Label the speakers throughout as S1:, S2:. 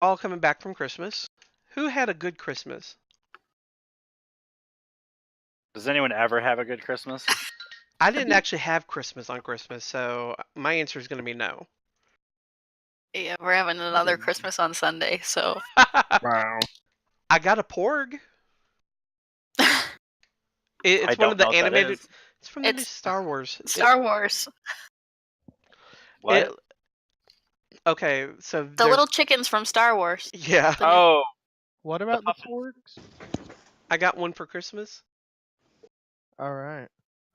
S1: all coming back from Christmas. Who had a good Christmas?
S2: Does anyone ever have a good Christmas?
S1: I didn't actually have Christmas on Christmas, so my answer is going to be no.
S3: Yeah, we're having another Christmas on Sunday, so.
S4: Wow.
S1: I got a porg. It's
S2: I
S1: one of
S2: don't
S1: the
S2: know what that
S1: animated.
S2: is.
S1: It's from the new
S3: It's
S1: Star Wars.
S3: Star Wars.
S2: What?
S1: Okay, so
S3: The little chickens from Star Wars.
S1: Yeah,
S2: Oh,
S4: What about the
S2: puffins.
S4: porgs?
S1: I got one for Christmas.
S4: All right.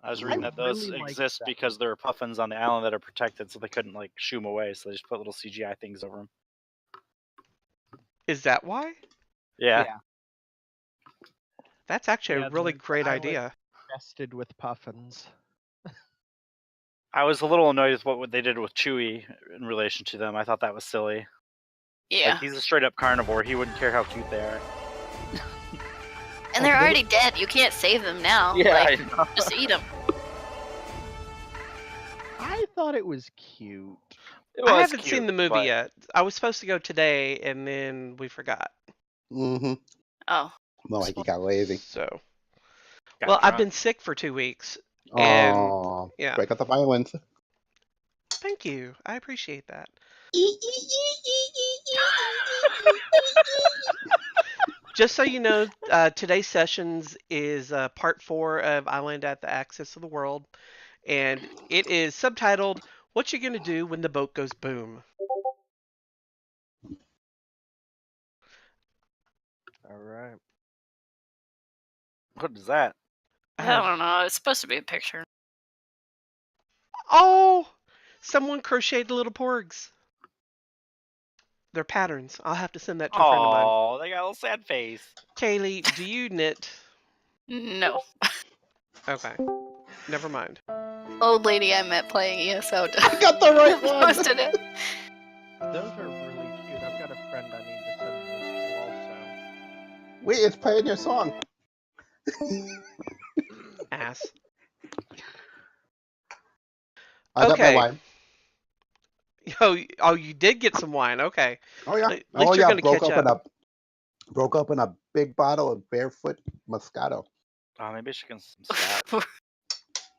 S2: I was reading that those
S4: really like
S2: exist
S4: that.
S2: because there are puffins on the island that are protected, so they couldn't like shoo them away. So they just put little CGI things over them.
S1: Is that why?
S2: Yeah.
S1: That's actually
S4: Yeah,
S1: a really
S4: the
S1: great
S4: island-
S1: idea.
S4: Nested with puffins.
S2: I was a little annoyed with what they did with Chewie in relation to them. I thought that was silly.
S3: Yeah.
S2: Like, he's a straight up carnivore. He wouldn't care how cute they are.
S3: And they're already dead. You can't save them now.
S2: Yeah,
S3: Like,
S2: I know.
S3: just eat them.
S4: I thought it was cute.
S2: It
S1: I
S2: was
S1: haven't
S2: cute,
S1: seen the movie
S2: but
S1: yet. I was supposed to go today, and then we forgot.
S5: Mm-hmm.
S3: Oh.
S5: More like you got lazy.
S1: So,
S2: got
S1: well, I've
S2: drunk.
S1: been sick for 2 weeks. And,
S5: Oh,
S1: yeah.
S5: break up the violence.
S1: Thank you. I appreciate that. Just so you know, today's sessions is part 4 of Island at the Axis of the World, and it is subtitled, What You Gonna Do When the Boat Goes Boom?
S4: All right.
S2: What is that?
S3: I don't know. It's supposed to be a picture.
S1: Oh! Someone crocheted little porgs. They're patterns. I'll have to send that to a friend of mine.
S2: Oh, they got a little sad face.
S1: Kaylee, do you knit?
S3: No.
S1: Okay. Never mind.
S3: Old lady I met playing ESO
S5: I got the right one.
S3: posted it.
S4: Those are really cute. I've got a friend I need to send those to also.
S5: Wait, it's playing your song.
S1: Ass.
S5: I got my
S1: Okay.
S5: wine.
S1: Oh, you did get some wine. Okay.
S5: Oh yeah.
S1: At least
S5: Oh
S1: you're
S5: yeah.
S1: gonna
S5: Broke open a big bottle of Barefoot Moscato.
S2: Oh, maybe she can stop.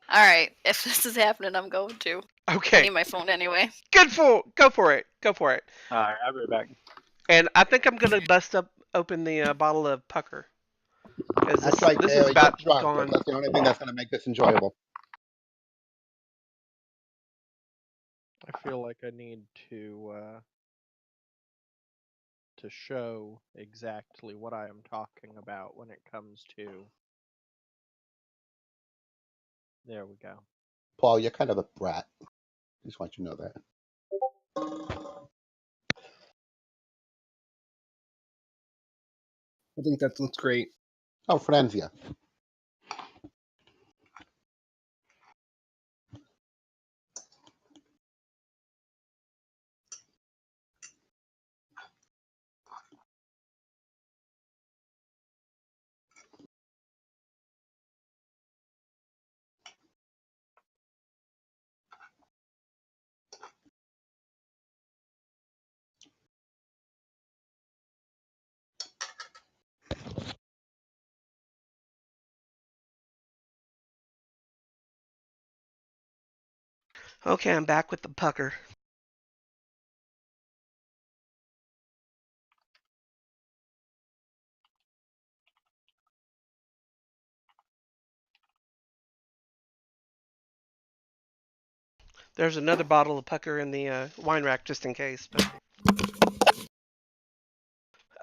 S3: Alright, if this is happening, I'm going to. I
S1: Okay.
S3: need my phone anyway.
S1: Go for it. Go for it.
S2: Alright, I'll be right back.
S1: And I think I'm gonna bust open the bottle of pucker. 'Cause
S5: That's right,
S1: this
S5: Taylor.
S1: is about
S5: Get drunk.
S1: gone.
S5: That's the only thing that's going to make this enjoyable.
S4: I feel like I need to show exactly what I am talking about when it comes to. There we go.
S5: Paul, you're kind of a brat. Just want you to know that.
S6: I think that looks great.
S5: Oh, Frenzia.
S1: Okay, I'm back with the pucker. There's another bottle of pucker in the wine rack just in case. But...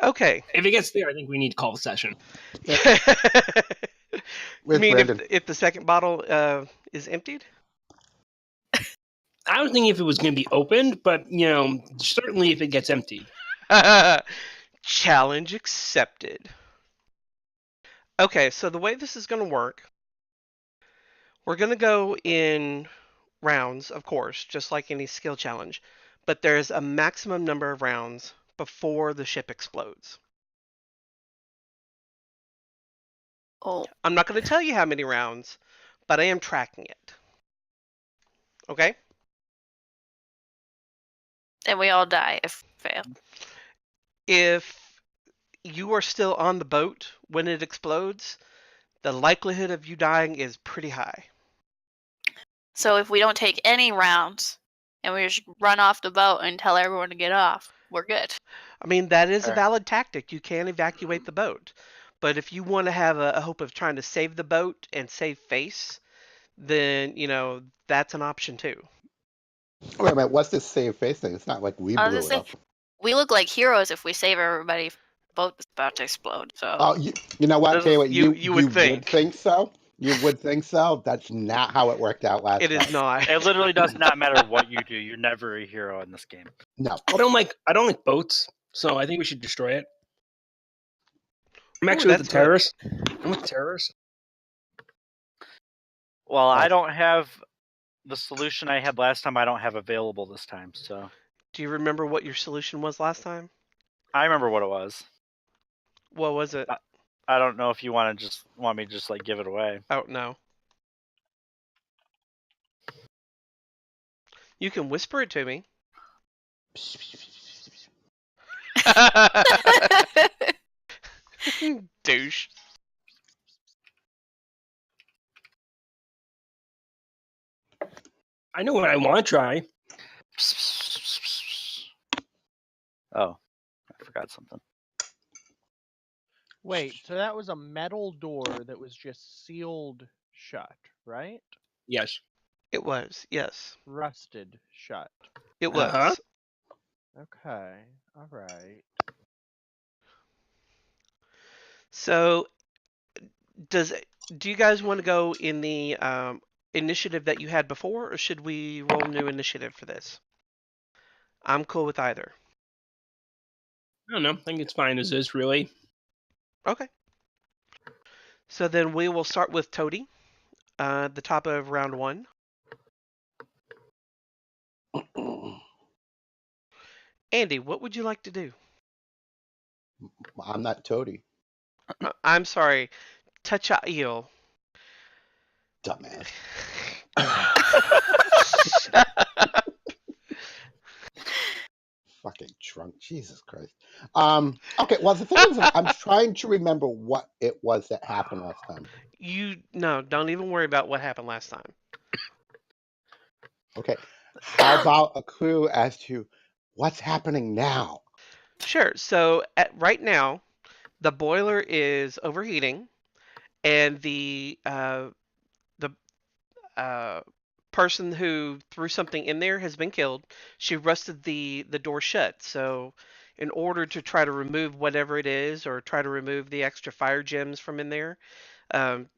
S1: Okay.
S6: If it gets there, I think we need to call the session.
S5: Where's
S1: mean
S5: Brandon?
S1: if the second bottle is emptied?
S6: I was thinking if it was going to be opened, but, certainly if it gets empty.
S1: Challenge accepted. Okay, so the way this is going to work, we're going to go in rounds, of course, just like any skill challenge, but there's a maximum number of rounds before the ship explodes.
S3: Oh.
S1: I'm not going to tell you how many rounds, but I am tracking it. Okay?
S3: And we all die if fail.
S1: If you are still on the boat when it explodes, the likelihood of you dying is pretty high.
S3: So if we don't take any rounds and we just run off the boat and tell everyone to get off, we're good.
S1: I mean, that is a
S2: Fair.
S1: valid tactic. You can evacuate the boat. But if you want to have a hope of trying to save the boat and save face, then, that's an option too.
S5: Wait a minute, what's this save face thing? It's not like we
S3: I was
S5: blew
S3: gonna
S5: it
S3: say,
S5: up.
S3: we look like heroes if we save everybody. The boat is about to explode. So
S5: Oh, you know what?
S2: This
S5: Tell you
S2: is-
S5: what,
S1: You would think.
S5: think so. You would think so. That's not how it worked out last
S1: It is
S5: time.
S1: not.
S2: It literally does not matter what you do. You're never a hero in this game.
S5: No.
S6: I don't like boats, so I think we should destroy it. I'm
S1: Ooh,
S6: actually with
S1: that's
S6: the
S1: good.
S6: terrorists. I'm with the terrorists.
S2: Well, I
S5: Oh.
S2: don't have the solution I had last time. I don't have available this time. So
S1: Do you remember what your solution was last time?
S2: I remember what it was.
S1: What was it?
S2: I don't know if you want me to just like give it away.
S1: Oh, no. You can whisper it to me. Douche.
S6: I know what I want to try.
S2: Oh, I forgot something.
S4: Wait, so that was a metal door that was just sealed shut, right?
S6: Yes.
S1: It was, yes.
S4: Rusted shut.
S1: It was.
S6: Uh-huh.
S4: Okay, all right.
S1: So, do you guys want to go in the initiative that you had before, or should we roll new initiative for this? I'm cool with either.
S6: I don't know. I think it's fine as is, really.
S1: Okay. So then we will start with Toady, at the top of round 1. Andy, what would you like to do?
S5: I'm not Toady.
S1: I'm sorry, Touch-a-eel.
S5: Dumbass. Fucking drunk. Jesus Christ. Okay, well, the thing is, I'm trying to remember what it was that happened last time.
S1: No, don't even worry about what happened last time.
S5: Okay. How about a clue as to what's happening now?
S1: Sure. So right now, the boiler is overheating, and the person who threw something in there has been killed. She rusted the door shut. So, in order to try to remove whatever it is, or try to remove the extra fire gems from in there,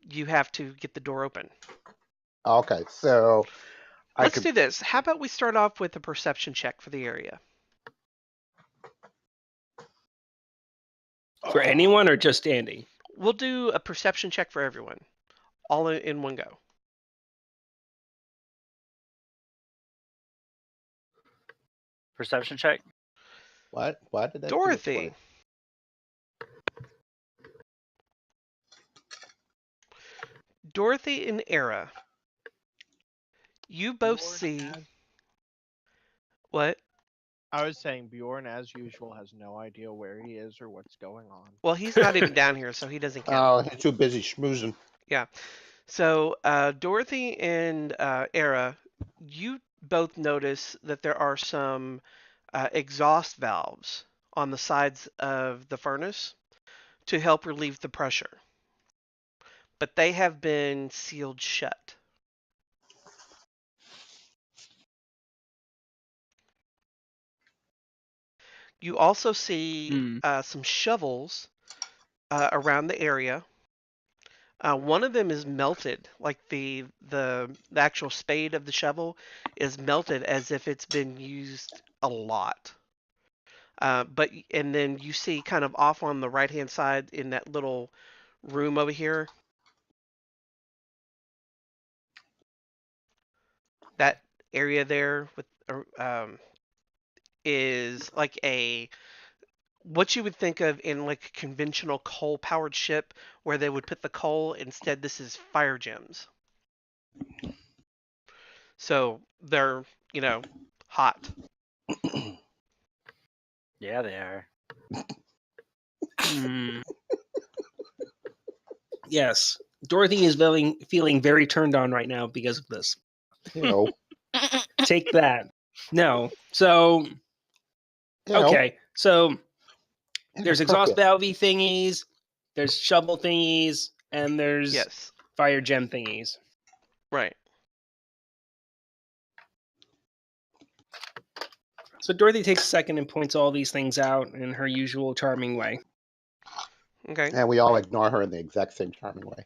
S1: you have to get the door open.
S5: Okay, so
S1: Let's do this. How about we start off with a perception check for the area?
S6: For anyone or just Andy?
S1: We'll do a perception check for everyone, all in one go.
S2: Perception check.
S5: What? Why did that do it
S1: Dorothy.
S5: twice?
S1: Dorothy and Era, you both
S4: Bjorn
S1: see
S4: as-
S1: what?
S4: I was saying Bjorn, as usual, has no idea where he is or what's going on.
S1: Well, he's not even down here, so he doesn't count.
S5: Oh, he's too busy schmoozing.
S1: Yeah. So Dorothy and Era, you both notice that there are some exhaust valves on the sides of the furnace to help relieve the pressure, but they have been sealed shut. You also see some shovels around the area. One of them is melted, like the actual spade of the shovel is melted as if it's been used a lot. And then you see kind of off on the right hand side in that little room over here, that area there with is like what you would think of in like a conventional coal powered ship where they would put the coal. Instead, this is fire gems. So they're, hot.
S2: Yeah, they are.
S6: Hmm. Yes, Dorothy is feeling very turned on right now because of this.
S5: Ew.
S6: Take that. No. So
S5: Ew.
S6: okay. So there's exhaust
S5: Inappropriate.
S6: valve thingies, there's shovel thingies, and there's
S1: Yes.
S6: fire gem thingies.
S1: Right.
S6: So Dorothy takes a second and points all these things out in her usual charming way.
S1: Okay.
S5: And we all ignore her in the exact same charming way.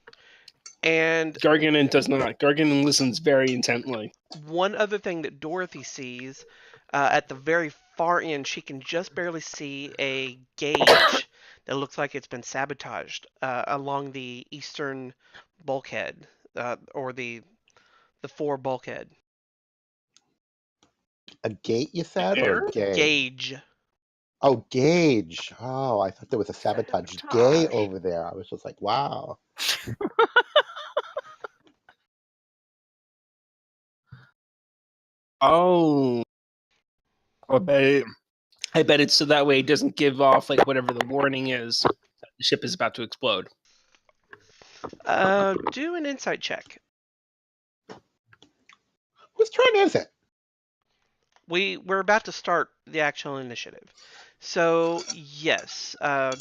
S1: And
S6: Garganon does not. Garganon listens very intently.
S1: one other thing that Dorothy sees, at the very far end, she can just barely see a gauge that looks like it's been sabotaged along the eastern bulkhead, or the 4 bulkhead.
S5: A gate, you said, or
S6: Where?
S5: a gay?
S1: Gauge.
S5: Oh, gauge. Oh, I thought there was a sabotage gay
S2: Sabotage.
S5: over there. I was just like, wow.
S6: Oh. I bet it's so that way it doesn't give off like whatever the warning is that the ship is about to explode.
S1: Do an insight check.
S5: Whose turn is it?
S1: We're about to start the actual initiative. So yes,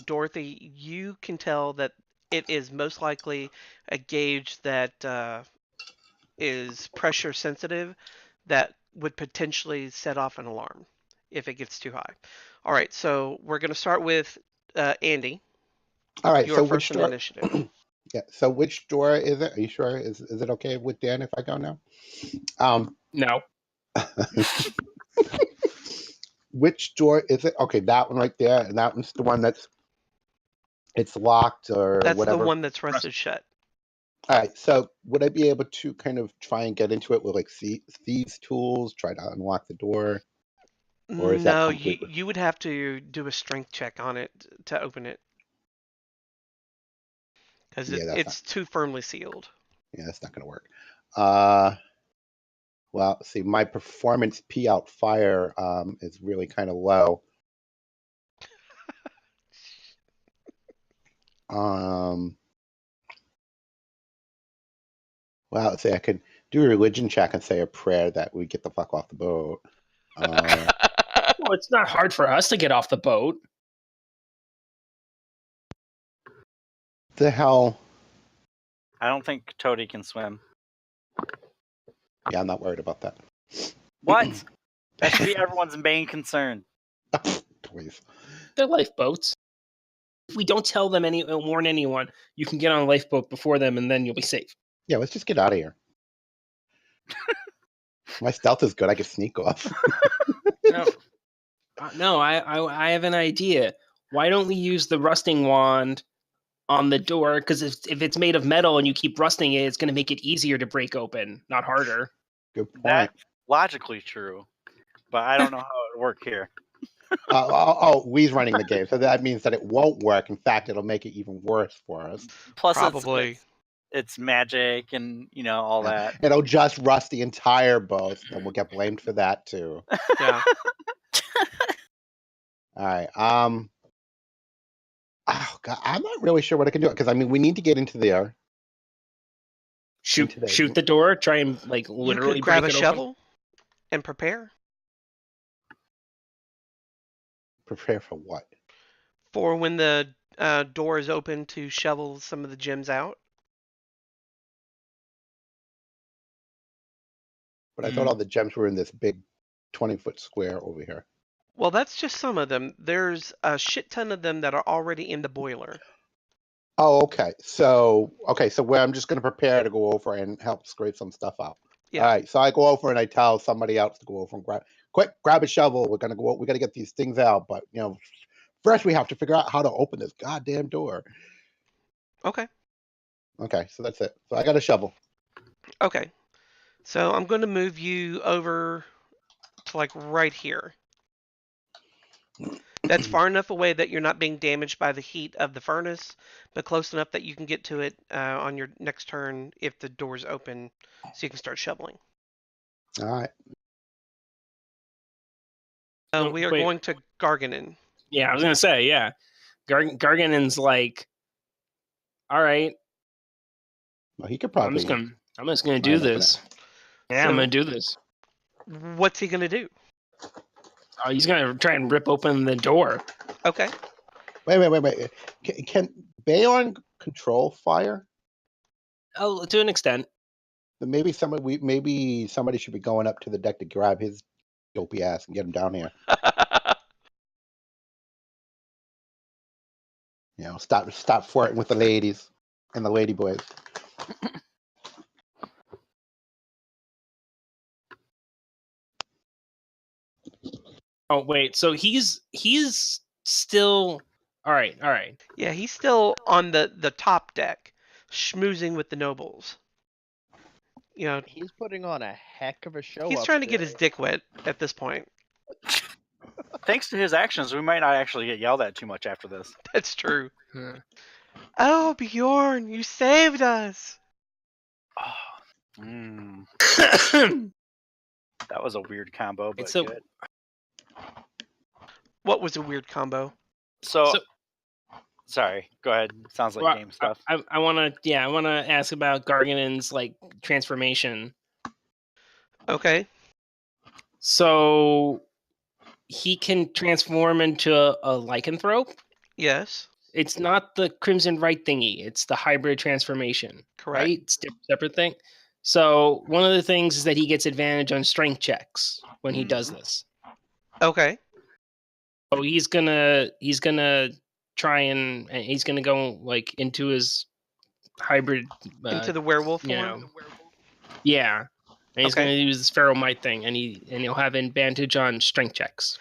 S1: Dorothy, you can tell that it is most likely a gauge that is pressure sensitive that would potentially set off an alarm if it gets too high. All right, so we're going to start with Andy.
S5: All right,
S1: Your
S5: so
S1: first
S5: which
S1: in
S5: door?
S1: initiative.
S5: Yeah, so which door is it? Are you sure? Is it okay with Dan if I go now?
S6: No.
S5: Which door is it? Okay, that one right there, and that one's the one it's locked or
S1: That's the
S5: whatever.
S1: one that's rusted shut.
S5: All right, so would I be able to kind of try and get into it with like thieves' tools, try to unlock the door, or is that
S1: No,
S5: completely?
S1: you would have to do a strength check on it to open it because
S5: Yeah,
S1: it's too firmly sealed.
S5: that's not going to work. Well, see, my performance P out fire is really kind of low. Well, let's say I could do a religion check and say a prayer that we get the fuck off the boat.
S6: Well, it's not hard for us to get off the boat.
S5: The hell?
S2: I don't think Toady can swim.
S5: Yeah, I'm not worried about that.
S2: What? That should be everyone's main concern.
S5: Please.
S6: They're lifeboats. If we don't tell them warn anyone, you can get on a lifeboat before them, and then you'll be safe.
S5: Yeah, let's just get out of here. My stealth is good. I can sneak off.
S6: No, I have an idea. Why don't we use the rusting wand on the door? Because if it's made of metal and you keep rusting it, it's going to make it easier to break open, not harder.
S5: Good point.
S2: That's logically true, but I don't know how it would work here.
S5: We's running the game, so that means that it won't work. In fact, it'll make it even worse for us.
S2: Plus,
S1: Probably.
S2: it's magic and all that.
S5: It'll just rust the entire boat, and we'll get blamed for that too.
S1: Yeah.
S5: All right. Oh God, I'm not really sure what I can do because I mean we need to get into there.
S6: Shoot the door. Try and
S1: You
S6: literally
S1: could grab a
S6: break it
S1: shovel
S6: open.
S1: and prepare
S5: Prepare for what?
S1: for when the door is open to shovel some of the gems out.
S5: But I thought all the gems were in this big 20-foot square over here.
S1: Well, that's just some of them. There's a shit ton of them that are already in the boiler.
S5: Oh, okay. So where I'm just going to prepare to go over and help scrape some stuff out.
S1: Yeah.
S5: All right. So I go over and I tell somebody else to go over and grab a shovel. We're going to go. We got to get these things out. But first we have to figure out how to open this goddamn door.
S1: Okay.
S5: Okay. So that's it. So I got a shovel.
S1: Okay. So I'm going to move you over to like right here. That's far enough away that you're not being damaged by the heat of the furnace, but close enough that you can get to it on your next turn if the door's open, so you can start shoveling.
S5: All right.
S1: We are going to Garganon.
S6: Yeah, I was gonna say, yeah. Garganon's like, all right,
S5: Well, he could
S6: I'm
S5: probably.
S6: just gonna
S5: I
S6: do
S5: ain't open
S6: this. Yeah, I'm
S1: So-
S6: gonna do this.
S1: What's he gonna do?
S6: Oh, he's gonna try and rip open the door.
S1: Okay.
S5: Wait. Can Bayon control fire?
S6: Oh, to an extent.
S5: Then maybe somebody should be going up to the deck to grab his dopey ass and get him down here. You know, stop flirting with the ladies and the lady boys.
S6: Oh wait, so he's still all right.
S1: Yeah, he's still on the top deck, schmoozing with the nobles. You know,
S4: He's putting on a heck of a show.
S1: he's
S4: up
S1: trying to get
S4: there.
S1: his dick wet at this point.
S2: Thanks to his actions, we might not actually get yelled at too much after this.
S1: That's true.
S6: Hmm.
S1: Oh, Bjorn, you saved us.
S2: Oh, that was a weird combo, but
S6: So-
S2: good.
S1: What was a weird combo?
S2: So,
S6: So-
S2: sorry. Go ahead. Sounds like
S6: Well,
S2: game stuff.
S6: I wanna ask about Garganon's like transformation.
S1: Okay.
S6: So he can transform into a lycanthrope.
S1: Yes.
S6: It's not the Crimson Right thingy. It's the hybrid transformation.
S1: Correct.
S6: Right? It's a separate thing. So one of the things is that he gets advantage on strength checks when he does this.
S1: Okay.
S6: So he's gonna try and he's gonna go like into his hybrid
S1: Into the werewolf
S6: you
S1: form.
S6: know, yeah. And he's
S1: Okay.
S6: gonna use this feral might thing, and he'll have advantage on strength checks.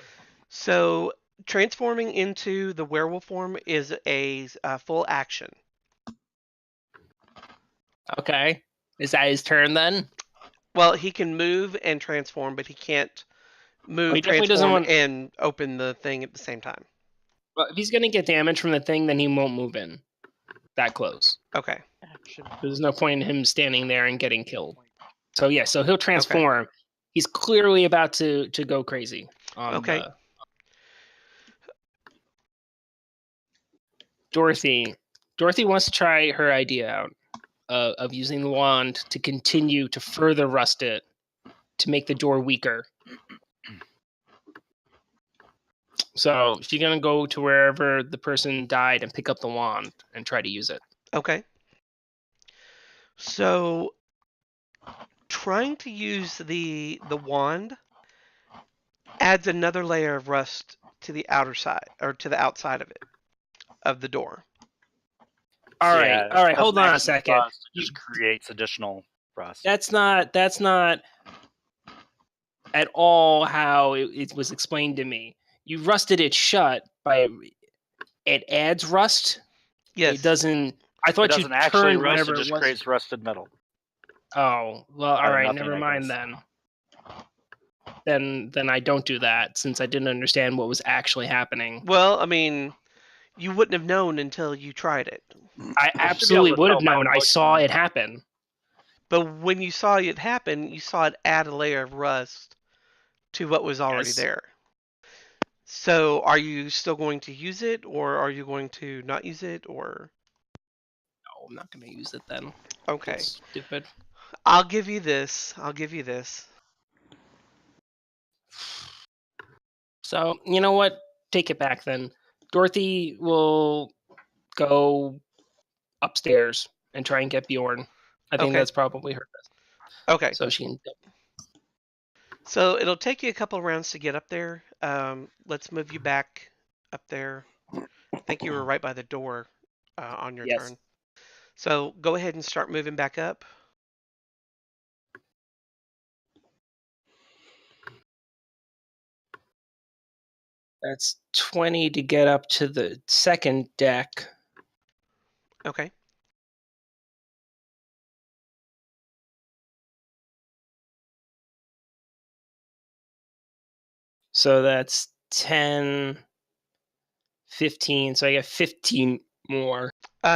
S1: So transforming into the werewolf form is a full action.
S6: Okay. Is that his turn then?
S1: Well, he can move and transform, but he can't move,
S6: He definitely doesn't
S1: transform,
S6: want-
S1: and open the thing at the same time.
S6: Well, if he's gonna get damage from the thing, then he won't move in that close.
S1: Okay.
S4: Action.
S6: There's no point in him standing there and getting killed. So yeah, so he'll transform. He's clearly about to go crazy. On
S1: Okay.
S6: Dorothy wants to try her idea out of using the wand to continue to further rust it to make the door weaker. So she's gonna go to wherever the person died and pick up the wand and try to use it.
S1: Okay. So trying to use the wand adds another layer of rust to the outer side or to the outside of it of the door.
S6: All right,
S2: Yeah,
S6: hold on a
S2: doesn't
S6: second.
S2: actually rust, it just creates additional rust.
S6: That's not at all how it was explained to me. You rusted it shut by it adds rust.
S1: Yes.
S6: It doesn't. I
S2: It
S6: thought you
S2: doesn't actually
S6: turned
S2: rust,
S6: whatever
S2: it
S6: it
S2: just
S6: was.
S2: creates rusted metal.
S6: Oh well,
S2: Out
S6: all
S2: of
S6: right,
S2: nothing,
S6: never
S2: I
S6: mind
S2: guess.
S6: then I don't do that since I didn't understand what was actually happening.
S1: Well, I mean, you wouldn't have known until you tried it.
S6: I absolutely
S2: to
S6: would have
S2: tell by
S6: known. I
S2: looking.
S6: saw it happen.
S1: But when you saw it happen, you saw it add a layer of rust to what was already
S6: Yes.
S1: there. So are you still going to use it, or are you going to not use it, or?
S6: No, I'm not going to use it then.
S1: Okay.
S6: It's stupid.
S1: I'll give you this.
S6: So you know what? Take it back then. Dorothy will go upstairs and try and get Bjorn. I think
S1: Okay.
S6: that's probably her best.
S1: Okay.
S6: So she can.
S1: So it'll take you a couple rounds to get up there. Let's move you back up there. I think you were right by the door on your
S6: Yes.
S1: turn. So go ahead and start moving back up.
S6: That's 20 to get up to the second deck.
S1: Okay.
S6: So that's 10, 15. So I get 15 more.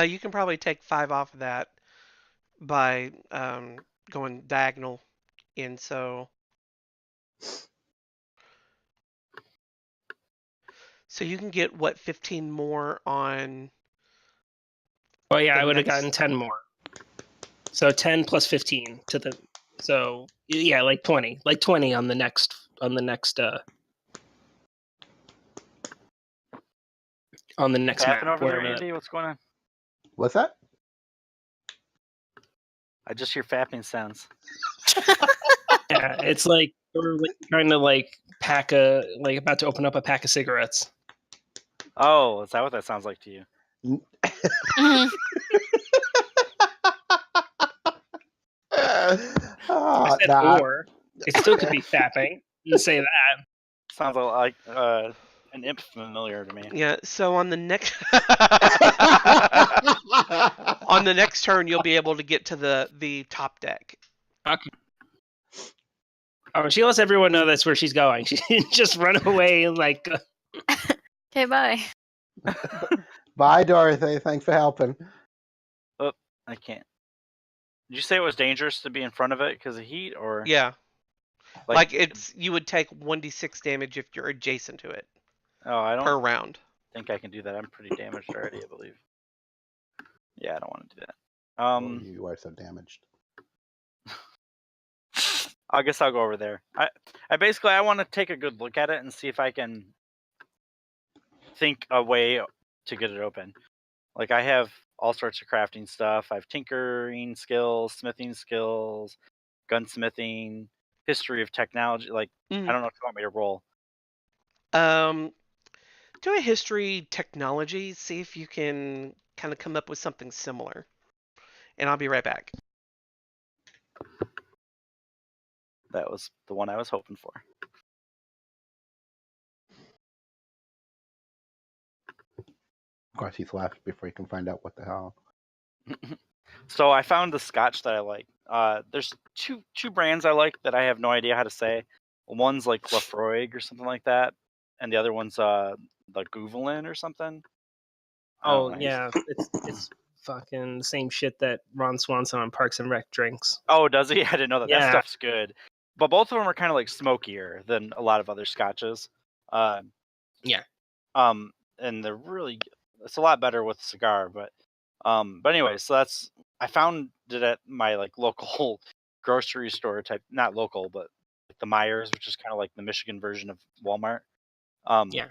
S1: You can probably take 5 off of that by going diagonal in. So you can get what 15 more on.
S6: Oh yeah,
S1: The
S6: I would have
S1: next-
S6: gotten 10 more. So 10 plus 15 to the. So yeah, like 20, on the next on the next map.
S2: What's happening over there, Andy? What's going on?
S5: What's that?
S2: I just hear fapping sounds.
S6: Yeah, it's like we're trying to like pack about to open up a pack of cigarettes.
S2: Oh, is that what that sounds like to you?
S3: Mhm.
S6: I said
S5: Nah,
S6: or. It still could be fapping. You say that.
S2: Sounds like an imp familiar to me.
S1: Yeah. So on the next on the next turn, you'll be able to get to the top deck.
S6: Okay. Oh, she lets everyone know that's where she's going. She didn't just run away like.
S3: Okay, bye.
S5: Bye, Dorothy. Thanks for helping.
S2: Oh, I can't. Did you say it was dangerous to be in front of it because of heat, or
S1: Yeah. Like you would take 1d6 damage if you're adjacent to it
S2: Oh, I don't
S1: per round.
S2: think I can do that. I'm pretty damaged already, I believe. Yeah, I don't want to do that.
S5: Oh, you are so damaged.
S2: I guess I'll go over there. I want to take a good look at it and see if I can think a way to get it open. Like I have all sorts of crafting stuff. I have tinkering skills, smithing skills, gunsmithing, history of technology. Like I don't know if you want me to roll.
S1: Do a history technology. See if you can kind of come up with something similar. And I'll be right back.
S2: That was the one I was hoping for.
S5: Of course, he's left before he can find out what the hell.
S2: So I found the scotch that I like. There's two brands I like that I have no idea how to say. One's like Lafroig or something like that, and the other one's the Gouvelin or something.
S6: Oh yeah, it's fucking the same shit that Ron Swanson on Parks and Rec drinks.
S2: Oh, does he? I didn't know that.
S6: Yeah.
S2: That stuff's good. But both of them are kind of like smokier than a lot of other scotches.
S6: Yeah.
S2: And they're really, it's a lot better with a cigar. But anyway, so I found it at my like local grocery store type, not local, but like the Myers, which is kind of like the Michigan version of Walmart.
S6: Yeah.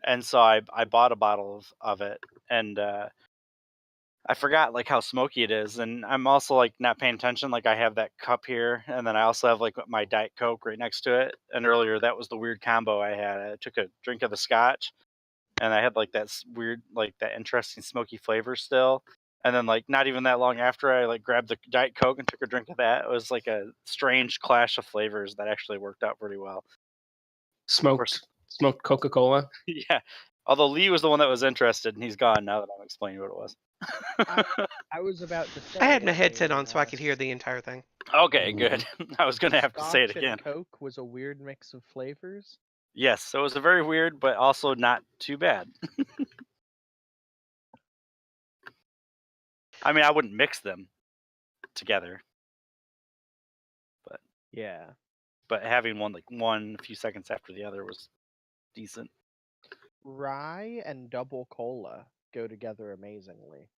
S2: And so I bought a bottle of it, and I forgot like how smoky it is, and I'm also like not paying attention. Like I have that cup here, and then I also have like my Diet Coke right next to it. And earlier that was the weird combo I had. I took a drink of the scotch, and I had like that weird, like that interesting smoky flavor still. And then like not even that long after, I like grabbed the Diet Coke and took a drink of that. It was like a strange clash of flavors that actually worked out pretty well.
S6: Smoked Coca-Cola.
S2: Yeah. Although Lee was the one that was interested, and he's gone now that I'm explaining what it was.
S4: I was about to say.
S1: I had my headset on so I could hear the entire thing.
S2: Okay, good. I was going to have to say it
S4: Scotch
S2: again.
S4: and Coke was a weird mix of flavors.
S2: Yes, so it was a very weird, but also not too bad. I mean, I wouldn't mix them together, but
S4: Yeah.
S2: but having one a few seconds after the other was decent.
S4: Rye and double cola go together amazingly.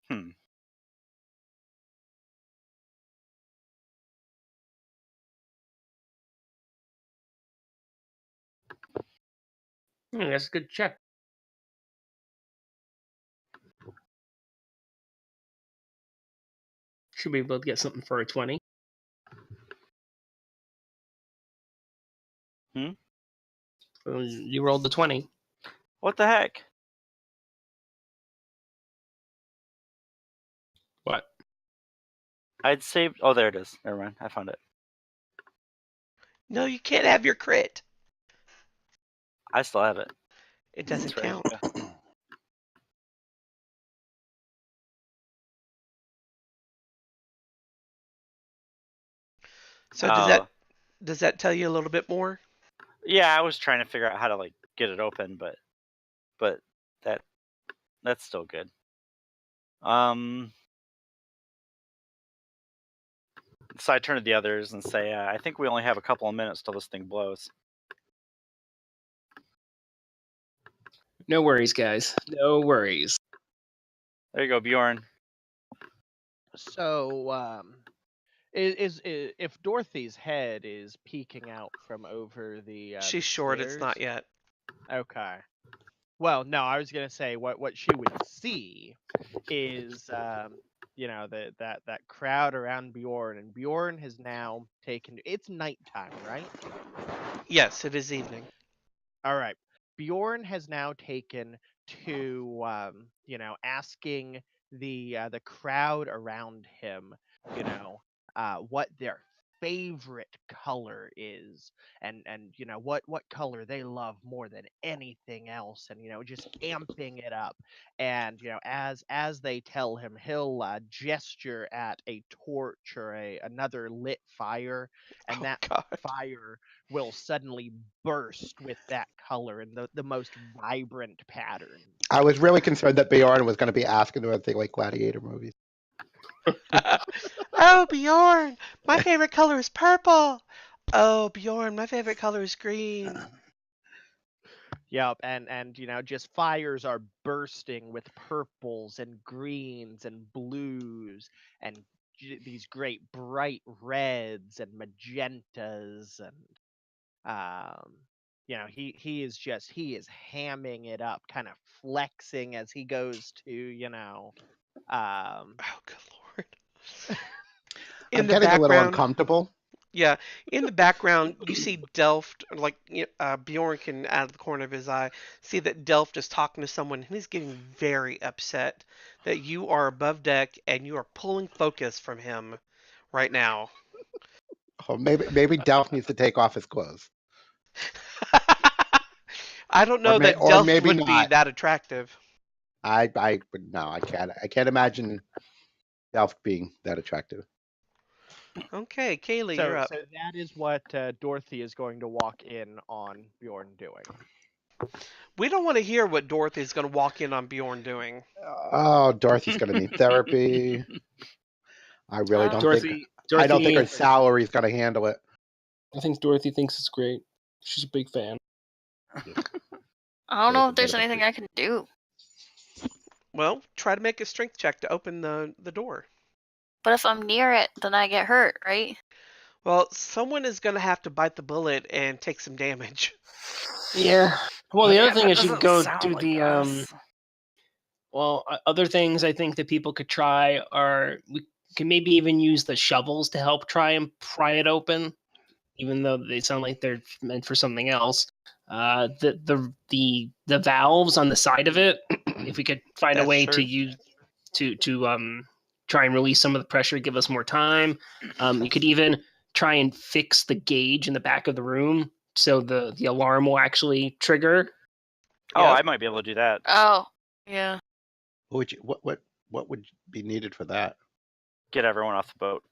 S6: That's a good check. Should be able to get something for a 20. You rolled the 20.
S2: What the heck?
S6: What?
S2: I'd saved. Oh, there it is. Never mind. I found it.
S1: No, you can't have your crit.
S2: I still have it.
S1: It doesn't
S2: That's right.
S1: count.
S2: Yeah.
S1: So does that tell you a little bit more?
S2: Yeah, I was trying to figure out how to like get it open, but that's still good. So I turn to the others and say, I think we only have a couple of minutes till this thing blows.
S6: No worries, guys. No worries.
S2: There you go, Bjorn.
S4: So, if Dorothy's head is peeking out from over the
S1: She's
S4: the
S1: short. It's not
S4: stairs?
S1: yet.
S4: Okay. Well, no, I was gonna say what she would see is that crowd around Bjorn, and Bjorn has now taken. It's nighttime, right?
S1: Yes, it is evening.
S4: All right. Bjorn has now taken to asking the crowd around him, what their favorite color is, and what color they love more than anything else, and just amping it up. And as they tell him, he'll gesture at a torch or another lit fire, and
S1: Oh
S4: that
S1: God.
S4: fire will suddenly burst with that color in the most vibrant pattern.
S5: I was really concerned that Bjorn was going to be asking about things like gladiator movies.
S1: Oh, Bjorn, my favorite color is purple. Oh, Bjorn, my favorite color is green.
S4: Yep, and just fires are bursting with purples and greens and blues and these great bright reds and magentas, and he is hamming it up, kind of flexing as he goes to um
S1: Oh, good Lord.
S5: I'm
S1: In the
S5: getting a little
S1: background,
S5: uncomfortable.
S1: yeah, in the background, you see Delft, like Bjorn can, out of the corner of his eye, see that Delft is talking to someone, and he's getting very upset that you are above deck and you are pulling focus from him right now.
S5: Oh, maybe Delph needs to take off his clothes,
S1: I don't know that
S5: or
S1: Delft
S5: maybe
S1: would be
S5: not.
S1: that attractive.
S5: No, I can't imagine Delph being that attractive.
S1: Okay, Kaylee, you're
S4: so
S1: up.
S4: so that is what Dorothy is going to walk in on Bjorn doing.
S1: We don't want to hear what Dorothy's going to walk in on Bjorn doing.
S5: Oh, Dorothy's going to need therapy. I really don't think.
S6: Dorothy,
S5: I don't think her
S6: Dorothy,
S5: salary's going to handle it.
S6: I think Dorothy thinks it's great. She's a big fan.
S3: I don't know
S5: There's a
S3: if
S5: bit
S3: there's
S5: of a
S3: anything I can do.
S1: Well, try to make a strength check to open the door.
S3: But if I'm near it, then I get hurt, right?
S1: Well, someone is going to have to bite the bullet and take some damage.
S6: Yeah. Well, the
S2: Yeah,
S6: other thing
S2: that
S6: is you
S2: doesn't
S6: go
S2: sound
S6: do
S2: like
S6: the
S2: us.
S6: other things I think that people could try are we can maybe even use the shovels to help try and pry it open, even though they sound like they're meant for something else. The valves on the side of it, if we could find a
S1: That's
S6: way
S1: true.
S6: to use to try and release some of the pressure, give us more time. You could even try and fix the gauge in the back of the room so the alarm will actually trigger.
S2: Oh,
S1: Yep.
S2: I might be able to do that.
S3: Oh, yeah.
S5: What would be needed for that?
S2: Get everyone off the boat.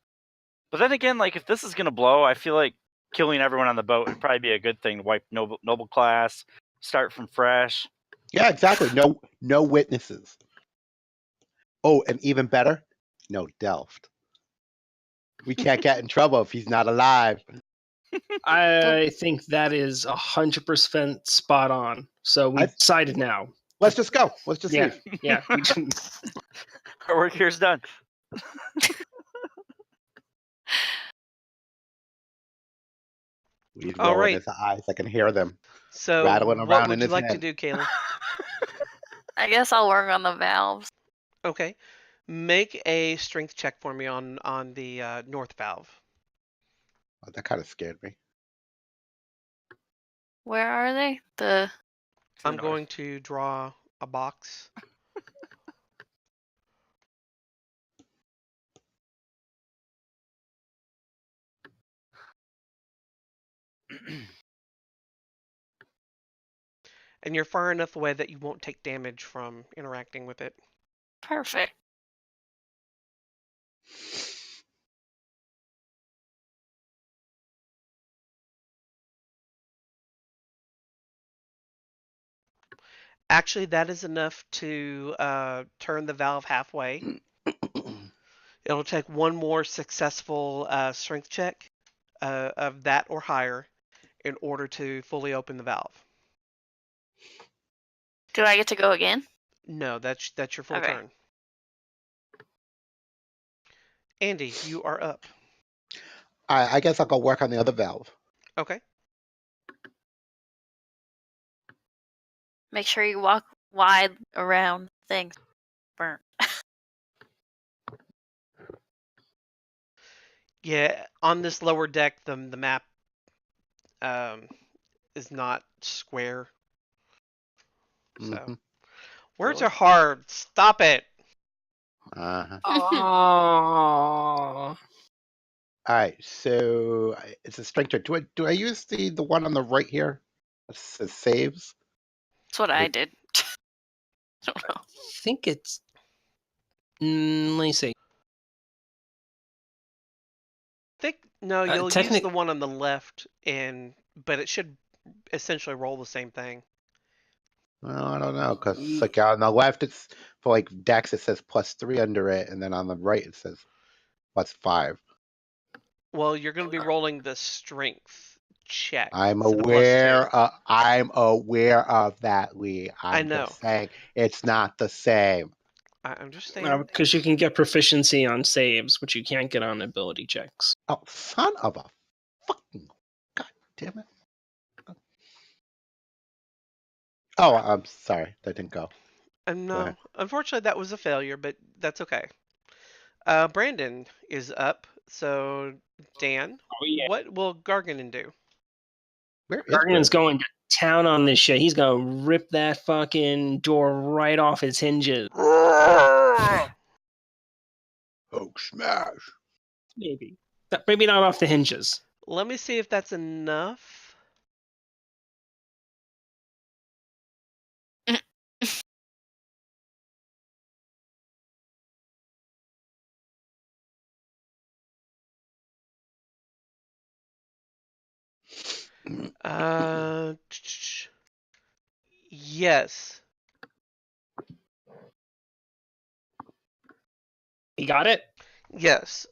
S2: But then again, like if this is gonna blow, I feel like killing everyone on the boat would probably be a good thing. Wipe noble class, start from fresh.
S5: Yeah, exactly. No witnesses. Oh, and even better, no Delft. We can't get in trouble if he's not alive.
S6: I think that is 100% spot on. So we decided now.
S5: Let's just go. Let's just leave.
S6: Yeah.
S2: Our work here's done.
S5: He's
S1: All
S5: rolling
S1: right.
S5: his eyes. I can hear them
S1: So,
S5: rattling
S1: what
S5: around
S1: would
S5: in
S1: you
S5: his
S1: like to
S5: head.
S1: do, Kaylee?
S3: I guess I'll work on the valves.
S1: Okay. Make a strength check for me on the north valve.
S5: Oh, that kind of scared me.
S3: Where are they? The
S1: I'm
S2: north.
S1: going to draw a box. And you're far enough away that you won't take damage from interacting with it.
S3: perfect.
S1: Actually, that is enough to turn the valve halfway. It'll take one more successful strength check of that or higher in order to fully open the valve.
S3: Do I get to go again?
S1: No, that's your full
S3: Okay.
S1: turn. Andy, you are up.
S5: I guess I'll go work on the other valve.
S1: Okay.
S3: Make sure you walk wide around things. Burnt.
S1: Yeah, on this lower deck, the map is not square. So
S5: Mhm.
S1: words
S2: Really?
S1: are hard. Stop it.
S5: Uh-huh.
S6: Oh.
S5: All right, so it's a strength check. Do I use the one on the right here? That says saves.
S3: That's what I did. I don't know.
S6: I think it's. Let me see.
S1: No, you'll use
S6: technic-
S1: the one on the left, but it should essentially roll the same thing.
S5: Well, I don't know, because like on the left it's for like Dex it says +3 under it, and then on the right it says +5.
S1: Well, you're going to be rolling the strength check.
S5: I'm
S1: so the
S5: aware.
S1: +2.
S5: I'm aware of that, Lee.
S1: I
S5: I'm
S1: know.
S5: just saying it's not the same.
S1: I'm just saying.
S6: Because you can get proficiency on saves, which you can't get on ability checks.
S5: Oh, son of a fucking god damn it! Oh, I'm sorry. That didn't go.
S1: No,
S5: ahead.
S1: unfortunately that was a failure, but that's okay. Brandon is up. So Dan,
S6: Oh yeah.
S1: what will Garganon do?
S5: Where is
S6: Garganon's
S5: Brandon?
S6: going to town on this shit. He's gonna rip that fucking door right off its hinges.
S5: Hulk smash!
S6: Maybe. Maybe not off the hinges.
S1: Let me see if that's enough. Yes.
S6: He got it?
S1: Yes.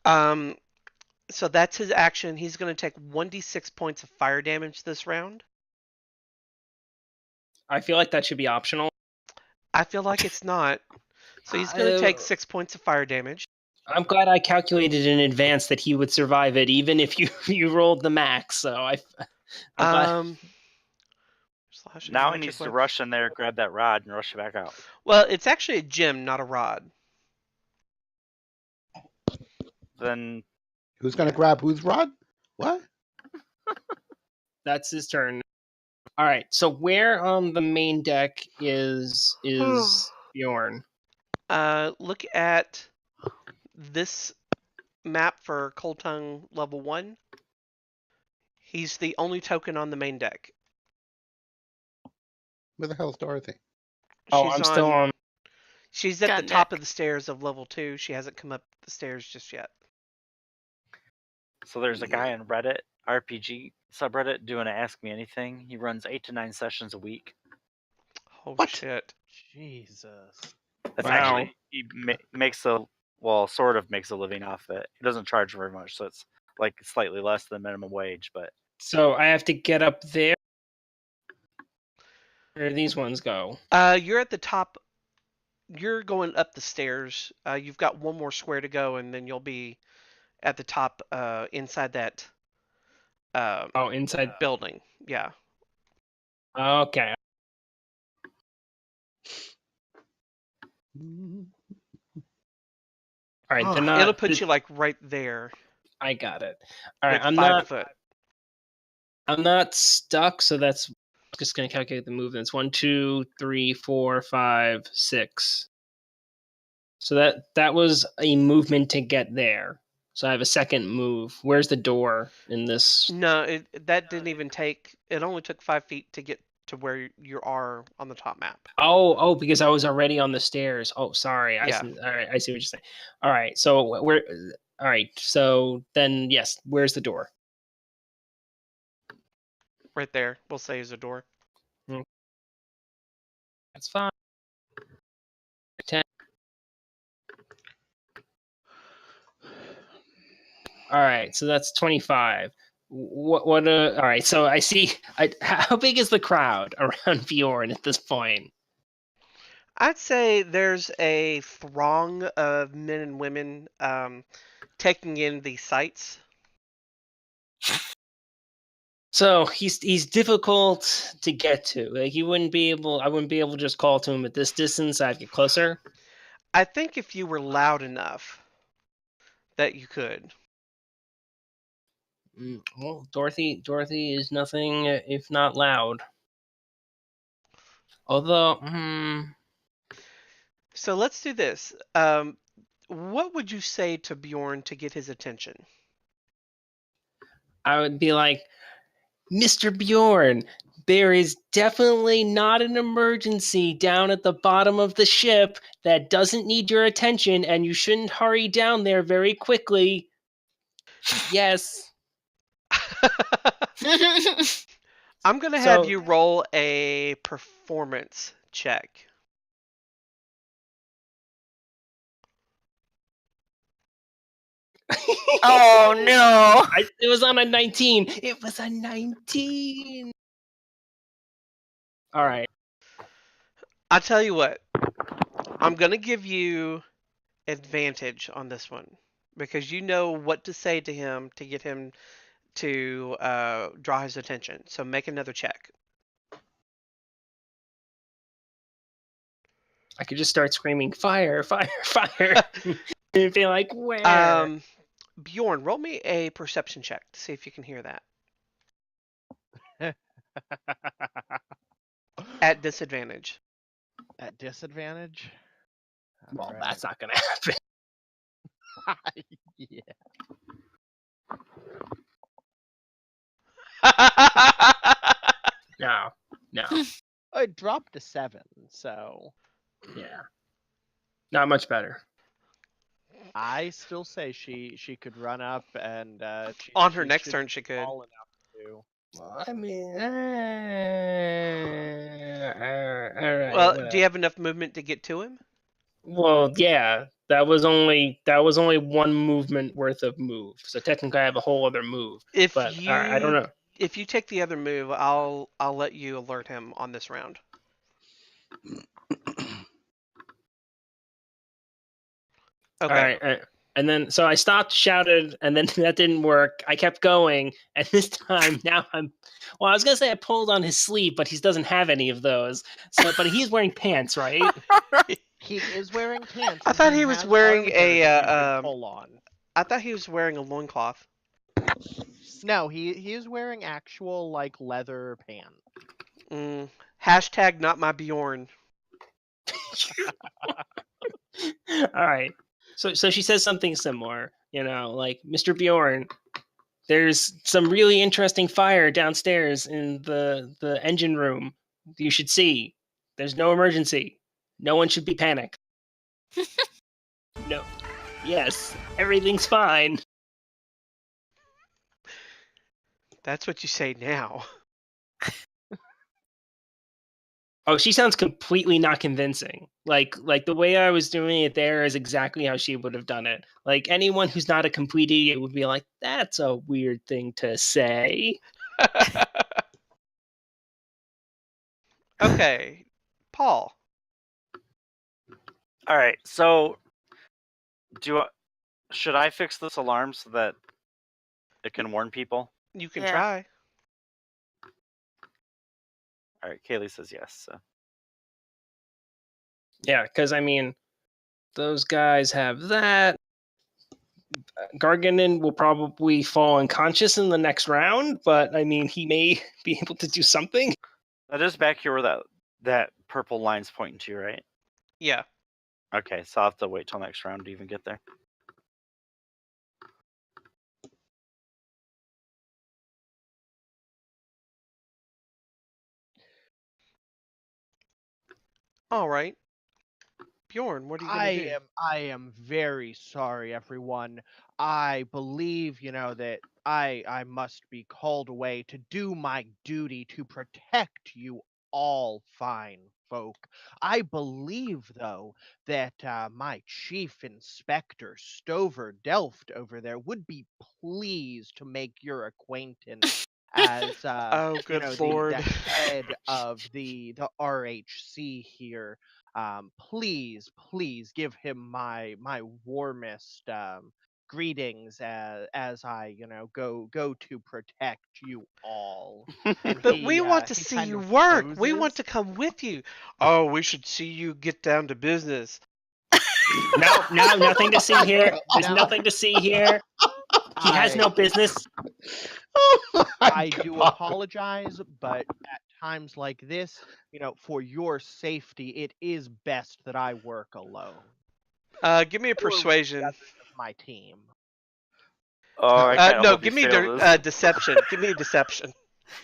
S1: So that's his action. He's going to take 1d6 points of fire damage this round.
S6: I feel like that should be optional.
S1: I feel like it's not. So he's going to take 6 points of fire damage.
S6: I'm glad I calculated in advance that he would survive it, even if you rolled the max. So I'm glad.
S1: Slash
S2: Now he
S1: magic
S2: needs to
S1: weapon.
S2: rush in there, grab that rod, and rush it back out.
S1: Well, it's actually a gem, not a rod.
S2: Then
S5: Who's gonna grab whose rod? What?
S6: That's his turn. All right. So where on the main deck is Bjorn?
S1: Look at this map for Cold Tongue level 1. He's the only token on the main deck.
S5: Where the hell's Dorothy?
S6: Oh,
S1: She's
S6: I'm still on.
S1: She's at
S3: Gun
S1: the top
S3: deck.
S1: of the stairs of level 2. She hasn't come up the stairs just yet.
S2: so there's a guy on Reddit, RPG subreddit, doing a Ask Me Anything. He runs 8 to 9 sessions a week.
S1: Oh
S5: What?
S1: shit.
S4: Jesus.
S2: That's
S6: Wow.
S2: actually he makes a sort of makes a living off it. He doesn't charge very much, so it's like slightly less than minimum wage. But
S6: So I have to get up there. Where do these ones go?
S1: You're at the top. You're going up the stairs. You've got one more square to go, and then you'll be at the top inside that
S6: Oh, inside.
S1: building. Yeah.
S6: Okay. All right. They're not.
S1: It'll put you like right there.
S6: I got it. All right.
S1: With
S6: I'm
S1: 5
S6: not.
S1: foot.
S6: I'm not stuck, so that's just going to calculate the movements. 1, 2, 3, 4, 5, 6. So that was a movement to get there. So I have a second move. Where's the door in this?
S1: No, that didn't even take. It only took 5 feet to get to where you are on the top map.
S6: Oh, because I was already on the stairs. Oh, sorry.
S1: Yeah.
S6: All right, I see what you're saying. All right, so where? All right, so then yes, where's the door?
S1: Right there. We'll say is a door.
S6: That's fine. 10. All right, so that's 25. What? All right. So I see. How big is the crowd around Bjorn at this point?
S1: I'd say there's a throng of men and women taking in the sights.
S6: So he's difficult to get to. Like I wouldn't be able to just call to him at this distance. I'd get closer.
S1: I think if you were loud enough that you could.
S6: Well, Dorothy is nothing if not loud. Although,
S1: So let's do this. What would you say to Bjorn to get his attention?
S6: I would be like, Mr. Bjorn, there is definitely not an emergency down at the bottom of the ship that doesn't need your attention, and you shouldn't hurry down there very quickly. Yes.
S1: I'm going to have
S6: So-
S1: you roll a performance check.
S3: Oh no!
S6: It was on a 19. It was a 19. All right.
S1: I'll tell you what. I'm going to give you advantage on this one because you know what to say to him to get him to draw his attention. So make another check.
S6: I could just start screaming, fire, fire, fire. And be like, where?
S1: Bjorn, roll me a perception check to see if you can hear that. At disadvantage.
S4: At disadvantage?
S6: Well,
S4: Alright.
S6: that's not going to happen.
S4: Yeah.
S6: No.
S4: It dropped to 7, so
S6: Yeah. Not much better.
S4: I still say she could run up and
S1: On her
S4: she
S1: next
S4: should
S1: turn,
S4: be
S1: she could.
S4: tall enough to.
S6: Well, I mean, all right.
S1: Well,
S6: Whatever.
S1: do you have enough movement to get to him?
S6: Well, yeah, that was only one movement worth of move. So technically, I have a whole other move.
S1: If
S6: But
S1: you
S6: I don't know.
S1: if you take the other move, I'll let you alert him on this round. Okay.
S6: All right. And then, so I stopped, shouted, and then that didn't work. I kept going, and this time, now well, I was gonna say I pulled on his sleeve, but he doesn't have any of those. So, but he's wearing pants, right?
S4: He is wearing pants.
S1: I
S4: and
S1: thought he was
S4: has
S1: wearing
S4: armor that you can
S1: a
S4: pull on.
S1: I thought he was wearing a loincloth.
S4: No, he is wearing actual like leather pants.
S1: Hashtag not my Bjorn.
S6: All right. So she says something similar, like, Mr. Bjorn, there's some really interesting fire downstairs in the engine room. You should see. There's no emergency. No one should be panicked. No. Yes, everything's fine.
S1: That's what you say now.
S6: Oh, she sounds completely not convincing. Like the way I was doing it there is exactly how she would have done it. Like, anyone who's not a complete idiot would be like, that's a weird thing to say.
S1: Okay, Paul.
S2: All right. So, should I fix this alarm so that it can warn people?
S1: You can
S3: Yeah.
S1: try.
S2: All right. Kaylee says yes. So.
S6: Yeah, because I mean, those guys have that. Garganin will probably fall unconscious in the next round, but I mean, he may be able to do something.
S2: That is back here where that purple line's pointing to, right?
S1: Yeah.
S2: Okay, so I'll have to wait till next round to even get there.
S1: All right. Bjorn, what are you going to do?
S4: I am very sorry, everyone. I believe, that I must be called away to do my duty to protect you all fine. folk. I believe, though, that my chief inspector, Stover Delft, over there, would be pleased to make your acquaintance as
S1: Oh,
S4: you
S1: good
S4: know, the
S1: lord.
S4: head of the RHC here. Please, please give him my warmest greetings as I, go to protect you all. And
S1: But we want to
S4: he
S1: see
S4: kind
S1: you
S4: of
S1: work. We want
S4: poses.
S1: to come with you. Oh, we should see you get down to business.
S6: No, nothing to see here. There's
S4: Now,
S6: nothing to see here. He has no business.
S5: Oh my
S4: I do
S5: God.
S4: apologize, but at times like this, for your safety, it is best that I work alone.
S1: Give me a
S4: Or with the
S1: persuasion.
S4: others of my team.
S2: Oh, I kind of
S1: No,
S2: hope
S1: give
S2: you
S1: me
S2: fail this.
S1: deception. Give me a deception.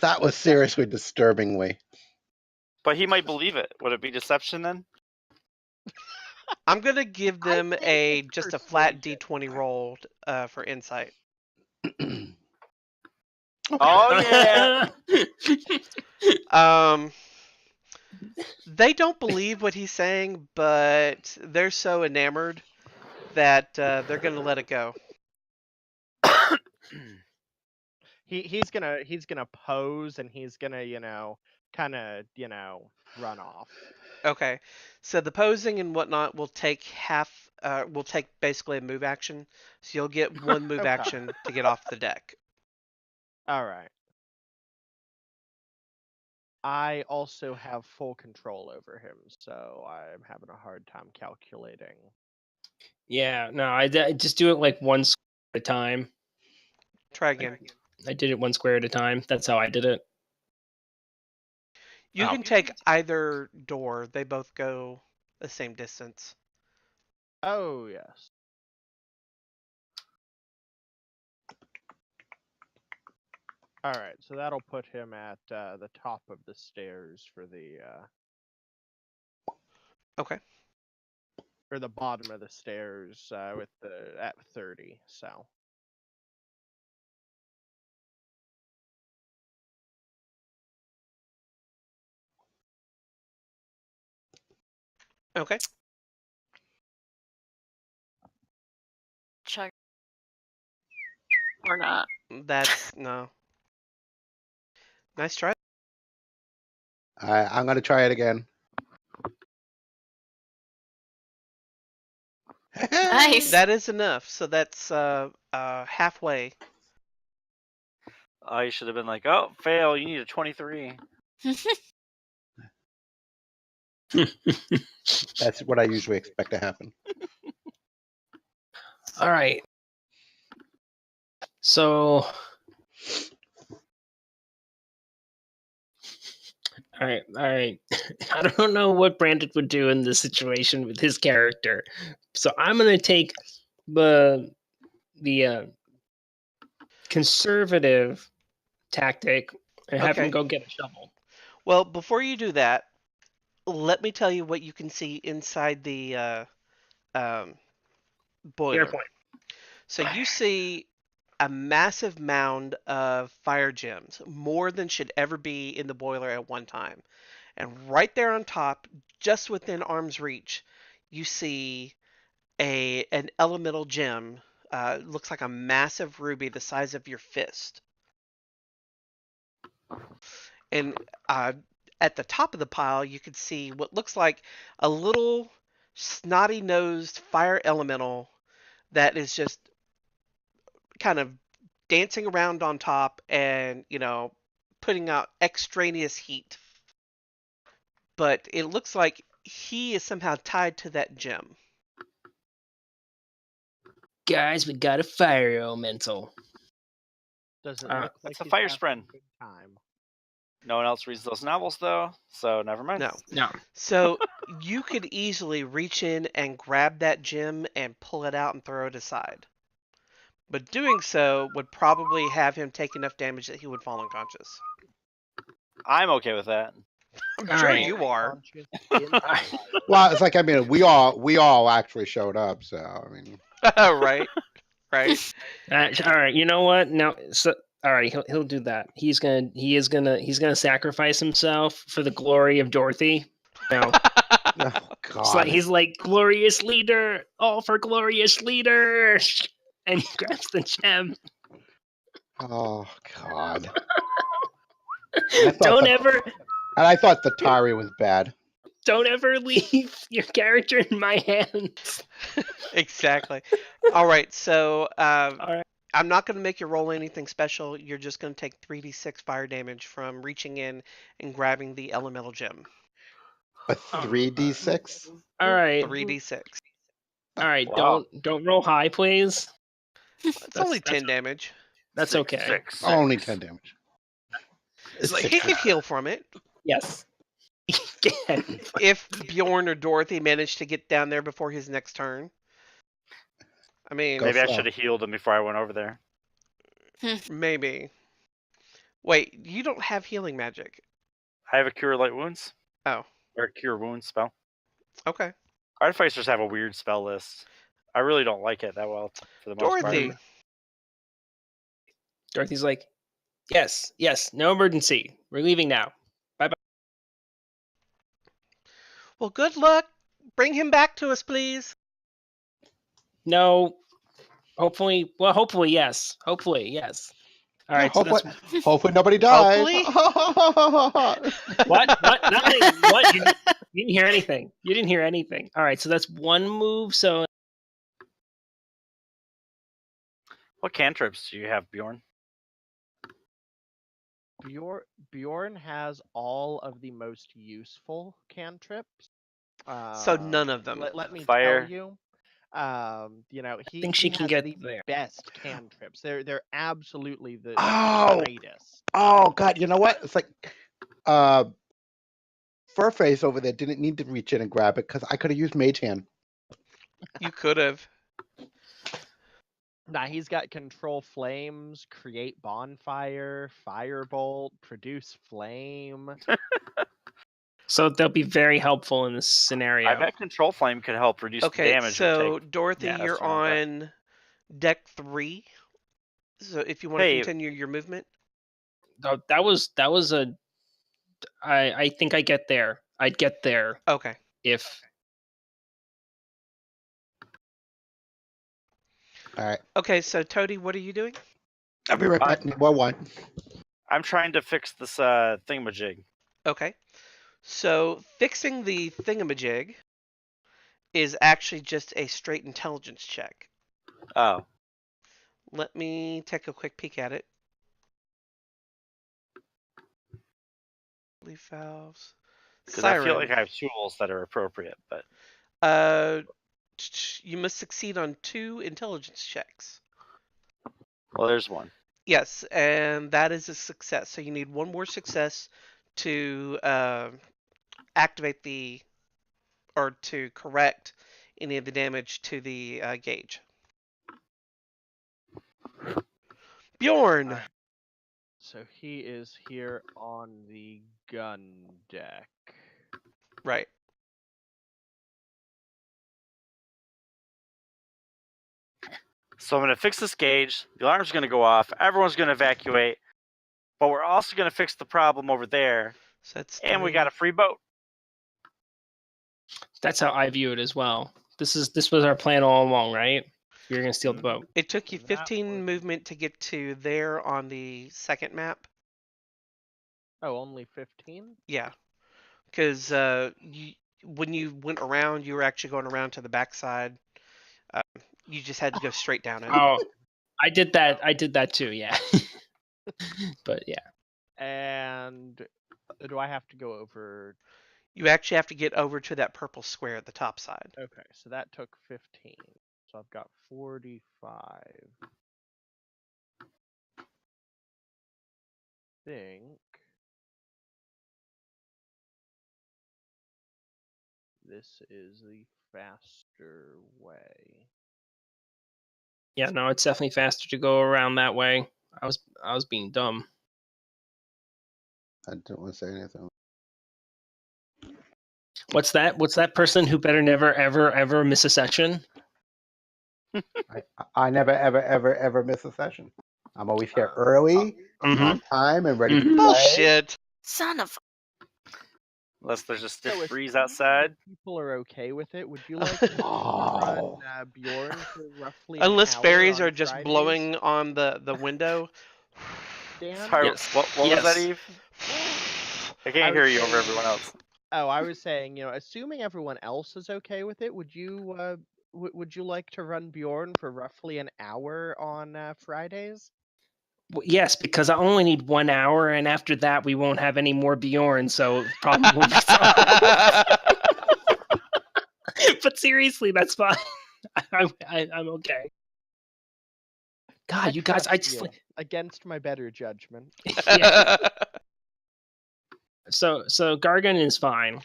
S5: That was seriously disturbingly.
S2: But he might believe it. Would it be deception then?
S1: I'm gonna give
S4: I
S1: them
S4: think it's
S1: just a flat
S4: persuasion.
S1: D20 roll for insight.
S2: Oh yeah.
S1: They don't believe what he's saying, but they're so enamored that they're gonna let it go.
S4: He's gonna pose and he's gonna kind of run off.
S1: Okay, so the posing and whatnot will take will take basically a move action. So you'll get one move
S4: Okay.
S1: action to get off the deck.
S4: All right. I also have full control over him, so I'm having a hard time calculating.
S6: Yeah, no, I just do it like one square at a time.
S1: Try again.
S6: I did it one square at a time. That's how I did it.
S1: You
S6: Oh.
S1: can take either door. They both go the same distance.
S4: Oh yes. All right, so that'll put him at the top of the stairs for the
S1: Okay.
S4: or the bottom of the stairs with the at 30. So
S1: Okay.
S3: Check or not.
S1: That's no. Nice try.
S5: All right, I'm gonna try it again.
S3: Nice.
S1: That is enough. So that's halfway.
S2: Oh, you should have been like, oh, fail. You need a 23.
S5: That's what I usually expect to happen.
S6: All right. So, all right. I don't know what Brandon would do in this situation with his character, so I'm gonna take the conservative tactic and have
S1: Okay.
S6: him go get a shovel.
S1: Well, before you do that, let me tell you what you can see inside the boiler.
S6: Fair point.
S1: So you see a massive mound of fire gems, more than should ever be in the boiler at one time. And right there on top, just within arm's reach, you see an elemental gem. Looks like a massive ruby the size of your fist. And at the top of the pile, you could see what looks like a little snotty-nosed fire elemental that is just kind of dancing around on top and, putting out extraneous heat. But it looks like he is somehow tied to that gem.
S6: Guys, we got a fire elemental.
S4: does it
S6: Uh,
S4: look like
S2: it's a
S4: he's
S2: fire
S4: having
S2: spren.
S4: a good time?
S2: No one else reads those novels, though, so never mind.
S1: No. So you could easily reach in and grab that gem and pull it out and throw it aside. But doing so would probably have him take enough damage that he would fall unconscious.
S2: I'm okay with that.
S1: I'm
S6: All
S1: sure
S6: right.
S1: you are.
S4: Conscious inside.
S5: Well, it's like we all actually showed up. So I mean,
S1: Right.
S6: All right. You know what? Now, so all right, he'll do that. He's gonna sacrifice himself for the glory of Dorothy. No.
S5: Oh
S6: It's like,
S5: God.
S6: he's like, glorious leader, all for glorious leader. And he grabs the gem.
S5: Oh God. I thought
S6: Don't
S5: the-
S6: ever
S5: And I thought the Tari was bad.
S6: don't ever leave your character in my hands.
S1: Exactly. All right, so
S6: All right.
S1: I'm not going to make you roll anything special. You're just going to take 3d6 fire damage from reaching in and grabbing the elemental gem.
S5: A 3d6.
S6: All right.
S1: 3d6.
S6: All right.
S2: Wow.
S6: Don't roll high, please.
S1: It's only 10 damage.
S6: That's
S2: Six,
S6: okay.
S2: six,
S5: Only
S2: six.
S5: 10 damage.
S6: It's like,
S1: He could heal from it.
S6: yes. Go ahead.
S1: If Bjorn or Dorothy managed to get down there before his next turn. I mean,
S5: Go
S2: Maybe I
S5: slow.
S2: should have healed him before I went over there.
S1: maybe. Wait, you don't have healing magic.
S2: I have a cure light wounds.
S1: Oh.
S2: Or a cure wounds spell.
S1: Okay.
S2: Artificers have a weird spell list. I really don't like it that well for the most
S1: Dorothy.
S2: part.
S6: Dorothy's like, yes, no emergency. We're leaving now. Bye bye.
S1: Well, good luck. Bring him back to us, please.
S6: No. Hopefully, yes. Hopefully, yes. All right. So
S5: hopefully,
S6: that's,
S5: hopefully nobody dies.
S6: what? Nothing. What? You didn't hear anything. You didn't hear anything. All right. So that's one move. So
S2: What cantrips do you have, Bjorn?
S4: Bjorn has all of the most useful cantrips.
S1: So none of them.
S4: Let me
S2: Fire.
S4: tell you. He
S6: think she
S4: he
S6: can
S4: has
S6: get
S4: the
S6: there.
S4: best cantrips. They're absolutely the
S5: Oh.
S4: greatest.
S5: Oh God, you know what? It's like Furface over there didn't need to reach in and grab it because I could have used Mage Hand.
S1: You could have.
S4: Nah, he's got control flames, create bonfire, firebolt, produce flame.
S6: So they'll be very helpful in this scenario.
S2: I bet Control Flame could help reduce the
S1: Okay,
S2: damage.
S1: so Dorothy,
S6: Yeah,
S1: you're
S2: that's what I
S1: on deck 3. So if you want to
S2: Hey.
S1: continue your movement.
S6: That was a. I think I get there. I'd get there
S1: Okay.
S6: if.
S5: All right,
S1: Okay, so Toady, what are you doing?
S5: I'll be right back. Well, one.
S2: I'm trying to fix this thingamajig.
S1: Okay. So fixing the thingamajig is actually just a straight intelligence check.
S2: Oh.
S1: Let me take a quick peek at it. Leaf valves.
S2: Because I feel
S1: Siren.
S2: like I have tools that are appropriate, but
S1: You must succeed on 2 intelligence checks.
S2: well, there's one.
S1: Yes, and that is a success. So you need one more success to activate to correct any of the damage to the gauge. Bjorn!
S4: So he is here on the gun deck.
S1: Right.
S2: So I'm going to fix this gauge. The alarm's going to go off. Everyone's going to evacuate. But we're also going to fix the problem over there.
S1: So that's
S2: And we
S1: 3.
S2: got a free boat.
S6: That's how I view it as well. This was our plan all along, right? You're gonna steal the boat.
S1: It took you
S4: That
S1: 15
S4: was-
S1: movement to get to there on the second map.
S4: Oh, only 15?
S1: Yeah. Because when you went around, you were actually going around to the backside. You just had to go straight down it.
S6: Oh, I did that too. Yeah. But yeah.
S4: And do I have to go over?
S1: You actually have to get over to that purple square at the top side.
S4: Okay, so that took 15. So I've got 45. Think this is the faster way.
S6: Yeah, no, it's definitely faster to go around that way. I was being dumb.
S5: I don't want to say anything.
S6: What's that? What's that person who better never ever miss a session?
S5: I never ever miss a session. I'm always here early,
S6: Mhm.
S5: on time, and ready to play.
S1: Bullshit.
S3: Son of
S2: Unless there's a stiff
S4: So
S2: breeze
S4: assuming
S2: outside.
S4: people are okay with it, would you like to run
S5: Oh.
S4: Bjorn for roughly
S1: Unless
S4: an hour
S1: fairies
S4: on
S1: are just
S4: Fridays?
S1: blowing on the window.
S4: Dan?
S2: Sorry,
S6: Yes.
S2: what was that,
S6: Yes.
S2: Eve? I
S4: I
S2: can't
S4: was
S2: hear you over
S4: saying-
S2: everyone else.
S4: Oh, I was saying, assuming everyone else is okay with it, would you would you like to run Bjorn for roughly an hour on Fridays?
S6: Yes, because I only need 1 hour, and after that we won't have any more Bjorn, so it probably won't be solved. But seriously, that's fine. I'm okay. God, you guys, I
S4: trust
S6: just
S4: you, against my better judgment.
S6: yeah. So Gargan is fine.
S4: Is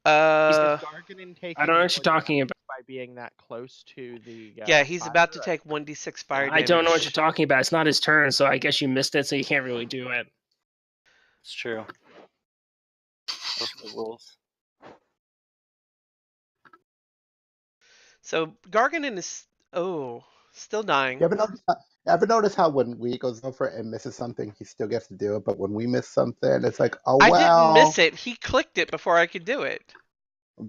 S1: uh,
S4: Garganin taking
S6: I don't know what you're
S4: more
S6: talking
S4: damage
S6: about.
S4: by being that close to the
S1: yeah, he's about to
S4: fire?
S1: take 1d6 fire
S6: I
S1: damage.
S6: don't know what you're talking about. It's not his turn, so I guess you missed it, so you can't really do it.
S2: It's true. Those are the rules.
S1: So Garganin is still dying.
S5: You ever notice how when we goes over and misses something, he still gets to do it, but when we miss something, it's like, oh
S1: I
S5: well.
S1: didn't miss it. He clicked it before I could do it.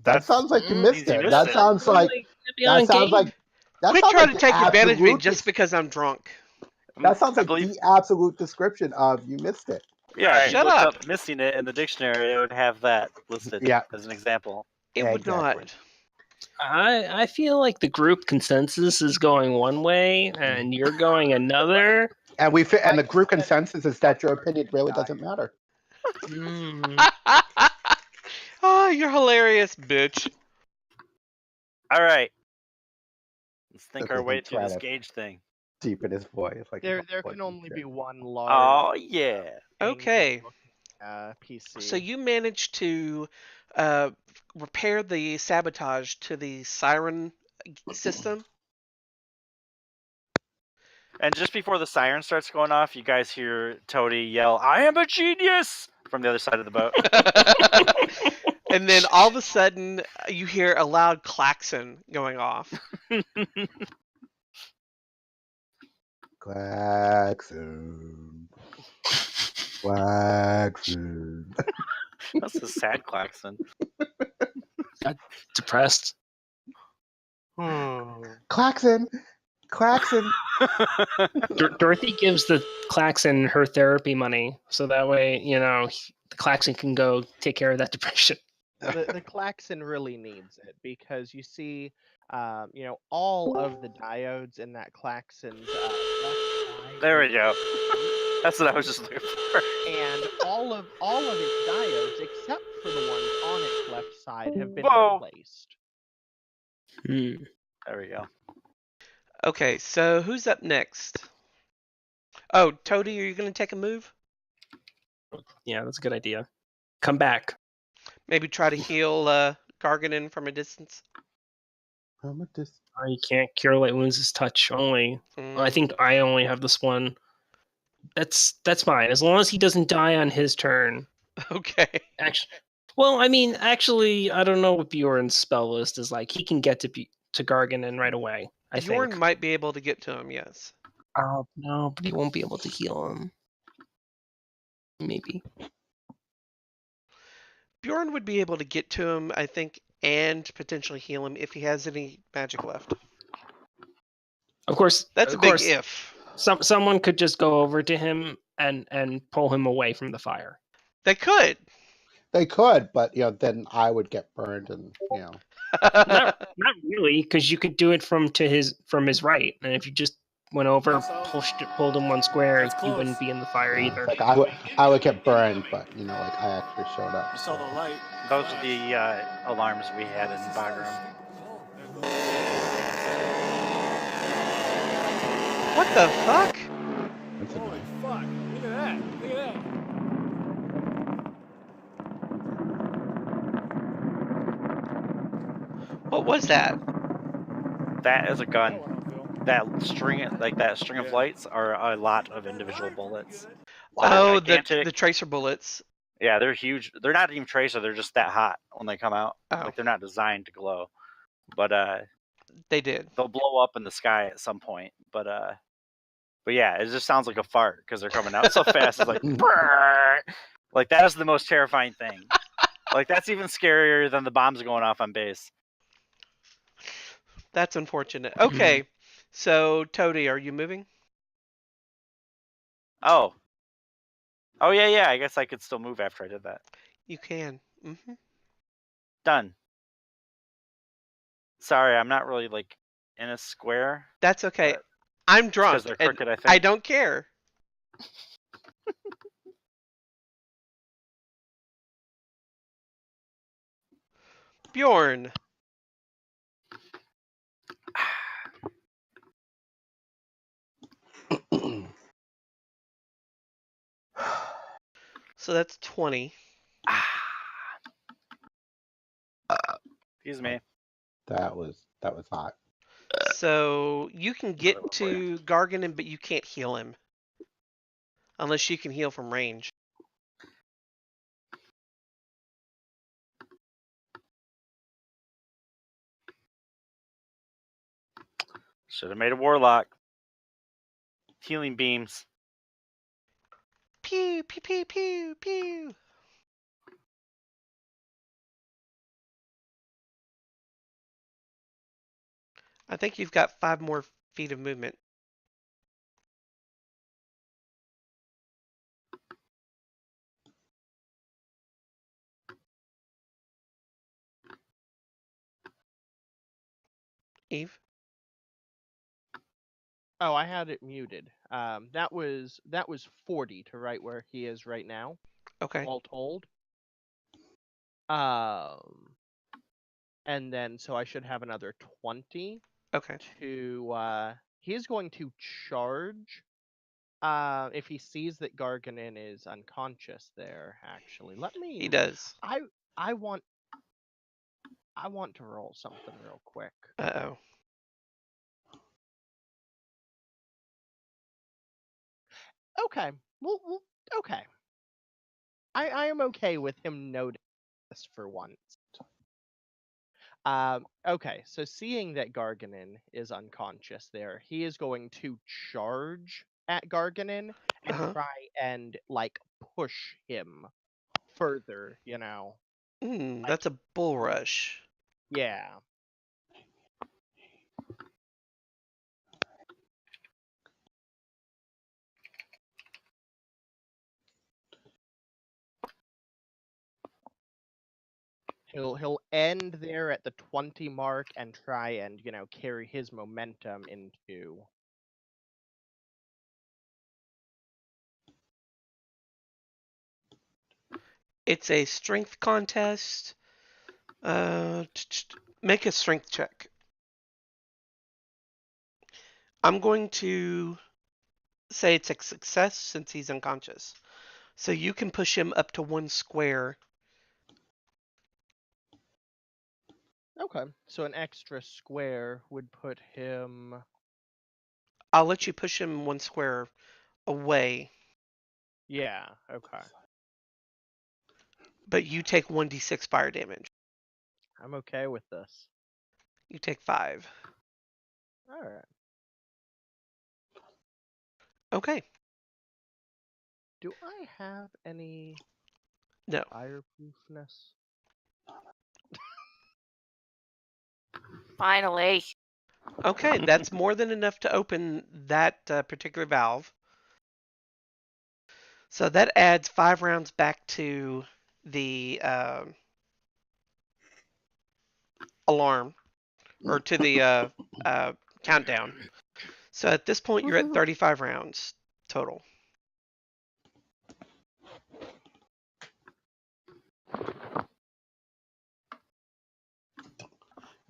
S5: That sounds like you missed
S2: you
S5: it.
S2: missed
S5: That
S2: it.
S5: sounds like that sounds like
S1: Quit trying to
S5: the
S1: take advantage of me
S5: absolute
S1: just because I'm drunk.
S5: That sounds
S2: I
S5: like
S2: believe,
S5: the absolute description of you missed it.
S2: yeah, if you
S1: Shut
S2: looked
S1: up.
S2: up missing it in the dictionary, it would have that listed
S5: Yeah.
S2: as an example.
S1: It would
S5: Exactly.
S1: not.
S6: I feel like the group consensus is going one way, and you're going another.
S5: And and the group consensus is that your opinion really doesn't matter.
S1: Oh, you're hilarious, bitch.
S2: All right. Let's think
S5: Okay,
S2: our
S5: he
S2: way through
S5: tried
S2: this
S5: it.
S2: gauge thing.
S5: Deep in his voice. Like
S4: There can only be one large
S2: Oh, yeah.
S1: Okay.
S4: PC.
S1: So you managed to repair the sabotage to the siren system.
S2: And just before the siren starts going off, you guys hear Toady yell, "I am a genius!" from the other side of the boat.
S1: And then all of a sudden, you hear a loud klaxon going off.
S5: Klaxon. Klaxon.
S2: That's a sad klaxon.
S6: Depressed.
S5: Klaxon. Klaxon.
S6: Dorothy gives the klaxon her therapy money, so that way, the klaxon can go take care of that depression.
S4: The klaxon really needs it because you see, all of the diodes in that klaxon's left side.
S2: There we go. That's what I was just looking for.
S4: And all of its diodes, except for the ones on its left side, have been
S2: Whoa.
S4: replaced.
S2: There we go.
S1: Okay, so who's up next? Oh, Toady, are you going to take a move?
S6: Yeah, that's a good idea. Come back.
S1: Maybe try to heal Garganin from a distance?
S5: How much this?
S6: You can't cure light wounds as touch only. I think I only have this one. That's fine, as long as he doesn't die on his turn.
S1: Okay.
S6: Actually, I don't know what Bjorn's spell list is like. He can get to Garganin right away, I
S1: Bjorn
S6: think.
S1: might be able to get to him, yes.
S6: Oh, no, but he won't be able to heal him. Maybe.
S1: Bjorn would be able to get to him, I think, and potentially heal him if he has any magic left.
S6: Of course.
S1: That's a big if.
S6: Someone could just go over to him and pull him away from the fire.
S1: They could.
S5: They could, but then I would get burned, and
S6: Not really, because you could do it from his right, and if you just went over, pulled him one square, he wouldn't be in the fire either.
S5: like I would get burned, but I actually showed up.
S7: Saw the light.
S2: Those are the alarms we had in the background.
S1: What the fuck?
S5: That's
S7: Holy
S5: annoying.
S7: fuck! Look at that! Look at that!
S1: What was that?
S2: That is a gun.
S7: That one I'll feel.
S2: That string of lights are a lot of individual bullets.
S1: Oh,
S2: Gigantic.
S1: the tracer bullets.
S2: Yeah, they're huge. They're not even tracer. They're just that hot when they come out.
S1: Oh.
S2: Like they're not designed to glow. But
S1: They did.
S2: they'll blow up in the sky at some point. But yeah, it just sounds like a fart because they're coming out so fast. It's like, brrr. Like that is the most terrifying thing. Like, that's even scarier than the bombs going off on base.
S1: That's unfortunate. Okay, so Toady, are you moving?
S2: Oh. Oh, yeah, I guess I could still move after I did that.
S1: You can.
S2: Done. Sorry, I'm not really, like, in a square.
S1: That's okay.
S2: But
S1: I'm
S2: it's 'cause
S1: drunk,
S2: they're
S1: and
S2: crooked, I think.
S1: I don't care. Bjorn. So that's 20.
S2: Excuse me.
S5: That was hot.
S1: So you can get to Garganon, but you can't heal him. Unless you can heal from range.
S2: Should have made a warlock. Healing beams.
S1: Pew, pew, pew, pew, pew. I think you've got 5 more feet of movement. Eve?
S4: Oh, I had it muted. That was 40 to right where he is right now,
S1: Okay.
S4: all told. And then so I should have another 20
S1: Okay.
S4: to he's going to charge if he sees that Garganon is unconscious there. Actually, let me.
S1: He does.
S4: I want to roll something real quick.
S1: Uh-oh.
S4: Okay. Well, okay. I am okay with him noticing this for once. Okay, so seeing that Garganon is unconscious there, he is going to charge at Garganon and try and like push him further,
S1: That's a bull rush.
S4: Yeah. He'll end there at the 20 mark and try and, carry his momentum into.
S1: It's a strength contest. Make a strength check. I'm going to say it's a success since he's unconscious. So you can push him up to 1 square.
S4: Okay, so an extra square would put him.
S1: I'll let you push him 1 square away.
S4: Yeah, okay.
S1: But you take 1d6 fire damage.
S4: I'm okay with this.
S1: You take 5.
S4: Alright.
S1: Okay.
S4: Do I have any
S1: No.
S4: fireproofness?
S3: Finally.
S1: Okay, that's more than enough to open that particular valve. So that adds 5 rounds back to the alarm, or to the countdown. So at this point, you're at 35 rounds total.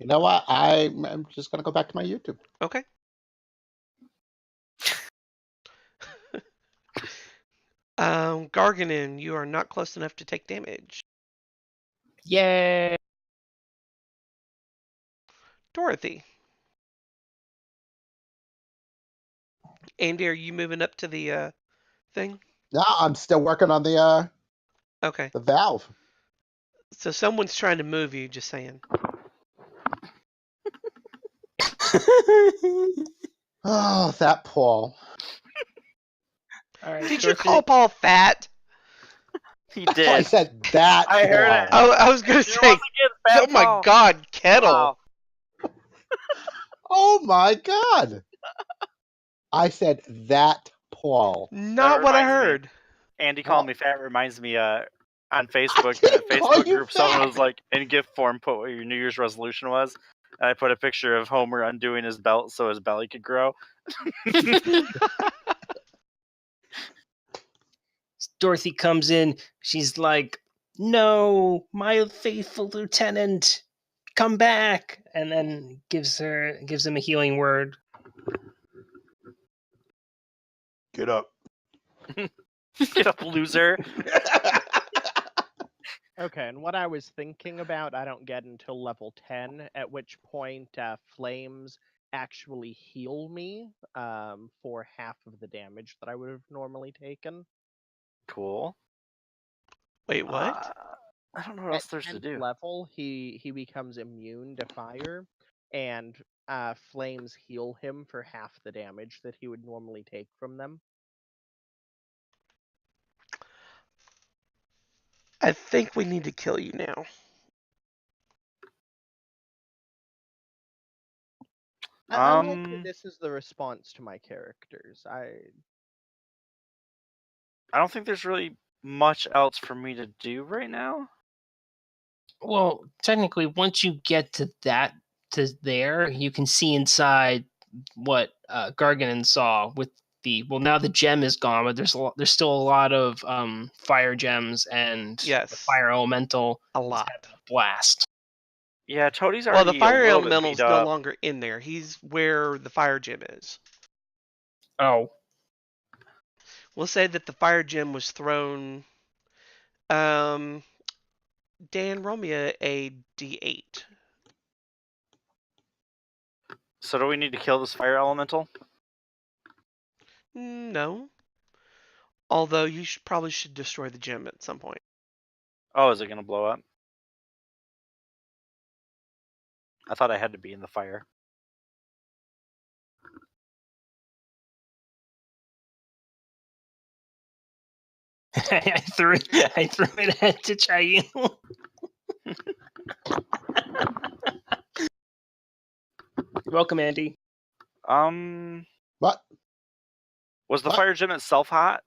S5: You know what? I'm just gonna go back to my YouTube.
S1: Okay. Garganon, you are not close enough to take damage.
S6: Yay!
S1: Dorothy. Andy, are you moving up to the thing?
S5: No, I'm still working on the
S1: Okay.
S5: valve.
S1: So someone's trying to move you, just saying.
S5: Oh, that Paul.
S6: All right,
S1: Did you
S6: Dorothy,
S1: call Paul fat?
S2: He
S5: That's why I
S2: did.
S5: said that.
S2: I heard it.
S5: Paul.
S1: I was gonna
S2: It
S1: say,
S2: was against Bad
S1: oh my
S2: Paul.
S1: God, kettle.
S2: Wow.
S5: Oh my God. I said that, Paul.
S1: Not what I
S2: reminds me.
S1: heard.
S2: Andy
S5: Paul.
S2: called me fat reminds me on Facebook
S5: didn't call
S2: Facebook
S5: you
S2: group someone
S5: fat.
S2: was like in gift form put what your New Year's resolution was. And I put a picture of Homer undoing his belt so his belly could grow.
S6: Dorothy comes in. She's like, "No, my faithful lieutenant, come back!" And then gives him a healing word.
S5: Get up.
S2: Get up, loser.
S4: Okay, and what I was thinking about, I don't get until level 10, at which point flames actually heal me for half of the damage that I would have normally taken.
S2: Cool.
S1: Wait, what?
S2: I don't know what
S4: At
S2: else there's to
S4: 10th
S2: do.
S4: level, he becomes immune to fire, and flames heal him for half the damage that he would normally take from them.
S1: I think we need to kill you now.
S4: I like that this is the response to my characters.
S2: I don't think there's really much else for me to do right now.
S6: Well, technically, once you get to there, you can see inside what Garganon saw with now the gem is gone, but there's still a lot of fire gems and the
S1: Yes.
S6: fire elemental
S1: A
S6: is
S1: lot.
S6: having a blast.
S2: Yeah, Toadie's
S1: Well,
S2: already
S1: the fire
S2: a little bit
S1: elemental's
S2: beat
S1: no
S2: up.
S1: longer in there. He's where the fire gem is.
S6: Oh,
S1: We'll say that the fire gem was thrown. Dan, roll me a d8.
S2: So do we need to kill this fire elemental?
S1: No. Although you probably should destroy the gem at some point.
S2: Oh, is it going to blow up? I thought I had to be in the fire.
S6: I threw it at Chayu. Welcome, Andy.
S5: What?
S2: Was the
S5: What?
S2: fire gem itself hot?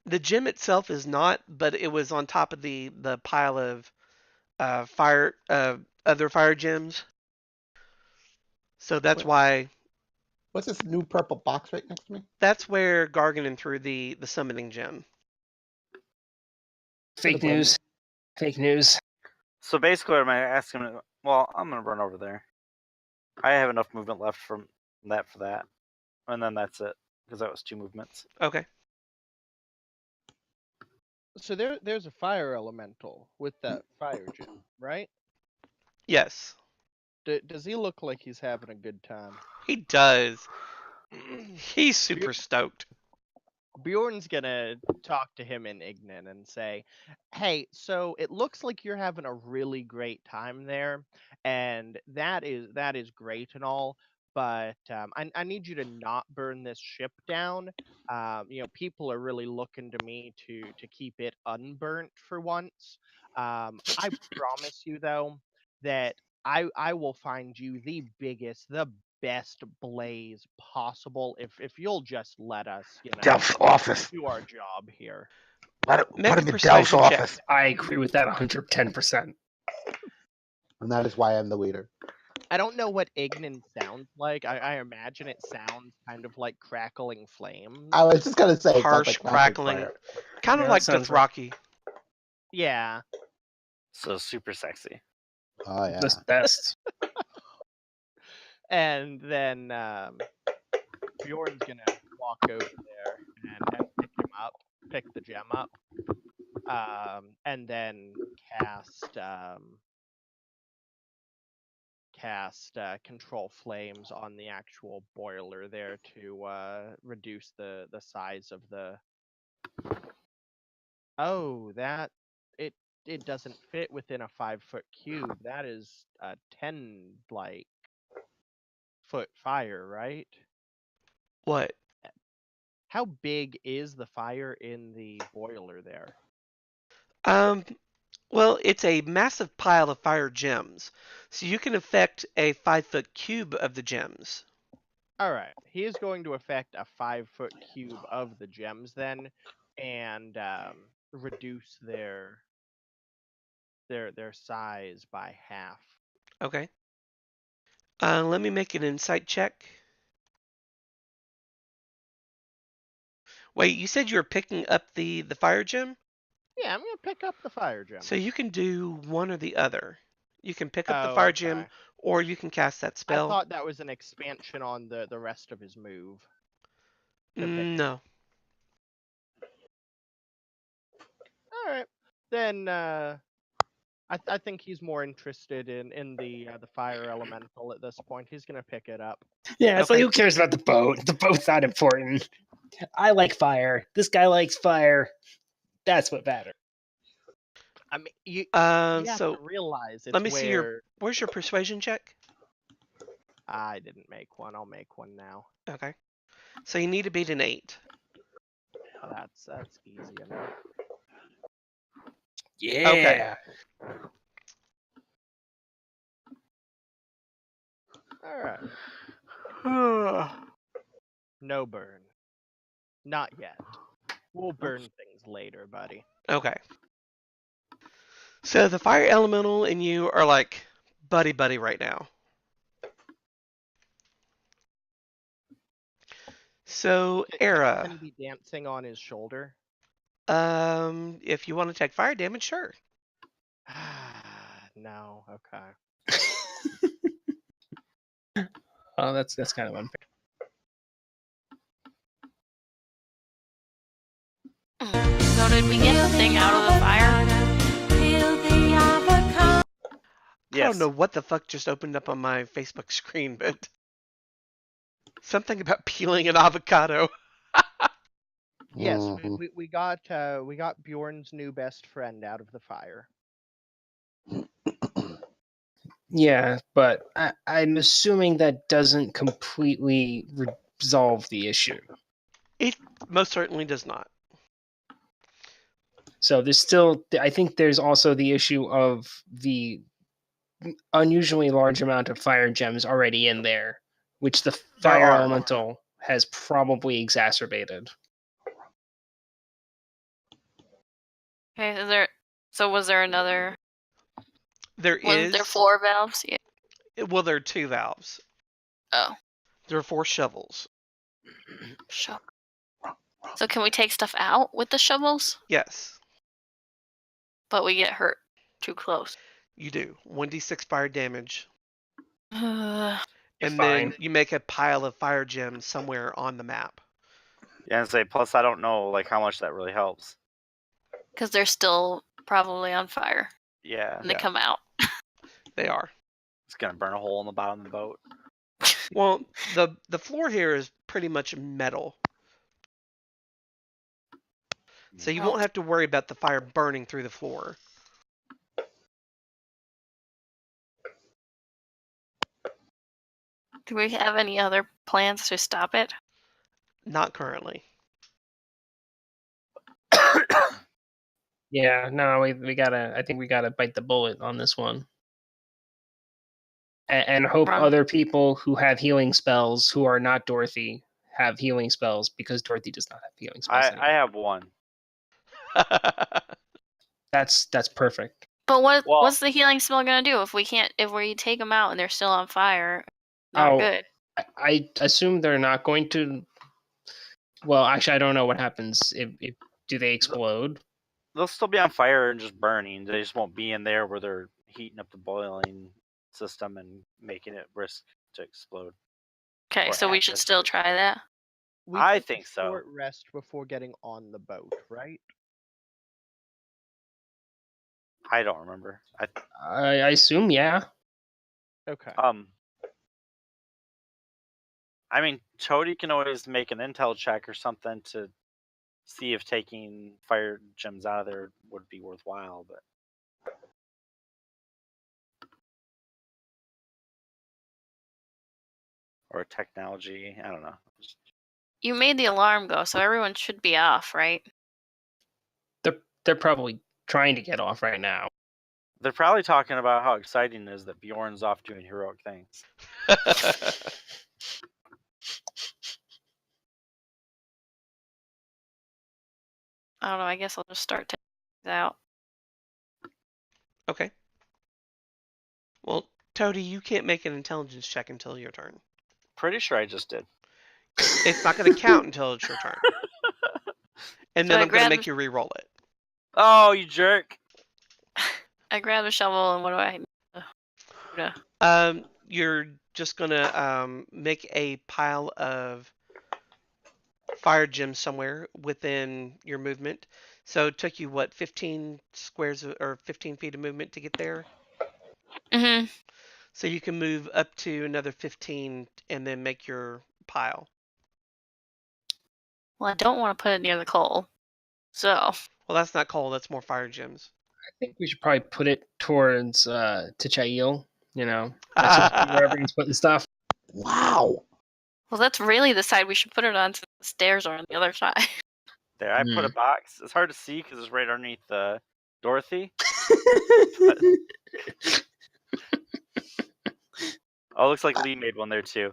S1: The gem itself is not, but it was on top of the pile of fire other fire gems. So that's
S5: Wait.
S1: why.
S5: What's this new purple box right next to me?
S1: That's where Garganon threw the summoning gem.
S6: Fake news. Fake news.
S2: So basically, what am I asking? Well, I'm going to run over there. I have enough movement left from that for that. And then that's it. Because that was 2 movements.
S1: Okay.
S4: So there's a fire elemental with that fire gem, right?
S1: Yes.
S4: Does he look like he's having a good time?
S1: He does. He's super stoked.
S4: Bjorn's gonna talk to him in Ignan and say, "Hey, so it looks like you're having a really great time there, and that is great and all, but I need you to not burn this ship down. People are really looking to me to keep it unburnt for once. I promise you though that I will find you the best blaze possible if you'll just let us,
S5: Delph's office.
S4: do our job here."
S5: Put
S1: Make
S5: him
S1: a
S5: in Delph's
S1: persuasion check.
S5: office.
S6: I agree with that 110%.
S5: And that is why I'm the leader.
S4: I don't know what Ignan sounds like. I imagine it sounds kind of like crackling flames.
S5: I was just gonna say it sounds
S1: Harsh,
S5: like
S1: crackling.
S5: fire.
S1: Kind of
S6: Yeah,
S1: like
S6: that sounds right.
S1: Dothraki.
S4: Yeah.
S2: So super sexy.
S5: Oh yeah.
S6: That's best.
S4: And then Bjorn's gonna walk over there and pick the gem up, and then cast control flames on the actual boiler there to reduce the size of the. Oh, that it doesn't fit within a 5-foot cube. That is a 10 foot fire, right?
S1: What?
S4: How big is the fire in the boiler there?
S1: Um, well, it's a massive pile of fire gems, so you can affect a 5-foot cube of the gems.
S4: All right, he is going to affect a 5-foot cube of the gems then, and reduce their size by half.
S1: Okay. Let me make an insight check. Wait, you said you were picking up the fire gem?
S4: Yeah, I'm gonna pick up the fire gem.
S1: So you can do one or the other. You can pick up the
S4: Oh,
S1: fire
S4: okay.
S1: gem, or you can cast that
S4: I
S1: spell.
S4: thought that was an expansion on the rest of his move. To pick it
S1: No.
S4: All right, then I think he's more interested in the fire elemental at this point. He's gonna pick it up.
S6: Yeah, it's like,
S1: Okay.
S6: who cares about the boat? The boat's not important. I like fire. This guy likes fire. That's what matters.
S4: I mean, you have
S1: So
S4: to realize it's
S1: let me see
S4: where
S1: where's your persuasion check?
S4: I didn't make one. I'll make one now.
S1: Okay. So you need to beat an 8.
S4: That's easy enough.
S6: Yeah.
S1: Okay.
S4: All right. No burn. Not yet. We'll burn things later, buddy.
S1: Okay. So the fire elemental and you are like buddy buddy right now. So Era,
S4: Can he be dancing on his shoulder?
S1: if you want to take fire damage, sure.
S4: No. Okay.
S6: Oh, that's kind of unfair.
S3: So did we get the thing out of the fire?
S1: I
S2: Yes.
S1: don't know what the fuck just opened up on my Facebook screen, but something about peeling an avocado.
S4: Yes,
S5: Mhm.
S4: we got Bjorn's new best friend out of the fire.
S6: Yeah, but I'm assuming that doesn't completely resolve the issue.
S1: It most certainly does not.
S6: So there's still, I think there's also the issue of the unusually large amount of fire gems already in there, which the fire
S2: are.
S6: elemental has probably exacerbated.
S3: Okay, was there another?
S1: There
S3: Wasn't there
S1: is
S3: 4 valves? Yeah.
S1: well, there are 2 valves.
S3: Oh,
S1: There are 4 shovels.
S3: sure. So can we take stuff out with the shovels?
S1: Yes,
S3: But we get hurt too close.
S1: you do. 1d6 fire damage.
S3: Because
S1: And
S6: fine.
S1: then you make a pile of fire gems somewhere on the map.
S2: Yeah, and say, plus I don't know like how much that really helps.
S3: they're still probably on fire
S2: Yeah.
S3: when they come out.
S1: They are.
S2: It's gonna burn a hole in the bottom of the boat.
S1: Well, the floor here is pretty much metal. So you
S3: Oh.
S1: won't have to worry about the fire burning through the floor.
S3: Do we have any other plans to stop it?
S1: Not currently.
S6: Yeah, no, we gotta. I think we gotta bite the bullet on this one, and hope
S3: Run.
S6: other people who have healing spells who are not Dorothy have healing spells, because Dorothy does not have healing spells.
S2: I have one.
S6: That's perfect.
S3: But
S2: Well-
S3: what's the healing spell gonna do if we take them out and they're still on fire? Not
S6: Oh.
S3: good.
S6: I assume they're not going to. Well, actually, I don't know what happens if do they explode?
S2: They'll still be on fire and just burning. They just won't be in there where they're heating up the boiling system and making it risk to explode.
S3: Okay,
S2: Or
S3: so we
S2: at
S3: should
S2: risk
S3: still
S2: to
S3: try that.
S4: We
S2: I
S4: took a
S2: think so.
S4: Short rest before getting on the boat, right?
S2: I don't remember.
S6: I assume, yeah.
S4: Okay.
S2: I mean, Chody can always make an intel check or something to see if taking fire gems out of there would be worthwhile, but or technology, I don't know.
S3: You made the alarm go, so everyone should be off, right?
S6: They're probably trying to get off right now.
S2: They're probably talking about how exciting it is that Bjorn's off doing heroic things.
S3: I don't know. I guess I'll just start taking these out.
S1: Okay. Well, Toady, you can't make an intelligence check until your turn.
S2: Pretty sure I just did.
S1: It's not going to count until it's your turn. And
S3: So
S1: then
S3: I
S1: I'm going to
S3: grab-
S1: make you re-roll it.
S2: Oh, you jerk.
S3: I grab a shovel, and what do I need to do?
S1: You're just going to make a pile of fire gems somewhere within your movement. So it took you, what, 15 squares or 15 feet of movement to get there?
S3: Mm-hmm.
S1: So you can move up to another 15 and then make your pile.
S3: Well, I don't want to put it near the coal. So,
S1: Well, that's not coal, that's more fire gems.
S6: I think we should probably put it towards T'Chail. You know, that's just wherever he's putting stuff.
S5: Wow.
S3: well, that's really the side we should put it on, since the stairs are on the other side.
S2: There, I put a box. It's hard to see because it's right underneath Dorothy. Oh, it looks like Lee made one there too.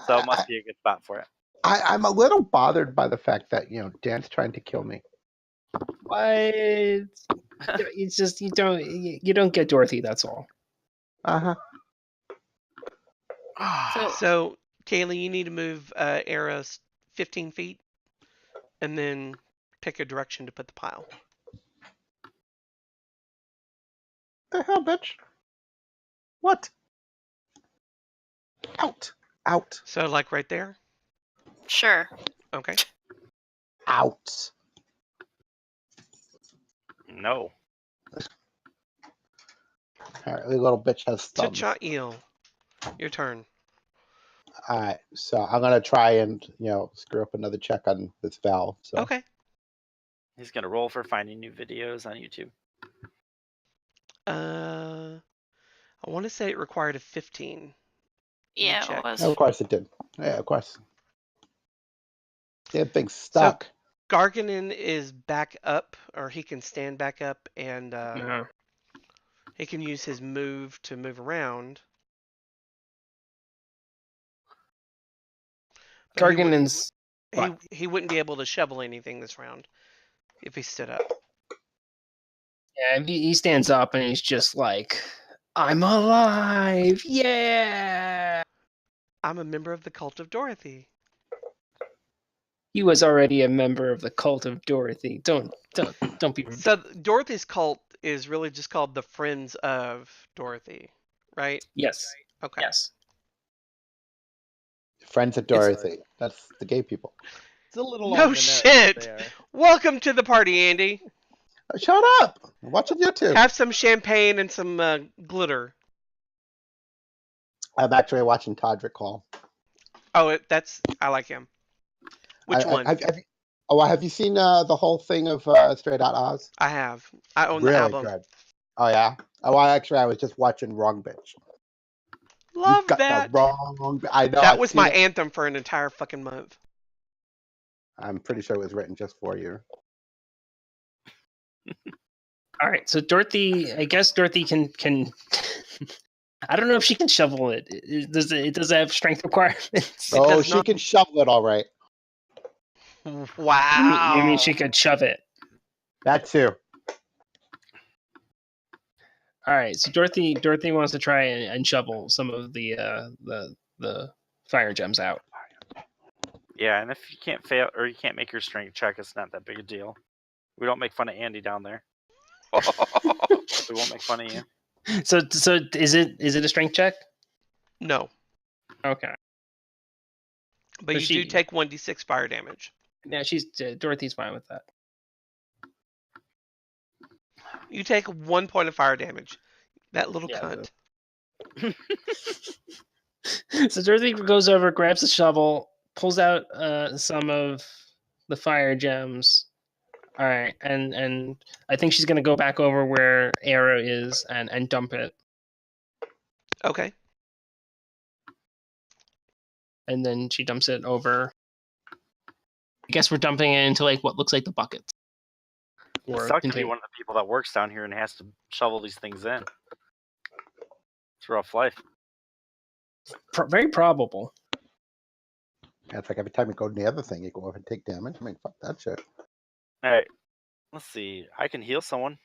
S2: So it must be a good spot for it.
S5: I'm a little bothered by the fact that, Dan's trying to kill me.
S6: What? It's just you don't get Dorothy. That's all.
S5: Uh-huh.
S1: So, Kaylee, you need to move Era's 15 feet and then pick a direction to put the pile.
S5: The hell, bitch? What? Out.
S1: So, like right there?
S3: Sure.
S1: Okay.
S5: Out.
S2: No.
S5: Apparently, little bitch has thumbs.
S1: T'Chail, your turn.
S5: All right, so I'm gonna try and screw up another check on this valve. So.
S1: Okay.
S2: He's gonna roll for finding new videos on YouTube.
S1: I want to say it required a 15.
S3: Yeah,
S1: check.
S3: it was.
S5: Of course it did. Yeah, of course. Damn thing's stuck.
S1: Garganin is back up, or he can stand back up, and he can use his move to move around. But
S6: Garganin's.
S1: he wouldn't be able to shovel anything this round if he stood up.
S6: Yeah, he stands up and he's just like, "I'm alive! Yeah!"
S1: I'm a member of the Cult of Dorothy.
S6: He was already a member of the Cult of Dorothy. Don't be.
S1: So Dorothy's cult is really just called the Friends of Dorothy, right?
S6: Yes.
S1: Okay.
S6: Yes.
S5: Friends of Dorothy. That's the gay people.
S4: It's a little
S1: No
S4: on the nose
S1: shit.
S4: there.
S1: Welcome to the party, Andy.
S5: Shut up! I'm watching YouTube.
S1: Have some champagne and some glitter.
S5: I'm actually watching Todrick Hall.
S1: Oh, I like him. Which one?
S5: Have you seen the whole thing of Straight Outta Oz?
S1: I have. I own
S5: Really
S1: the album.
S5: good. Oh yeah. Oh, I was just watching Wrong Bitch.
S1: Love
S5: You got
S1: that.
S5: The wrong. I know.
S1: That
S5: I've
S1: was
S5: seen
S1: my
S5: it.
S1: anthem for an entire fucking month.
S5: I'm pretty sure it was written just for you.
S6: All right, so Dorothy, I guess Dorothy can. I don't know if she can shovel it. Does it have strength requirements?
S5: Oh, she can shovel it all right.
S1: Wow.
S6: You mean she could shove it?
S5: That too.
S6: All right, so Dorothy wants to try and shovel some of the fire gems out.
S2: Yeah, and if you can't fail or you can't make your strength check, it's not that big a deal. We don't make fun of Andy down there. We won't make fun of you.
S6: So is it a strength check?
S1: No.
S6: Okay.
S1: But you do take 1d6 fire damage.
S6: Yeah, Dorothy's fine with that.
S1: You take 1 point of fire damage. That little cunt.
S6: So Dorothy goes over, grabs a shovel, pulls out some of the fire gems. All right, and I think she's gonna go back over where Arrow is and dump it.
S1: Okay.
S6: And then she dumps it over guess we're dumping it into like what looks like the buckets.
S2: It sucks to be one of the people that works down here and has to shovel these things in. It's a rough life.
S6: Very probable.
S5: It's like every time you go to the other thing, you go up and take damage. I mean, fuck that shit.
S2: All right. Let's see. I can heal someone.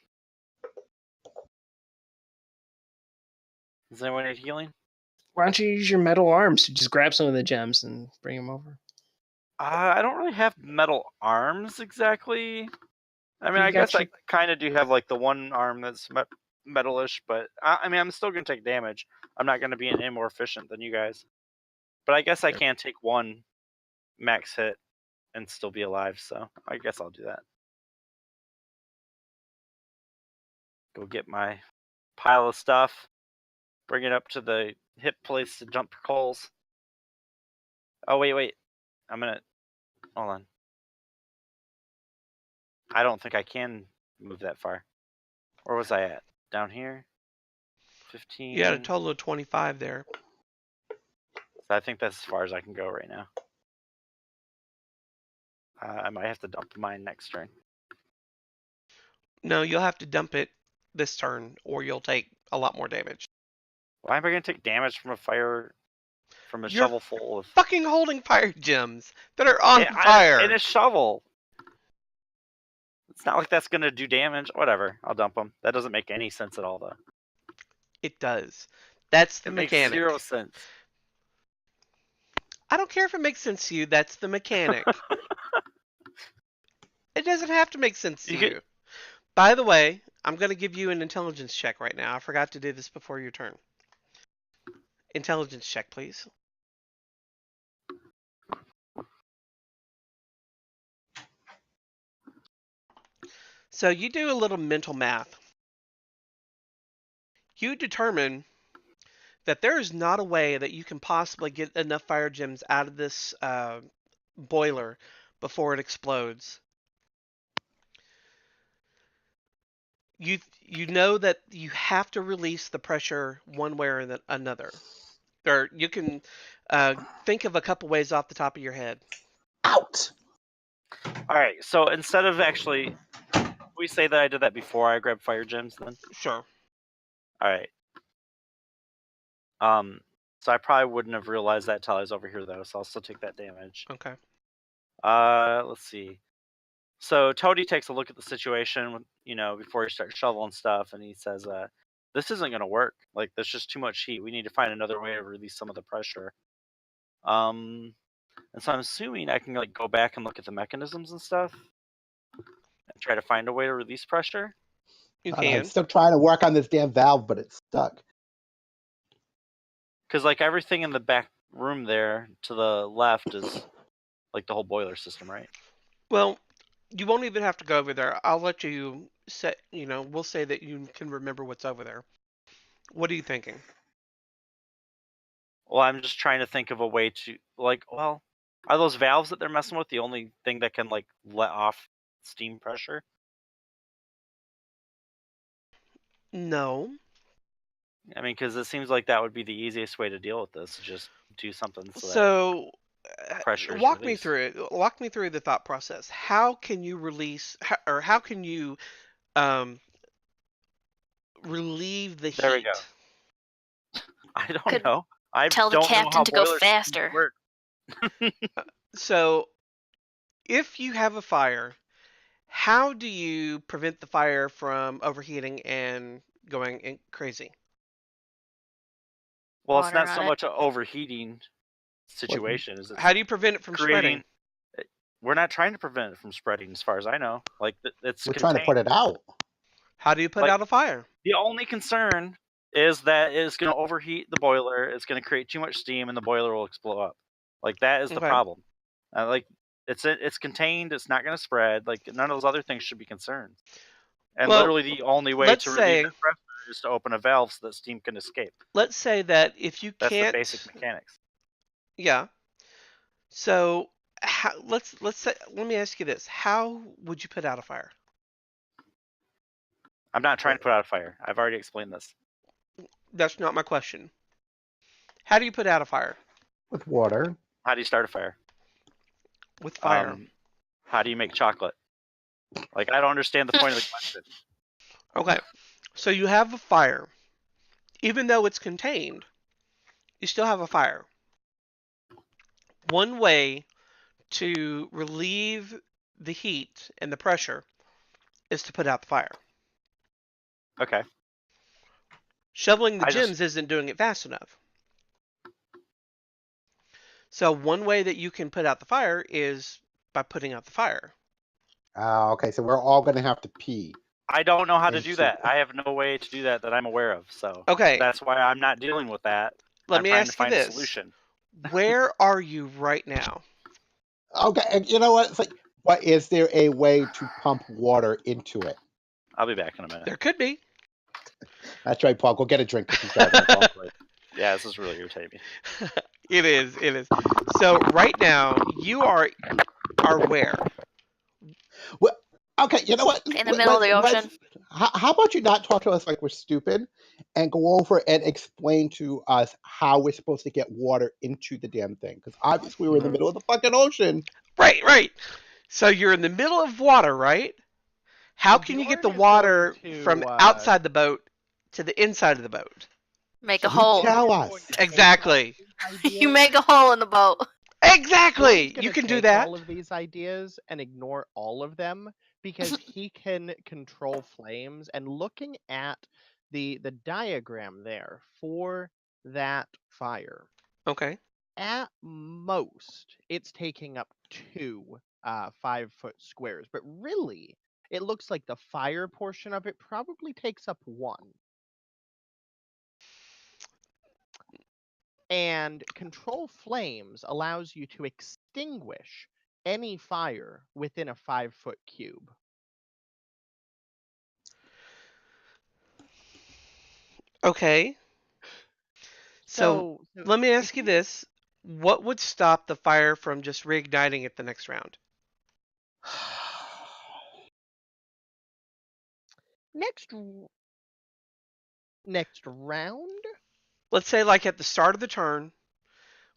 S2: Does anyone need healing?
S6: Why don't you use your metal arms to just grab some of the gems and bring them over?
S2: I don't really have metal arms exactly. I mean, I guess I kind of do have like the one arm that's metalish, but I mean, I'm still going to take damage. I'm not going to be any more efficient than you guys. But I guess I can take one max hit and still be alive, so I guess I'll do that. Go get my pile of stuff, bring it up to the hip place to dump coals. Oh, wait. I'm going to... Hold on. I don't think I can move that far. Where was I at? Down here? 15.
S1: You had a total of 25 there.
S2: So I think that's as far as I can go right now. I might have to dump mine next turn.
S1: No, you'll have to dump it this turn, or you'll take a lot more damage.
S2: Why am I going to take damage from a fire, from a
S1: You're
S2: shovel full of...
S1: fucking holding fire gems that are on fire.
S2: In a shovel. It's not like that's going to do damage. Whatever. I'll dump them. That doesn't make any sense at all, though.
S1: It does. That's the mechanic.
S2: Makes 0 sense.
S1: I don't care if it makes sense to you. That's the mechanic. It doesn't have to make sense to you. By the way, I'm going to give you an intelligence check right now. I forgot to do this before your turn. Intelligence check, please. So you do a little mental math. You determine that there is not a way that you can possibly get enough fire gems out of this boiler before it explodes. You know that you have to release the pressure one way or another. Or you can think of a couple ways off the top of your head.
S5: Out!
S2: Alright, so instead of actually... we say that I did that before I grabbed fire gems then?
S1: Sure.
S2: Alright. So I probably wouldn't have realized that till I was over here though, so I'll still take that damage.
S1: Okay.
S2: Let's see. So Toady takes a look at the situation, before he starts shoveling stuff, and he says, this isn't going to work. Like, there's just too much heat. We need to find another way to release some of the pressure. And so I'm assuming I can like go back and look at the mechanisms and stuff and try to find a way to release pressure.
S1: You can.
S5: I'm still trying to work on this damn valve, but it's stuck.
S2: Because like everything in the back room there to the left is like the whole boiler system, right?
S1: Well, you won't even have to go over there. I'll let you say, we'll say that you can remember what's over there. What are you thinking?
S2: Well, I'm just trying to think of a way to, are those valves that they're messing with the only thing that can, let off steam pressure?
S1: No.
S2: I mean, because it seems like that would be the easiest way to deal with this, just do something
S1: so
S2: that pressure is
S1: walk
S2: released.
S1: me through it. Walk me through the thought process. How can you how can you relieve the heat?
S2: There we go. I don't know. I
S3: Tell the
S2: don't know
S3: captain
S2: how
S3: to go
S2: boilers
S3: faster.
S2: work.
S1: So, if you have a fire, how do you prevent the fire from overheating and going crazy?
S2: Well, it's
S3: Water
S2: not
S3: on
S2: so
S3: it.
S2: much an overheating situation. Is
S1: How do you prevent it from spreading?
S2: We're not trying to prevent it from spreading, as far as I know. We're
S5: trying to put it out.
S1: How do you put out a fire?
S2: The only concern is that it's going to overheat the boiler. It's going to create too much steam, and the boiler will explode up. That is the problem. It's contained. It's not going to spread. None of those other things should be concerned. And literally, the only way to relieve that pressure is to open a valve so that steam can escape.
S1: Let's say that if you
S2: That's
S1: can't.
S2: That's the basic mechanics.
S1: Yeah. So let me ask you this: how would you put out a fire?
S2: I'm not trying to put out a fire. I've already explained this.
S1: That's not my question. How do you put out a fire?
S5: With water.
S2: How do you start a fire?
S1: With fire.
S2: How do you make chocolate? Like, I don't understand the point of the question.
S1: Okay, so you have a fire. Even though it's contained, you still have a fire. One way to relieve the heat and the pressure is to put out the fire.
S2: Okay.
S1: Shoveling the
S2: I just-
S1: gems isn't doing it fast enough. So one way that you can put out the fire is by putting out the fire.
S5: Okay, so we're all gonna have to pee.
S2: I don't know how to
S5: And
S2: do
S5: so-
S2: that. I have no way to do that I'm aware of. So
S1: Okay,
S2: that's why I'm not dealing with that.
S1: let
S2: I'm
S1: me
S2: trying to
S1: ask you
S2: find a
S1: this.
S2: solution.
S1: Where are you right now?
S5: Okay, and you know what? It's like, what is there a way to pump water into it?
S2: I'll be back in a minute.
S1: There could be.
S5: That's right, Paul. Go get a drink. 'Cause he's driving us all crazy.
S2: Yeah, this is really irritating me.
S1: It is. So right now you are where?
S5: Well, okay, you know what?
S3: In the middle of the ocean.
S5: How about you not talk to us like we're stupid, and go over and explain to us how we're supposed to get water into the damn thing? Because obviously we're in the middle of the fucking ocean.
S1: Right. So you're in the middle of water, right? How
S4: Well,
S1: can you get the
S4: Bjorn is
S1: water
S4: going to,
S1: from outside the boat to the inside of the boat?
S3: Make a
S5: You
S3: hole.
S5: tell us.
S1: Exactly.
S3: You make a hole in the boat.
S1: Exactly.
S4: Bjorn's
S1: You
S4: gonna
S1: can do
S4: take
S1: that.
S4: all of these ideas and ignore all of them because he can control flames. And looking at the diagram there for that fire,
S1: Okay.
S4: at most it's taking up 2 5-foot squares, but really it looks like the fire portion of it probably takes up 1. And control flames allows you to extinguish any fire within a 5-foot cube.
S1: Okay. So let me ask you this. What would stop the fire from just reigniting it the next round?
S4: Next round?
S1: Let's say like at the start of the turn,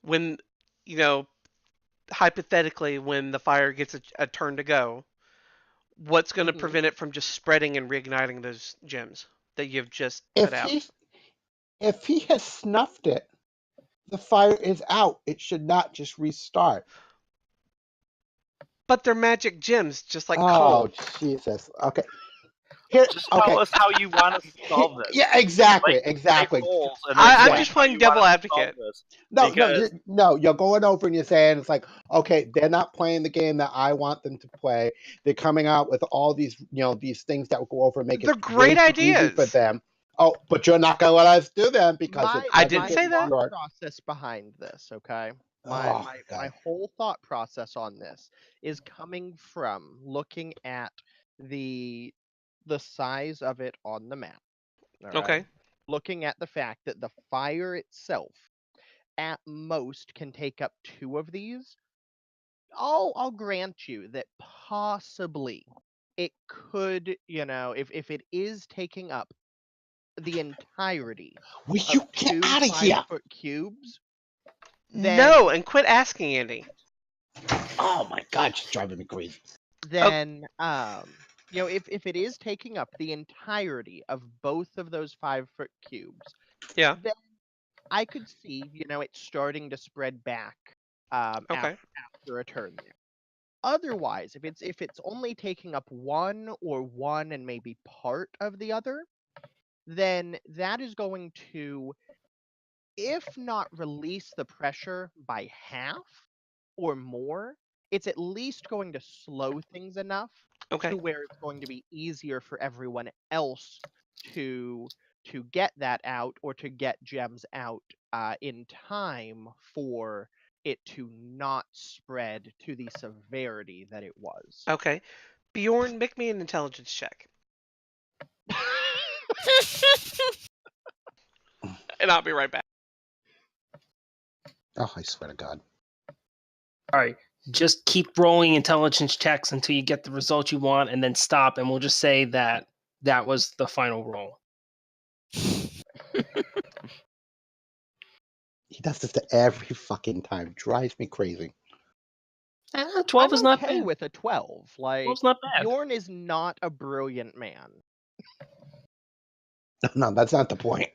S1: when, hypothetically, when the fire gets a turn to go, what's going to
S4: Mhm.
S1: prevent it from just spreading and reigniting those gems that you've just
S5: If
S1: put out?
S5: if he has snuffed it, the fire is out. It should not just restart.
S1: But they're magic gems, just like
S5: Oh,
S1: coal.
S5: Jesus. Okay. Here.
S2: Just
S5: Okay.
S2: tell us how you want us to solve this.
S5: Yeah, exactly.
S2: Like,
S5: Exactly.
S2: Make holes and
S1: I'm
S2: explain
S1: just
S2: how
S1: playing
S2: you
S1: devil
S2: want us to solve
S1: advocate.
S2: this.
S5: No,
S2: Because-
S5: you're going over and you're saying it's like, okay, they're not playing the game that I want them to play. They're coming out with all these, these things that will go over and make
S1: They're
S5: it
S1: great
S5: way too easy
S1: ideas.
S5: for them. Oh, but you're not going to let us do them because
S1: I didn't say that.
S4: My process behind this, okay? My whole thought process on this is coming from looking at the size of it on the map. all right?
S1: Okay.
S4: Looking at the fact that the fire itself at most can take up 2 of these. I'll grant you that possibly it could, if it is taking up the entirety
S5: Will
S4: of
S5: you get
S4: 2
S5: out of here?
S4: 5-foot cubes, then
S1: No, and quit asking, Andy.
S5: Oh my God, she's driving me crazy.
S4: then if it is taking up the entirety of both of those 5-foot cubes,
S1: Yeah.
S4: then I could see it starting to spread back
S1: Okay.
S4: after a turn there. Otherwise, if it's only taking up one and maybe part of the other, then that is going to, if not release the pressure by half or more, it's at least going to slow things enough
S1: Okay.
S4: to where it's going to be easier for everyone else to get that out or to get gems out in time for it to not spread to the severity that it was.
S1: Okay. Bjorn, make me an intelligence check. And I'll be right back.
S5: Oh, I swear to God.
S6: All right. Just keep rolling intelligence checks until you get the result you want, and then stop, and we'll just say that was the final roll.
S5: He does this to every fucking time. Drives me crazy.
S6: 12
S4: I'm
S6: is not
S4: okay
S6: bad.
S4: with a 12. Like
S6: 12's not bad.
S4: Bjorn is not a brilliant man.
S5: No, that's not the point.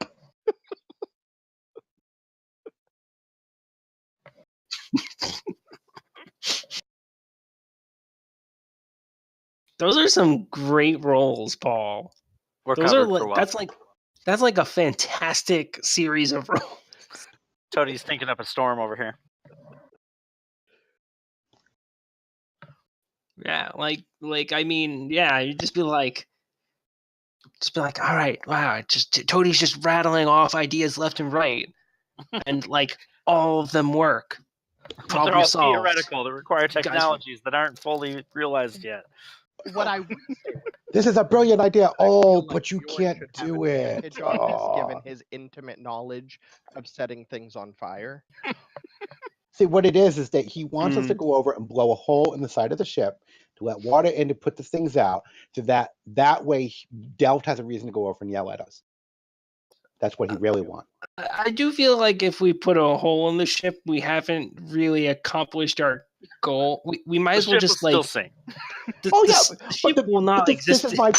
S6: Those are some great rolls, Paul.
S2: We're
S6: Those are
S2: covered for
S6: like
S2: what?
S6: that's like a fantastic series of rolls.
S2: Toadie's thinking up a storm over here.
S6: Yeah, I mean, yeah, you just be like, all right, wow, Toadie's just rattling off ideas left and right, and like all of them work.
S2: But
S6: Problem
S2: they're all
S6: solved.
S2: theoretical. They require
S6: You guys-
S2: technologies that aren't fully realized yet.
S4: What I would say
S5: This is a brilliant idea.
S4: I feel
S5: Oh,
S4: like
S5: but you
S4: Bjorn
S5: can't
S4: should have
S5: do
S4: advantage
S5: it.
S4: on this, given
S5: Oh.
S4: his intimate knowledge of setting things on fire.
S5: See, what it is that he wants us to go over and blow a hole in the side of the ship to let water in to put the things out, so that way Delft has a reason to go over and yell at us. That's what he really wants.
S6: I do feel like if we put a hole in the ship, we haven't really accomplished our goal. We might
S2: The
S6: as well
S2: ship
S6: just
S2: will
S6: like
S2: still sink.
S6: the ship will not
S5: this
S6: exist.
S5: is my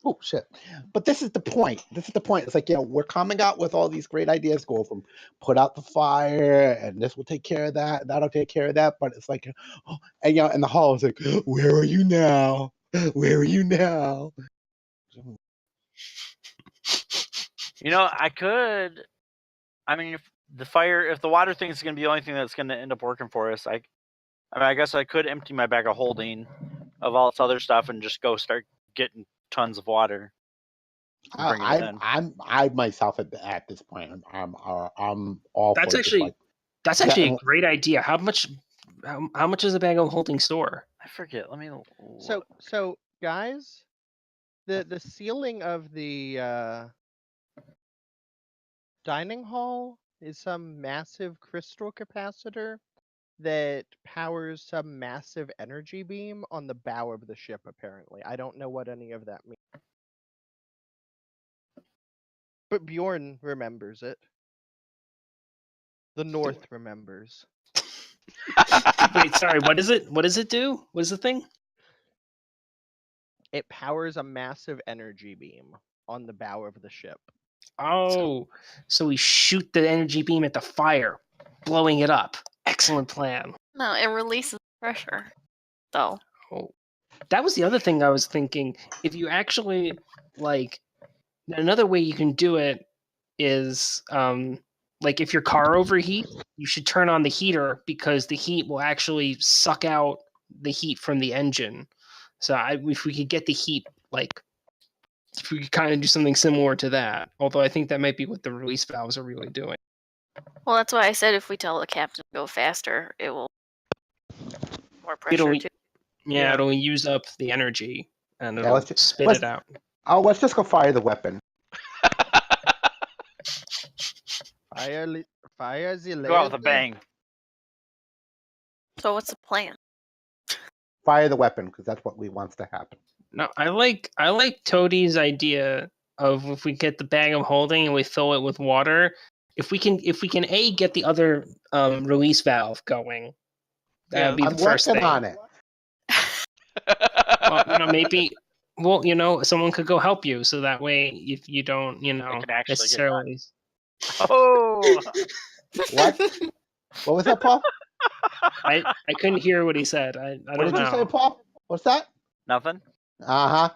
S5: oh shit. But this is the point. This is the point. It's like, we're coming out with all these great ideas, go from put out the fire, and this will take care of that, that'll take care of that. But it's like, and the hall is like, where are you now? Where are you now?
S2: I mean, if the water thing is going to be the only thing that's going to end up working for us, I guess I could empty my bag of holding of all this other stuff and just go start getting tons of water.
S5: I myself at this point, I'm all
S6: That's
S5: for
S6: actually that's actually a great idea. How much is a bag of holding store?
S2: I forget. Let me.
S4: So guys, the ceiling of the dining hall is some massive crystal capacitor that powers some massive energy beam on the bow of the ship, apparently. I don't know what any of that means. But Bjorn remembers it. The North remembers.
S6: Wait, sorry, what is it? What does it do? What is the thing?
S4: It powers a massive energy beam on the bow of the ship.
S6: Oh, so we shoot the energy beam at the fire, blowing it up. Excellent plan.
S3: No, it releases pressure, though.
S6: Oh, that was the other thing I was thinking. If you actually another way you can do it is like if your car overheats, you should turn on the heater because the heat will actually suck out the heat from the engine. So if we could get the heat, if we could kind of do something similar to that, although I think that might be what the release valves are really doing.
S3: Well, that's why I said if we tell the captain to go faster, it will more pressure too.
S6: Yeah, it'll use up the energy and it'll spit it out.
S5: Oh, let's just go fire the weapon.
S4: Fire the laser.
S2: Go out with a bang.
S3: So what's the plan?
S5: Fire the weapon, because that's what we wants to happen.
S6: No, I like Toadie's idea of if we get the bag of holding and we fill it with water. If we can get the other release valve going, that would be the first thing.
S5: I'm working on it.
S6: Maybe. Well, someone could go help you, so that way, if you don't, necessarily.
S2: Oh.
S5: What? What was that, Paul?
S6: I couldn't hear what he said. I don't know.
S5: What did you say, Paul? What's that?
S2: Nothing.
S5: How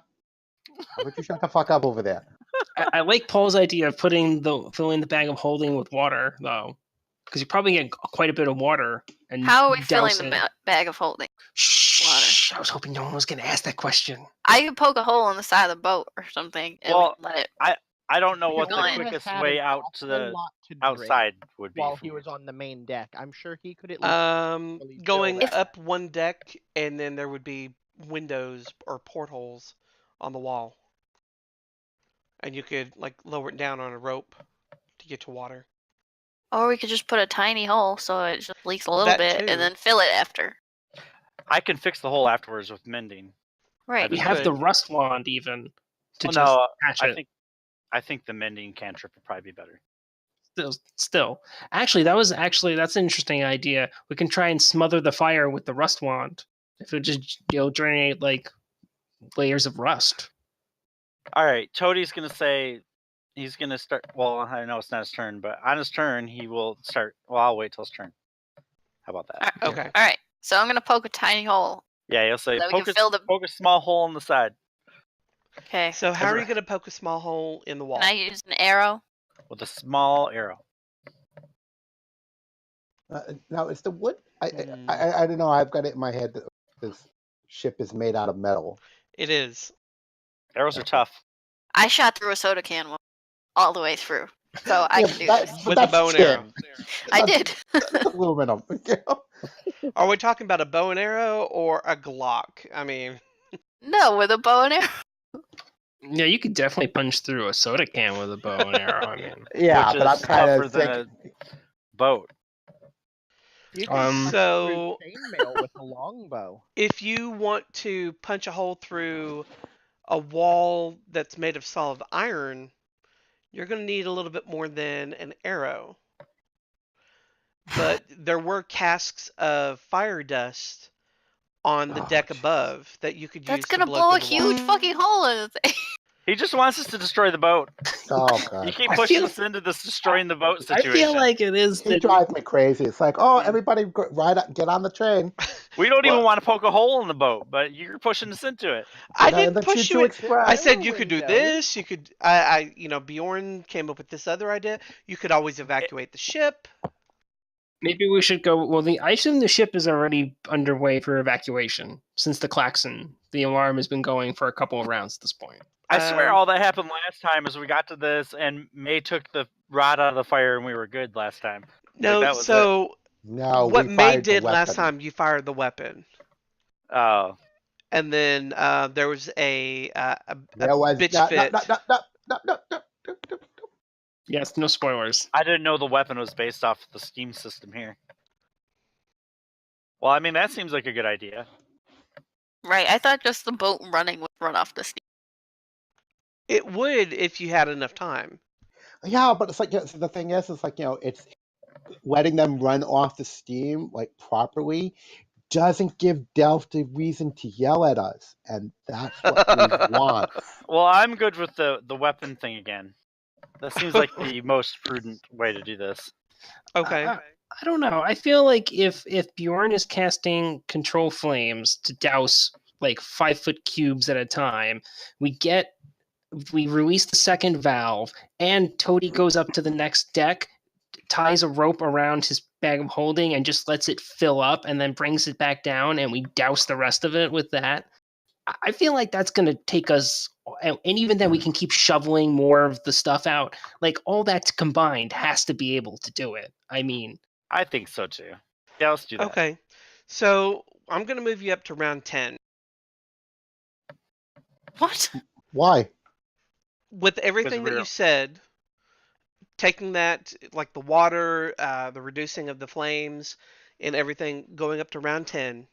S5: about you shut the fuck up over there?
S6: I like Paul's idea of filling the bag of holding with water, though, because you probably get quite a bit of water. And
S3: how are we filling the bag of holding?
S6: Shh! I was hoping no one was going to ask that question.
S3: I could poke a hole in the side of the boat or something and let it.
S2: I don't know what the quickest way out to the outside would be.
S4: While he was on the main deck, I'm sure he could at least
S1: going up one deck, and then there would be windows or portholes on the wall, and you could lower it down on a rope to get to water.
S3: Or we could just put a tiny hole so it just leaks a little bit and then fill it after.
S2: I can fix the hole afterwards with mending.
S3: Right.
S6: We have the rust wand even to patch it.
S2: I think the mending cantrip would probably be better.
S6: still. Actually, that's an interesting idea. We can try and smother the fire with the rust wand. If it just generate like layers of rust.
S2: All right, Toadie's gonna say he's gonna start. Well, I know it's not his turn, but on his turn he will start. Well, I'll wait till his turn. How about that?
S1: Okay.
S3: All right. So I'm gonna poke a tiny hole.
S2: Yeah, he'll say
S3: So that we
S2: poke
S3: can fill the.
S2: a small hole in the side
S3: Okay.
S1: So how are you going to poke a small hole in the wall?
S3: Can I use an arrow?
S2: with a small arrow.
S5: Now, is the wood? I don't know. I've got it in my head that this ship is made out of metal.
S1: It is.
S2: Arrows are tough.
S3: I shot through a soda can all the way through, so I can do this.
S1: With a bow and arrow.
S3: I did.
S5: That's aluminum.
S1: Are we talking about a bow and arrow or a Glock? I mean,
S3: No, with a bow and arrow.
S6: Yeah, you could definitely punch through a soda can with a bow and arrow. I mean,
S5: Yeah,
S2: Which
S5: but I'm
S2: is
S5: kind
S2: tougher
S5: of
S2: than a boat.
S4: You can
S1: so
S4: chainmail with a longbow.
S1: if you want to punch a hole through a wall that's made of solid iron, you're going to need a little bit more than an arrow. But there were casks of fire dust on the deck above that you could use
S3: That's
S1: to
S3: gonna
S1: blow
S3: blow a
S1: through the wall.
S3: huge fucking hole in the thing.
S2: He just wants us to destroy the boat.
S5: Oh
S2: You
S5: god,
S2: keep
S6: I
S2: pushing
S6: feel-
S2: us into this destroying the boat
S6: I
S2: situation.
S6: feel like it is
S5: he
S6: that
S5: drives me crazy. It's like, oh, everybody ride up, get on the train.
S2: We don't even
S1: Well-
S2: want to poke a hole in the boat, but you're pushing us into it.
S1: I
S5: Get on
S1: didn't
S5: the
S1: push
S5: Choo-Choo
S1: you.
S5: Express.
S1: I said
S4: There
S1: you
S4: were
S1: could do
S4: windows.
S1: this. You could. Bjorn came up with this other idea. You could always evacuate the ship.
S6: maybe we should go. Well, I assume the ship is already underway for evacuation since the alarm has been going for a couple of rounds at this point.
S2: I swear
S1: Um,
S2: all that happened last time is we got to this and May took the rod out of the fire and we were good last time.
S1: No,
S2: that was
S1: so
S5: No,
S1: what
S5: we
S1: May
S5: fired the
S1: did last
S5: weapon.
S1: time, you fired the weapon,
S2: Oh.
S1: and then there was a
S5: There was
S1: bitch
S5: no,
S1: fit.
S5: no.
S6: Yes, no spoilers.
S2: I didn't know the weapon was based off the steam system here. Well, I mean, that seems like a good idea.
S3: Right, I thought just the boat running would run off the steam.
S1: It would if you had enough time.
S5: Yeah, but it's like the thing is, it's like it's letting them run off the steam like properly doesn't give Delph the reason to yell at us, and that's what we want.
S2: Well, I'm good with the weapon thing again. That seems like the most prudent way to do this.
S1: Okay.
S6: I don't know. I feel like if Bjorn is casting control flames to douse like 5-foot cubes at a time, we release the second valve, and Toady goes up to the next deck, ties a rope around his bag of holding, and just lets it fill up, and then brings it back down, and we douse the rest of it with that. I feel like that's going to take us, and even then we can keep shoveling more of the stuff out. Like, all that combined has to be able to do it. I mean,
S2: I think so too. Yeah, let's do that.
S1: Okay. So I'm gonna move you up to round 10.
S3: What?
S5: Why?
S1: With everything that
S2: we're-
S1: you said, taking that, like the water, the reducing of the flames, and everything, going up to round 10.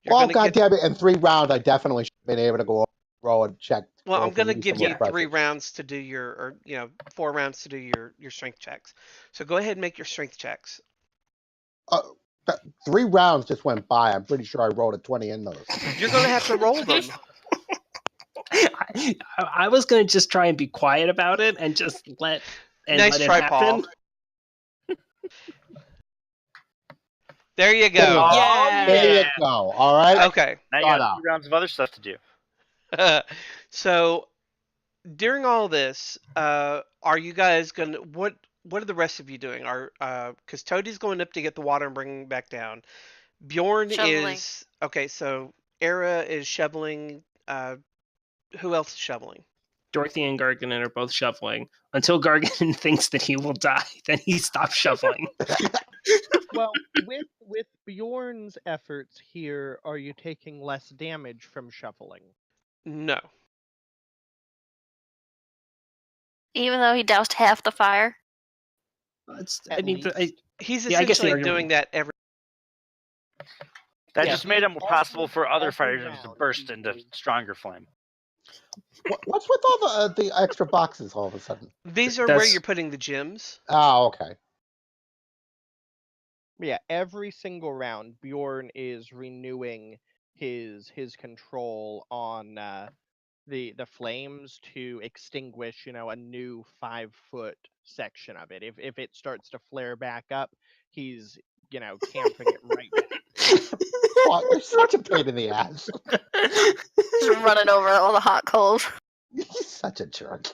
S1: You're
S5: Oh
S1: gonna
S5: god
S1: get,
S5: damn it! In 3 rounds, I definitely should have been able to go roll and check.
S1: well, I'm gonna
S5: from
S1: give
S5: some
S1: you
S5: of
S1: 3
S5: the
S1: rounds to do your, or 4 rounds to do your strength checks. So go ahead and make your strength checks.
S5: 3 rounds just went by. I'm pretty sure I rolled a 20 in those.
S1: You're gonna have to roll them.
S6: I was going to just try and be quiet about it and just let
S1: Nice
S6: it
S1: try,
S6: happen.
S1: Paul. There you go.
S2: Oh,
S6: Yeah.
S5: There you go. All right.
S1: Okay.
S2: Now you
S5: Shut
S2: got
S5: up.
S2: 2 rounds of other stuff to do.
S1: So during all this, are you guys gonna what are the rest of you doing? Are because Toadie's going up to get the water and bringing it back down. Bjorn
S3: Shoveling.
S1: is okay. So Era is shoveling. Who else is shoveling?
S6: Dorothy and Garganon are both shoveling until Garganon thinks that he will die. Then he stops shoveling.
S4: Well, with Bjorn's efforts here, are you taking less damage from shoveling?
S1: No.
S3: Even though he doused half the fire?
S4: At least.
S1: He's
S6: Yeah, I guess the
S1: essentially
S6: argument-
S1: doing that every.
S2: That
S6: Yeah.
S2: just made it more
S4: Every-
S2: possible for other
S4: every
S2: fires to
S4: round
S2: burst
S4: he's
S2: into
S4: doing-
S2: stronger flame.
S5: What's with all the extra boxes all of a sudden?
S1: These are where
S6: That's-
S1: you're putting the gems.
S5: Oh, okay.
S4: Yeah, every single round, Bjorn is renewing his control on the flames to extinguish, a new 5-foot section of it. If it starts to flare back up, he's tamping it right back.
S5: Fuck, you're such a pain in the ass.
S3: Just running over all the hot coals.
S5: He's such a jerk.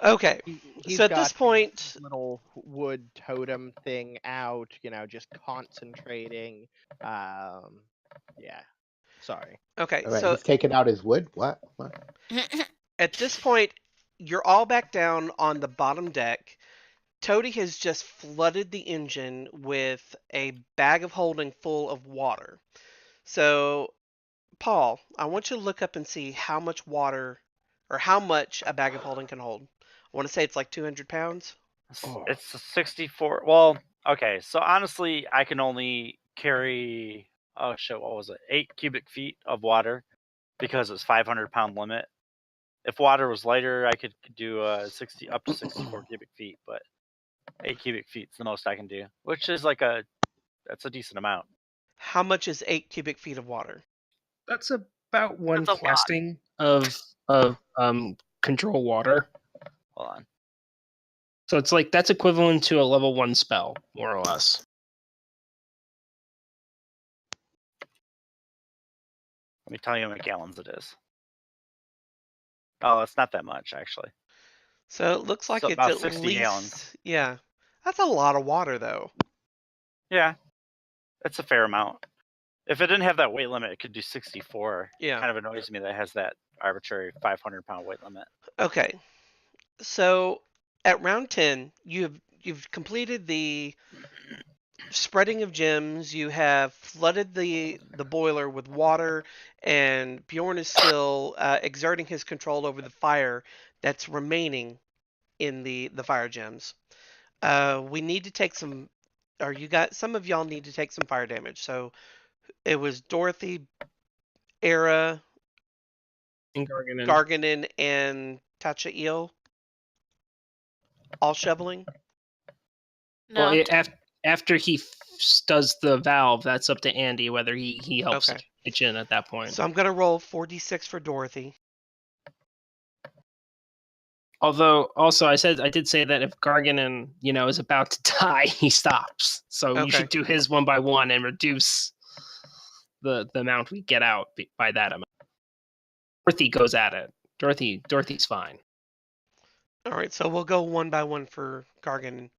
S1: Okay.
S4: He's
S1: So at
S4: got
S1: this
S4: his
S1: point,
S4: little wood totem thing out, just concentrating. Yeah. Sorry.
S1: okay,
S5: All right,
S1: so
S5: he's taking out his wood. What?
S1: at this point, you're all back down on the bottom deck. Toady has just flooded the engine with a bag of holding full of water. So, Paul, I want you to look up and see how much water or how much a bag of holding can hold. I want to say it's like 200 pounds.
S5: Oh.
S2: It's a 64. Well, okay. So honestly, I can only carry, oh shit, what was it? 8 cubic feet of water because it's 500-pound limit. If water was lighter, I could do up to 64 cubic feet, but 8 cubic feet is the most I can do, which is that's a decent amount.
S1: How much is 8 cubic feet of water?
S6: That's about one
S3: That's a lot.
S6: casting of control water.
S2: Hold on.
S6: So it's like that's equivalent to a level 1 spell, more or less.
S2: Let me tell you how many gallons it is. Oh, it's not that much, actually.
S1: So it looks like
S2: So
S1: it's
S2: about
S1: at
S2: 60
S1: least
S2: gallons.
S1: yeah. That's a lot of water though.
S2: Yeah, it's a fair amount. If it didn't have that weight limit, it could do 64.
S1: Yeah.
S2: It kind of annoys me that it has that arbitrary 500-pound weight limit.
S1: Okay. So at round 10, you've completed the spreading of gems, you have flooded the boiler with water, and Bjorn is still exerting his control over the fire that's remaining in the fire gems. We need to take some, or some of y'all need to take some fire damage. So it was Dorothy, Era,
S6: And Garganin.
S1: Garganin, and Tachael all shoveling.
S3: No,
S6: Well, after he does the valve, that's up to Andy whether he helps
S1: Okay.
S6: pitch in at that point.
S1: So I'm gonna roll 4d6 for Dorothy.
S6: Although, also, I did say that if Garganin, is about to die, he stops. So you
S1: Okay.
S6: should do his one by one and reduce the amount we get out by that amount. Dorothy goes at it. Dorothy's fine.
S1: All right, so we'll go one by one for Garganin.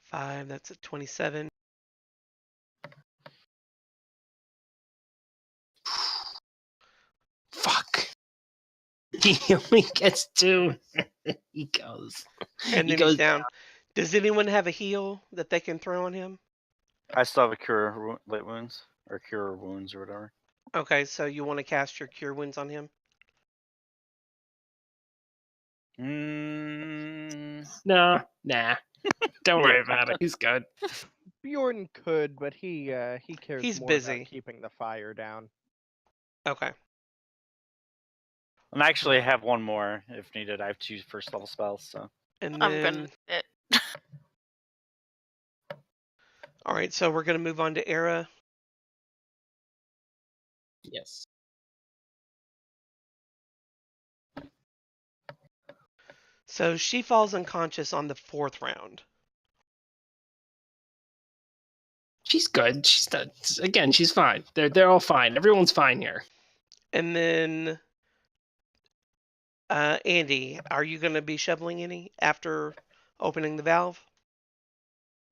S1: 5, that's at 27.
S6: Fuck. He only gets 2. He goes.
S1: And
S6: He
S1: then
S6: goes
S1: he's down. Does anyone have a heal that they can throw on him?
S2: I still have a cure light wounds or cure wounds or whatever.
S1: Okay, so you want to cast your cure wounds on him?
S6: Nah. Don't worry about it. He's good.
S4: Bjorn could, but he cares
S1: He's
S4: more
S1: busy.
S4: about keeping the fire down.
S1: Okay.
S2: And I actually have one more if needed. I have 2 first level spells, so.
S1: And
S3: I'm
S1: then,
S3: gonna.
S1: all right, so we're gonna move on to Era.
S6: Yes.
S1: So she falls unconscious on the 4th round.
S6: She's good. She's fine. They're all fine. Everyone's fine here.
S1: And then, Andy, are you gonna be shoveling any after opening the valve?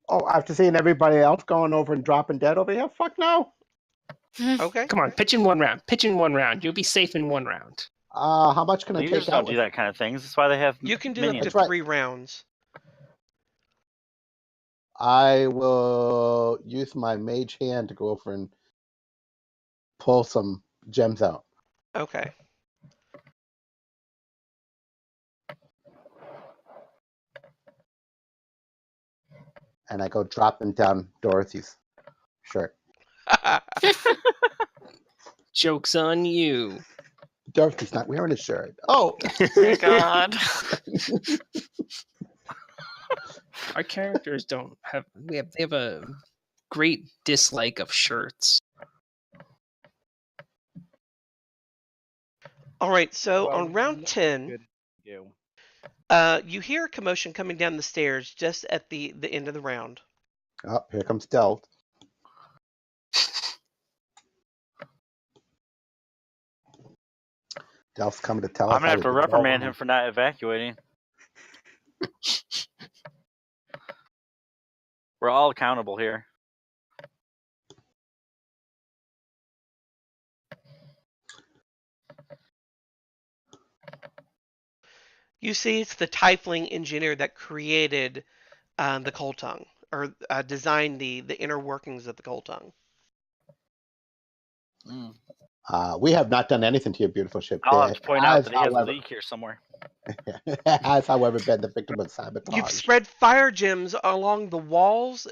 S5: Oh, after seeing everybody else going over and dropping dead over here, fuck no.
S1: Okay.
S6: Come on, pitch in one round. Pitch in one round. You'll be safe in one round.
S5: How much can I
S2: Leaders
S5: take
S2: don't
S5: out?
S2: do that kind of things. That's why they have
S1: You can do
S2: minions.
S1: up to
S5: That's right.
S1: 3 rounds.
S5: I will use my mage hand to go over and pull some gems out.
S1: Okay.
S5: and I go dropping down Dorothy's shirt.
S6: Joke's on you.
S5: Dorothy's not wearing a shirt. Oh,
S3: My God.
S6: Our characters don't have. They have a great dislike of shirts.
S1: All right, so
S4: Well,
S1: on round
S4: not
S1: 10,
S4: good for you.
S1: you hear a commotion coming down the stairs just at the end of the round.
S5: oh, here comes Stealth. Stealth's coming to tell us.
S2: I'm gonna have to reprimand him for not evacuating. We're all accountable here.
S1: You see, it's the Tiefling engineer that created the Cold Tongue, or designed the inner workings of the Cold Tongue.
S5: We have not done anything to your beautiful ship.
S2: I'll have to point out that he has a
S5: however,
S2: leak here somewhere.
S5: has, however, been the victim of sabotage.
S1: You've spread fire gems along the walls.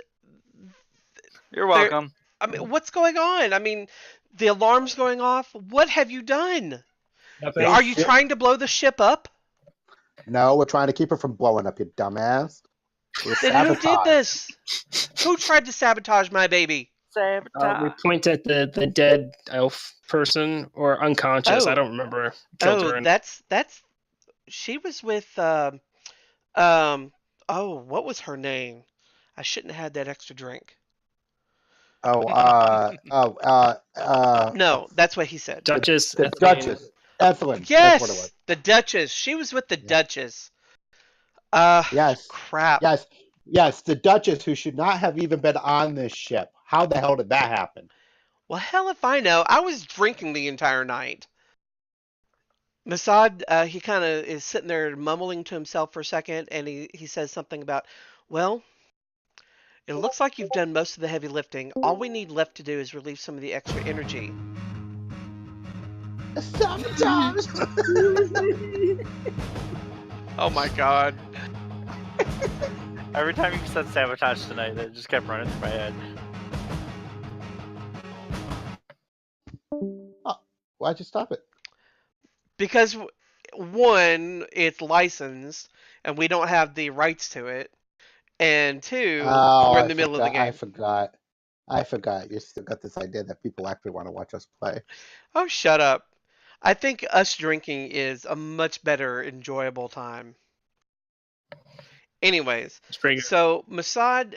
S2: You're welcome.
S1: I mean, what's going on? I mean, the alarm's going off. What have you done?
S6: Nothing.
S1: Are you trying to blow the ship up?
S5: No, we're trying to keep her from blowing up, you dumbass. We're
S1: Then who did
S5: sabotage.
S1: this? Who tried to sabotage my baby?
S6: We
S2: Sabotage.
S6: point at the dead elf person or unconscious.
S1: Oh.
S6: I don't remember. Killed her.
S1: Oh,
S6: And
S1: that's she was with oh, what was her name? I shouldn't have had that extra drink. No, that's what he said.
S6: Duchess.
S5: The
S6: Ethel.
S5: Duchess. Ethelyn. That's what it
S1: Yes,
S5: was.
S1: the Duchess. She was with the
S5: Yeah.
S1: Duchess.
S5: Yes.
S1: Crap.
S5: Yes, the Duchess, who should not have even been on this ship. How the hell did that happen?
S1: Well, hell if I know. I was drinking the entire night. Masad, he kind of is sitting there mumbling to himself for a second, and he says something about, well, it looks like you've done most of the heavy lifting. All we need left to do is relieve some of the extra energy.
S5: Sabotage!
S1: Oh my god.
S2: Every time you said sabotage tonight, it just kept running through my head.
S5: Why'd you stop it?
S1: Because, one, it's licensed, and we don't have the rights to it. And two, we're in the middle of the game.
S5: I forgot. You still got this idea that people actually want to watch us play.
S1: Oh, shut up. I think us drinking is a much better, enjoyable time. Anyways,
S6: It's pretty good.
S1: so Masad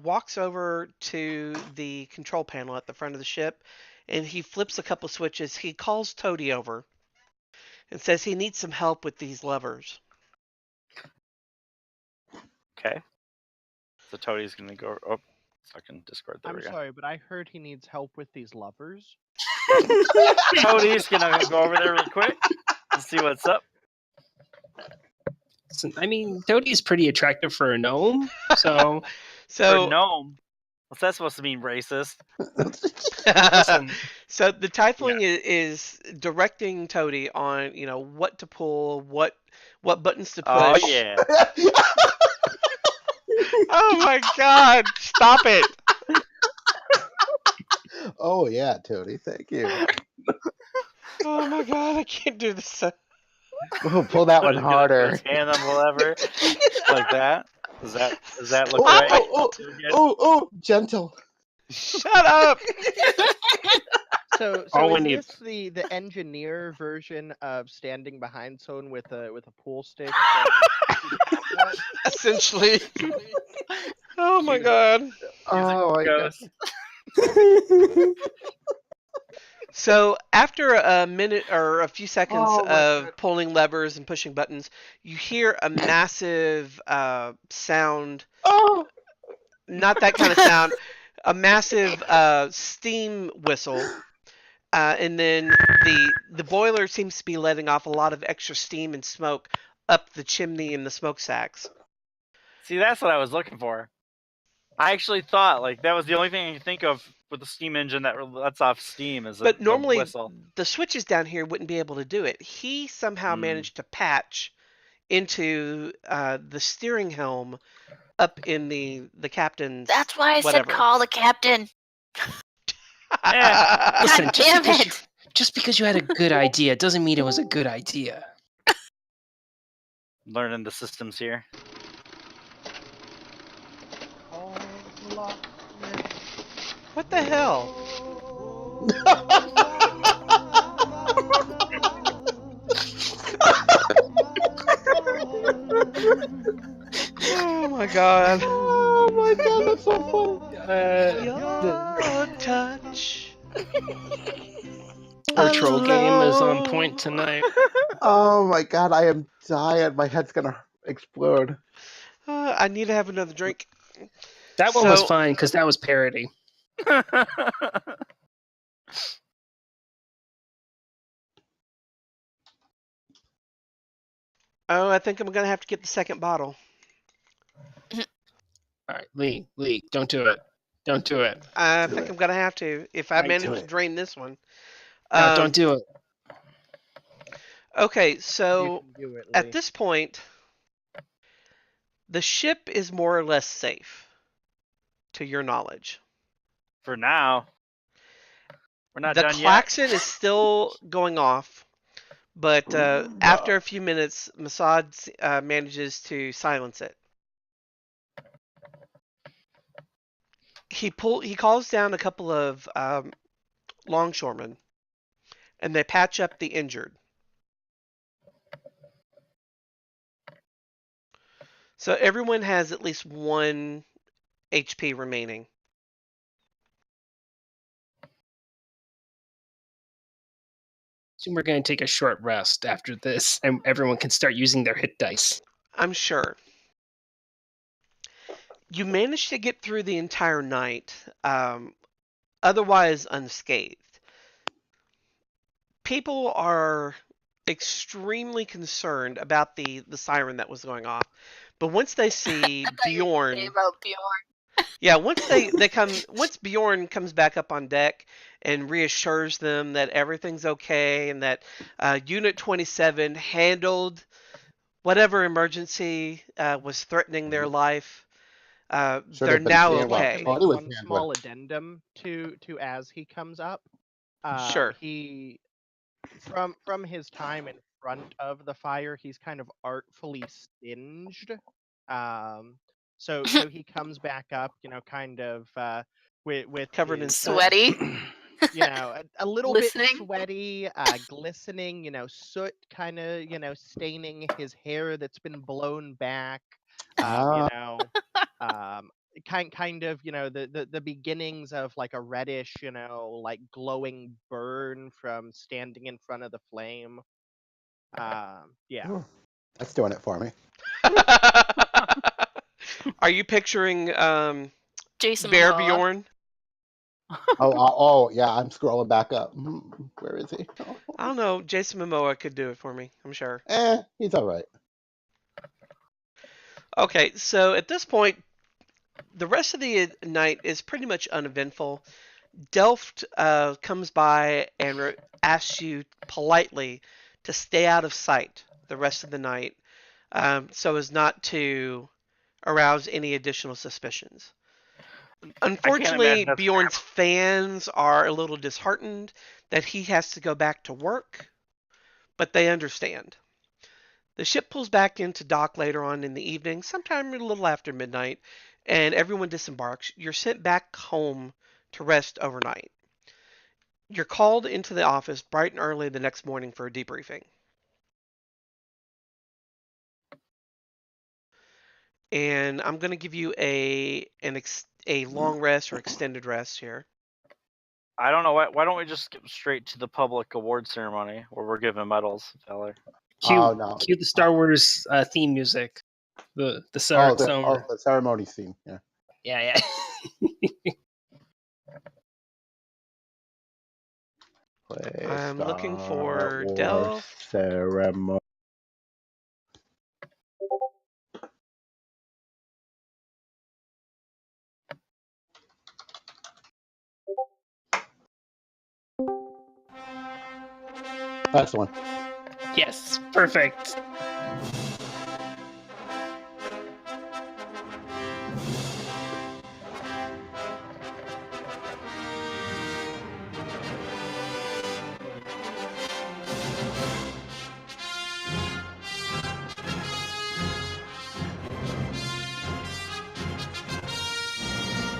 S1: walks over to the control panel at the front of the ship, and he flips a couple switches. He calls Toady over and says he needs some help with these levers.
S2: Okay. So Toadie's gonna go. Oh, fucking Discord. There
S4: I'm
S2: we go.
S4: sorry, but I heard he needs help with these levers.
S2: Toadie's gonna go over there real quick and see what's up.
S6: I mean, Toadie's pretty attractive for a gnome. So
S1: So,
S2: For gnome. What's that supposed to mean? Racist?
S6: listen,
S1: so the Tiefling is directing Toady on, what to pull, what buttons to
S2: Oh
S1: push.
S2: yeah.
S1: Oh my god! Stop it!
S5: Oh yeah, Tony. Thank you.
S1: Oh my god! I can't do this.
S5: Oh, pull that one
S2: Toadie's gonna
S5: harder.
S2: put his hand on the lever like that. Does that look
S5: Oh,
S2: right?
S5: oh, gentle.
S1: Shut up!
S4: So
S6: All we
S4: is
S6: need-
S4: this the engineer version of standing behind someone with a pool stick?
S1: Essentially. Oh my god.
S5: Oh my god.
S2: Goes.
S1: So after a minute or a few seconds
S5: Oh my
S1: of
S5: God.
S1: pulling levers and pushing buttons, you hear a massive sound.
S5: Oh.
S1: Not that kind of sound. A massive steam whistle. And then the boiler seems to be letting off a lot of extra steam and smoke up the chimney and the smokestacks.
S2: See, that's what I was looking for. I actually thought that was the only thing I could think of with the steam engine that lets off steam is
S1: But
S2: the
S1: normally
S2: whistle.
S1: the switches down here wouldn't be able to do it. He somehow
S2: Hmm.
S1: managed to patch into the steering helm up in the captain's.
S3: That's why I said
S1: whatever.
S3: call the captain.
S6: Listen,
S3: God damn
S6: because
S3: it!
S6: just because you had a good idea doesn't mean it was a good idea.
S2: Learning the systems here.
S1: What the hell? Oh my god.
S5: Oh my god, that's so funny.
S1: Your touch.
S6: Our troll game is on
S1: alone.
S6: point tonight.
S5: Oh my god, I am dying. My head's gonna explode.
S1: I need to have another drink.
S6: That one was
S1: So-
S6: fine because that was parody.
S1: Oh, I think I'm gonna have to get the second bottle.
S6: All right, Lee, don't do it. Don't do it.
S1: I
S5: Do
S1: think
S5: it.
S1: I'm gonna have to if I
S6: Right,
S1: manage
S5: do
S1: to
S5: it.
S1: drain this one.
S6: No, don't do it.
S1: Okay,
S4: You
S1: so
S4: can do it, Lee.
S1: at this point, the ship is more or less safe, to your knowledge.
S2: For now. We're not
S1: The
S2: done yet.
S1: klaxon is still going off, but after a few minutes, Mossad manages to silence it. He calls down a couple of longshoremen, and they patch up the injured. So everyone has at least 1 HP remaining.
S6: Soon we're going to take a short rest after this, and everyone can start using their hit dice.
S1: I'm sure. You managed to get through the entire night, otherwise unscathed. People are extremely concerned about the siren that was going off, but once they see
S3: I thought you were gonna say
S1: Bjorn,
S3: about Bjorn.
S1: yeah, once Bjorn comes back up on deck and reassures them that everything's okay and that Unit 27 handled whatever emergency was threatening their life,
S5: Should
S1: they're
S5: have been
S1: now
S5: seeing what
S1: okay.
S5: the body was
S4: One
S5: handling.
S4: small addendum to as he comes up.
S1: Sure.
S4: He from his time in front of the fire, he's kind of artfully singed. So he comes back up, kind of with
S1: Covered in
S4: his,
S1: soot.
S3: Sweaty.
S4: a little
S3: Glistening.
S4: bit sweaty, glistening, soot kind of, staining his hair that's been blown back. Kind of, the beginnings of like a reddish, like glowing burn from standing in front of the flame. Yeah.
S5: Ooh, that's doing it for me.
S1: Are you picturing
S3: Jason
S1: Bear
S3: Momoa.
S1: Bjorn?
S5: Oh, yeah, I'm scrolling back up. Where is he?
S1: I don't know. Jason Momoa could do it for me, I'm sure.
S5: He's all right.
S1: Okay, so at this point, the rest of the night is pretty much uneventful. Delft comes by and asks you politely to stay out of sight the rest of the night, so as not to arouse any additional suspicions. Unfortunately,
S2: imagine that's
S1: Bjorn's fans are a little disheartened that he has to go back to work, but they understand. The ship pulls back into dock later on in the evening, sometime a little after midnight, and everyone disembarks. You're sent back home to rest overnight. You're called into the office bright and early the next morning for a debriefing. And I'm going to give you a long rest or extended rest here.
S2: I don't know. Why don't we just skip straight to the public award ceremony where we're giving medals, fella?
S5: Oh, no.
S6: Cue the Star Wars theme music. The
S5: the ceremony scene. Yeah.
S6: Yeah.
S1: I'm looking for
S5: Star Wars
S1: Delft.
S5: ceremony. That's the one.
S6: Yes, perfect.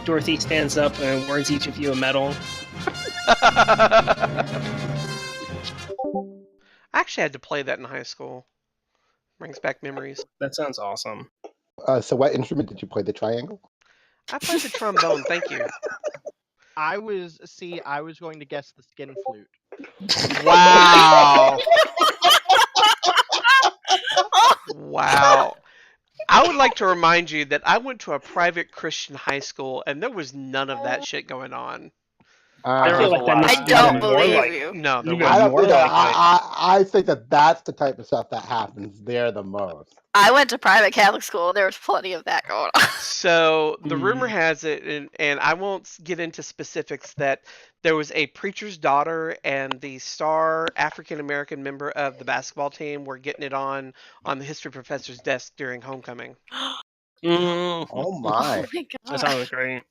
S6: Dorothy stands up and awards each of you a medal.
S1: I actually had to play that in high school. Brings back memories.
S6: That sounds awesome.
S5: So what instrument did you play? The triangle?
S1: I played the trombone. Thank you.
S4: I was going to guess the skin flute.
S1: Wow. Wow. I would like to remind you that I went to a private Christian high school and there was none of that shit going on.
S2: There
S6: I feel
S2: was
S6: like
S2: a
S6: that
S2: lot.
S6: makes
S3: I
S6: it
S3: don't
S6: even more
S3: believe
S6: like-
S3: you.
S1: No, there
S6: Even
S1: wasn't.
S5: I don't
S6: more
S5: think that.
S6: like
S5: I think that that's the type of stuff that happens there the most.
S3: I went to private Catholic school. There was plenty of that going on.
S1: So the rumor
S6: Mm.
S1: has it, and I won't get into specifics, that there was a preacher's daughter and the star African American member of the basketball team were getting it on the history professor's desk during homecoming.
S6: Mm.
S5: Oh my!
S3: Oh my
S6: That
S3: god.
S6: sounds great.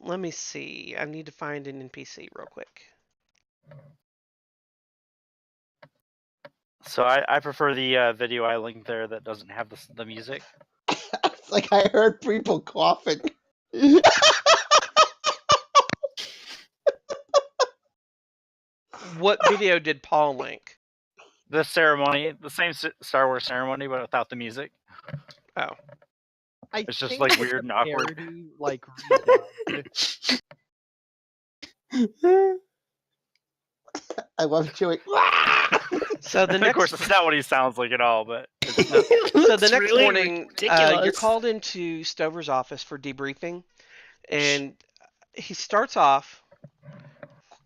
S1: Let me see. I need to find an NPC real quick.
S2: So I prefer the video I linked there that doesn't have the music.
S5: It's like I heard people coughing.
S1: What video did Paul link?
S2: The ceremony, the same Star Wars ceremony, but without the music.
S1: Oh.
S4: I
S2: It's just,
S4: think
S2: like,
S4: it's
S2: weird
S4: a
S2: and awkward.
S4: parody, like redubbed.
S5: I love chewing.
S1: So the
S2: Of
S1: next
S2: course, it's not what he sounds like at all, but
S1: So the
S6: It's
S1: next
S6: really
S1: morning, you're
S6: ridiculous.
S1: called into Stover's office for debriefing, and he starts off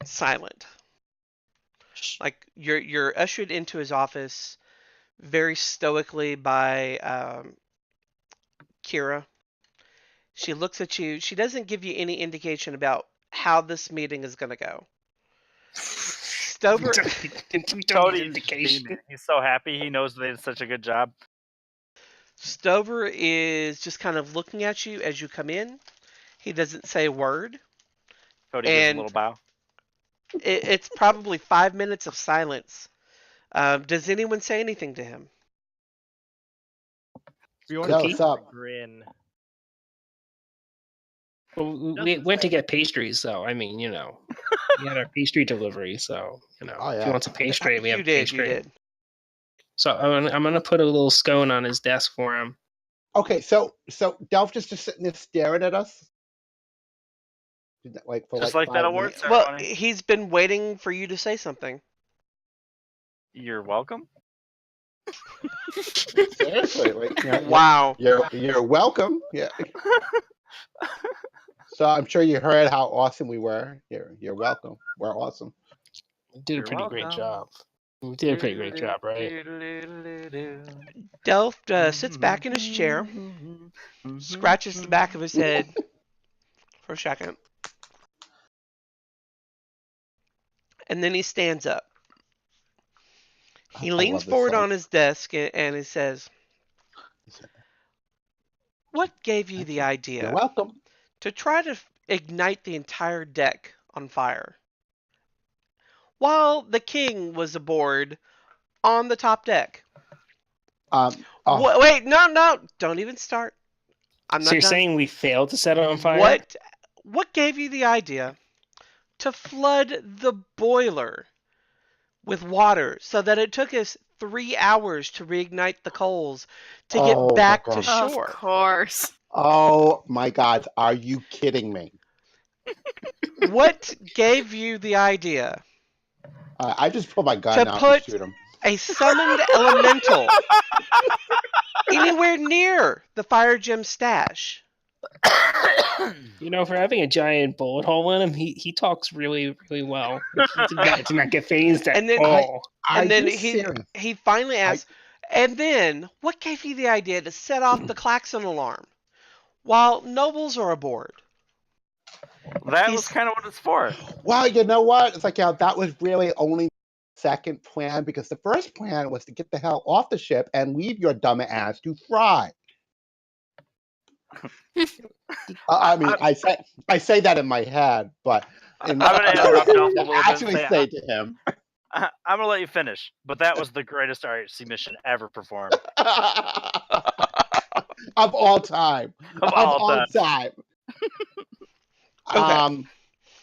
S1: silent. Like you're ushered into his office very stoically by Kira. She looks at you. She doesn't give you any indication about how this meeting is going to go. Stover.
S2: Cody's
S6: indication.
S2: beaming. He's so happy. He knows they did such a good job.
S1: Stover is just kind of looking at you as you come in. He doesn't say a word.
S2: Cody gives a
S1: And-
S2: little bow.
S1: It's probably 5 minutes of silence. Does anyone say anything to him?
S4: Bjorn
S5: Yo,
S4: gives
S5: what's
S4: a
S5: up?
S4: grin.
S6: Well, we went to get pastries, though. I mean, we had our pastry delivery, so
S5: Oh,
S6: if
S5: yeah.
S6: he wants a pastry, we have
S1: You
S6: a
S1: did.
S6: pastry.
S1: You did.
S6: So I'm gonna put a little scone on his desk for him.
S5: Okay, so Delph just sitting there staring at us, like for
S2: Just
S5: like
S2: like that
S5: 5
S2: award
S5: minutes?
S1: Well,
S2: ceremony.
S1: he's been waiting for you to say something.
S2: You're welcome.
S5: Seriously, like,
S1: Wow.
S5: you're welcome. Yeah. So I'm sure you heard how awesome we were. You're welcome. We're awesome.
S6: We did a
S2: You're
S6: pretty great
S2: welcome.
S6: job. We did a pretty great job, right?
S1: Delft sits back in his chair, scratches the back of his head for a second, and then he stands up. He
S5: I
S1: leans
S5: love this
S1: forward
S5: song.
S1: on his desk and he says, "What gave you the
S5: You're
S1: idea
S5: welcome.
S1: to try to ignite the entire deck on fire while the king was aboard on the top deck?"
S5: Oh,
S1: Wait, no, don't even start. I'm
S6: So
S1: not
S6: you're
S1: done.
S6: saying we failed to set it on fire?
S1: What gave you the idea to flood the boiler with water so that it took us 3 hours to reignite the coals to
S5: Oh,
S1: get
S5: my
S1: back to
S5: God.
S3: Of
S1: shore?
S3: course.
S5: oh my God! Are you kidding me?
S1: What gave you the idea
S5: I just pull my gun
S1: to
S5: out and
S1: put
S5: shoot him.
S1: a summoned elemental anywhere near the fire gem stash?
S6: For having a giant bullet hole in him, he talks really, really well. He's a guy to not get phased at
S1: And then-
S6: all.
S5: Are
S1: And then
S5: you serious?
S1: he finally asks, and then what gave you the idea to set off the klaxon alarm while nobles are aboard?
S2: That was kind of what it's for.
S5: Well, you know what? It's like, that was really only second plan, because the first plan was to get the hell off the ship and leave your dumb ass to fry. I mean, I say that in my head, but
S2: I'm gonna interrupt Delph a little bit.
S5: actually
S2: and
S5: say to him.
S2: I'm gonna let you finish, but that was the greatest RHC mission ever performed.
S5: of all time.
S2: Of all
S5: time.
S1: Okay.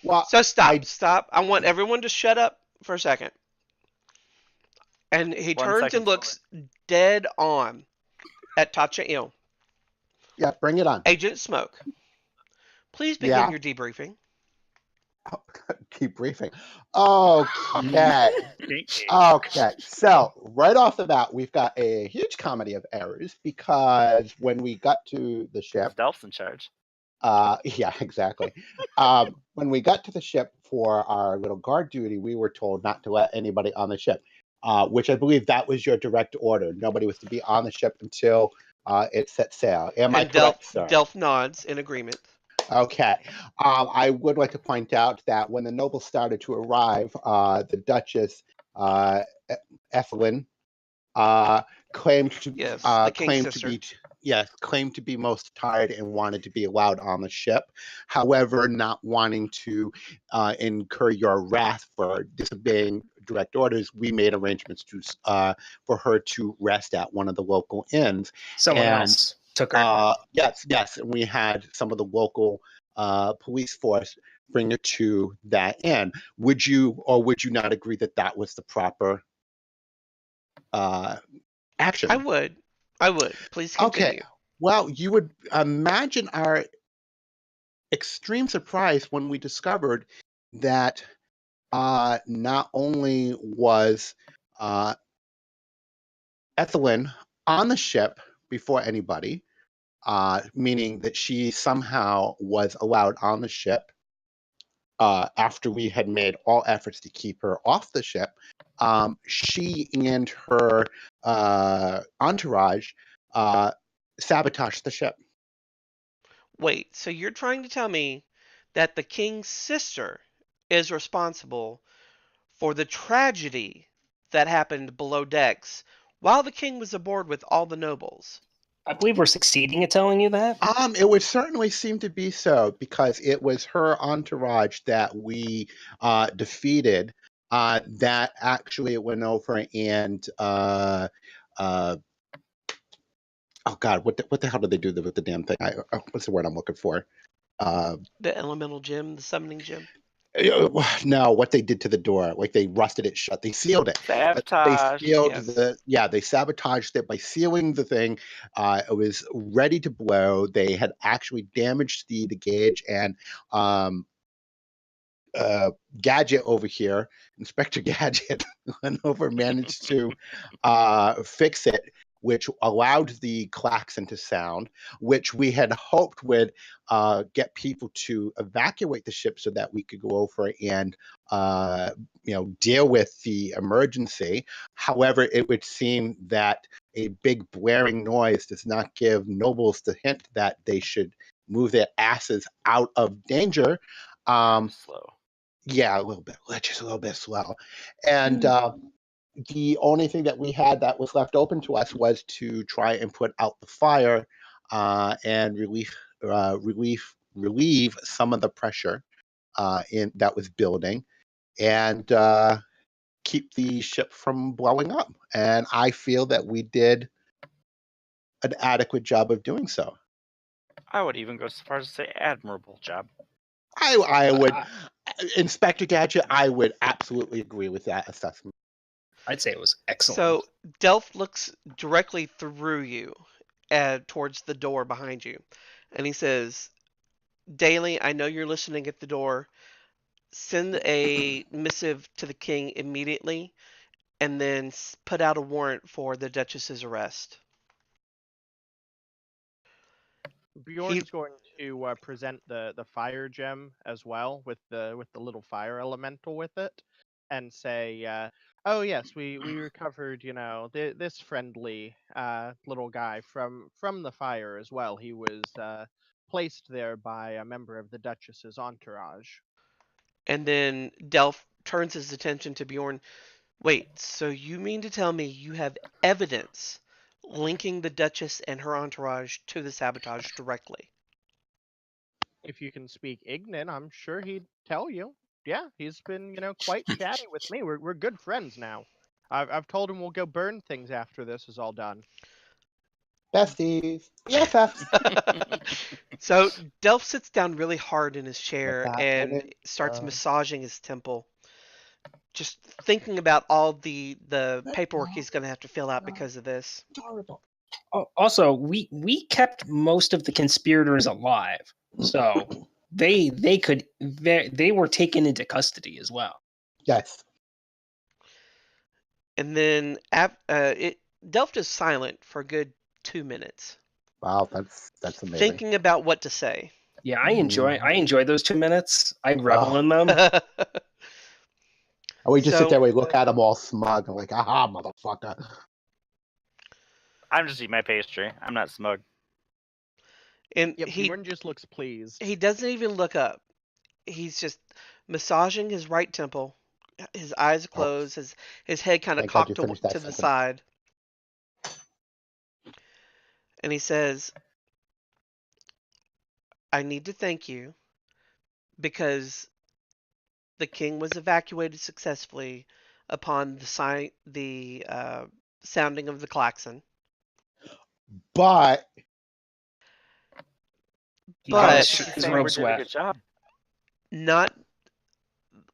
S5: Well,
S1: So stop. I want everyone to shut up for a second. And he
S2: 1
S1: turns
S2: second
S1: and looks dead on at Tatcha Il.
S5: yeah, bring it on.
S1: Agent Smoke, please begin
S5: Yeah.
S1: your debriefing.
S5: Keep briefing. Okay.
S2: Okay.
S5: Okay. So right off the bat, we've got a huge comedy of errors because when we got to the ship,
S2: Delph's in charge.
S5: yeah, exactly. When we got to the ship for our little guard duty, we were told not to let anybody on the ship, which I believe that was your direct order. Nobody was to be on the ship until it set sail. Am I
S1: And
S5: correct, sir?
S1: Delph nods in agreement.
S5: Okay. I would like to point out that when the nobles started to arrive, the Duchess Ethelyn claimed to
S1: Yes, the king's
S5: claimed to
S1: sister.
S5: be claimed to be most tired and wanted to be allowed on the ship. However, not wanting to incur your wrath for disobeying direct orders, we made arrangements to for her to rest at one of the local inns.
S6: Someone
S5: And
S6: else took her.
S5: yes, and we had some of the local police force bring her to that inn. Would you or would you not agree that that was the proper action?
S1: I would. Please
S5: Okay.
S1: continue.
S5: Well, you would imagine our extreme surprise when we discovered that not only was Ethelyn on the ship before anybody, meaning that she somehow was allowed on the ship after we had made all efforts to keep her off the ship. She and her entourage sabotaged the ship.
S1: Wait, so you're trying to tell me that the king's sister is responsible for the tragedy that happened below decks while the king was aboard with all the nobles?
S6: I believe we're succeeding at telling you that.
S5: It would certainly seem to be so because it was her entourage that we defeated. That actually went over and oh god, what the hell did they do with the damn thing? What's the word I'm looking for?
S1: The elemental gem, the summoning gem.
S5: No, what they did to the door, like they rusted it shut. They sealed it.
S2: Sabotage.
S5: They sealed
S1: Yes.
S5: they sabotaged it by sealing the thing. It was ready to blow. They had actually damaged the gauge, and Gadget over here, Inspector Gadget, went over, managed to fix it, which allowed the klaxon to sound, which we had hoped would get people to evacuate the ship so that we could go over and deal with the emergency. However, it would seem that a big blaring noise does not give nobles the hint that they should move their asses out of danger.
S2: Slow.
S5: Yeah, a little bit. Just a little bit slow. And the only thing that we had that was left open to us was to try and put out the fire and relieve some of the pressure in that was building, and keep the ship from blowing up. And I feel that we did an adequate job of doing so.
S2: I would even go so far as to say admirable job.
S5: I would, Inspector Gadget, I would absolutely agree with that assessment.
S6: I'd say it was excellent.
S1: So Delph looks directly through you towards the door behind you, and he says, Daly, I know you're listening at the door. Send a missive to the king immediately, and then put out a warrant for the Duchess's arrest.
S4: Bjorn's going to present the fire gem as well with the little fire elemental with it, and say, "Oh yes, we recovered this friendly little guy from the fire as well. He was placed there by a member of the Duchess's entourage."
S1: And then Delph turns his attention to Bjorn. Wait, so you mean to tell me you have evidence linking the Duchess and her entourage to the sabotage directly?
S4: If you can speak Ignan, I'm sure he'd tell you. Yeah, he's been, quite chatty with me. We're good friends now. I've told him we'll go burn things after this is all done.
S5: Besties. BFFs.
S1: So Delph sits down really hard in his
S5: But
S1: chair
S5: that
S1: and
S5: wouldn't,
S1: starts massaging his temple, just thinking about all the paperwork he's going to have to fill out because of this.
S5: horrible.
S6: Also, we kept most of the conspirators alive, so they were taken into custody as well.
S5: Yes.
S1: And then Delph is silent for a good 2 minutes,
S5: Wow, that's amazing.
S1: thinking about what to say.
S6: Yeah, I enjoy those 2 minutes. I revel
S5: Oh.
S6: in them.
S5: And we just sit
S1: So-
S5: there, we look at him all smug, and like, aha, motherfucker.
S2: I'm just eating my pastry. I'm not smug.
S1: And
S4: Yep,
S1: he
S4: Bjorn just looks pleased.
S1: doesn't even look up. He's just massaging his right temple. His eyes closed, his head kind of
S5: Thank God you
S1: cocked
S5: finished that
S1: to the
S5: sentence.
S1: side. And he says, I need to thank you because the king was evacuated successfully upon the sounding of the klaxon.
S5: But
S6: He
S1: But-
S6: got
S2: I
S6: his,
S2: think
S6: his
S2: Saber
S6: robes
S2: did a
S6: wet.
S2: good job.
S1: Not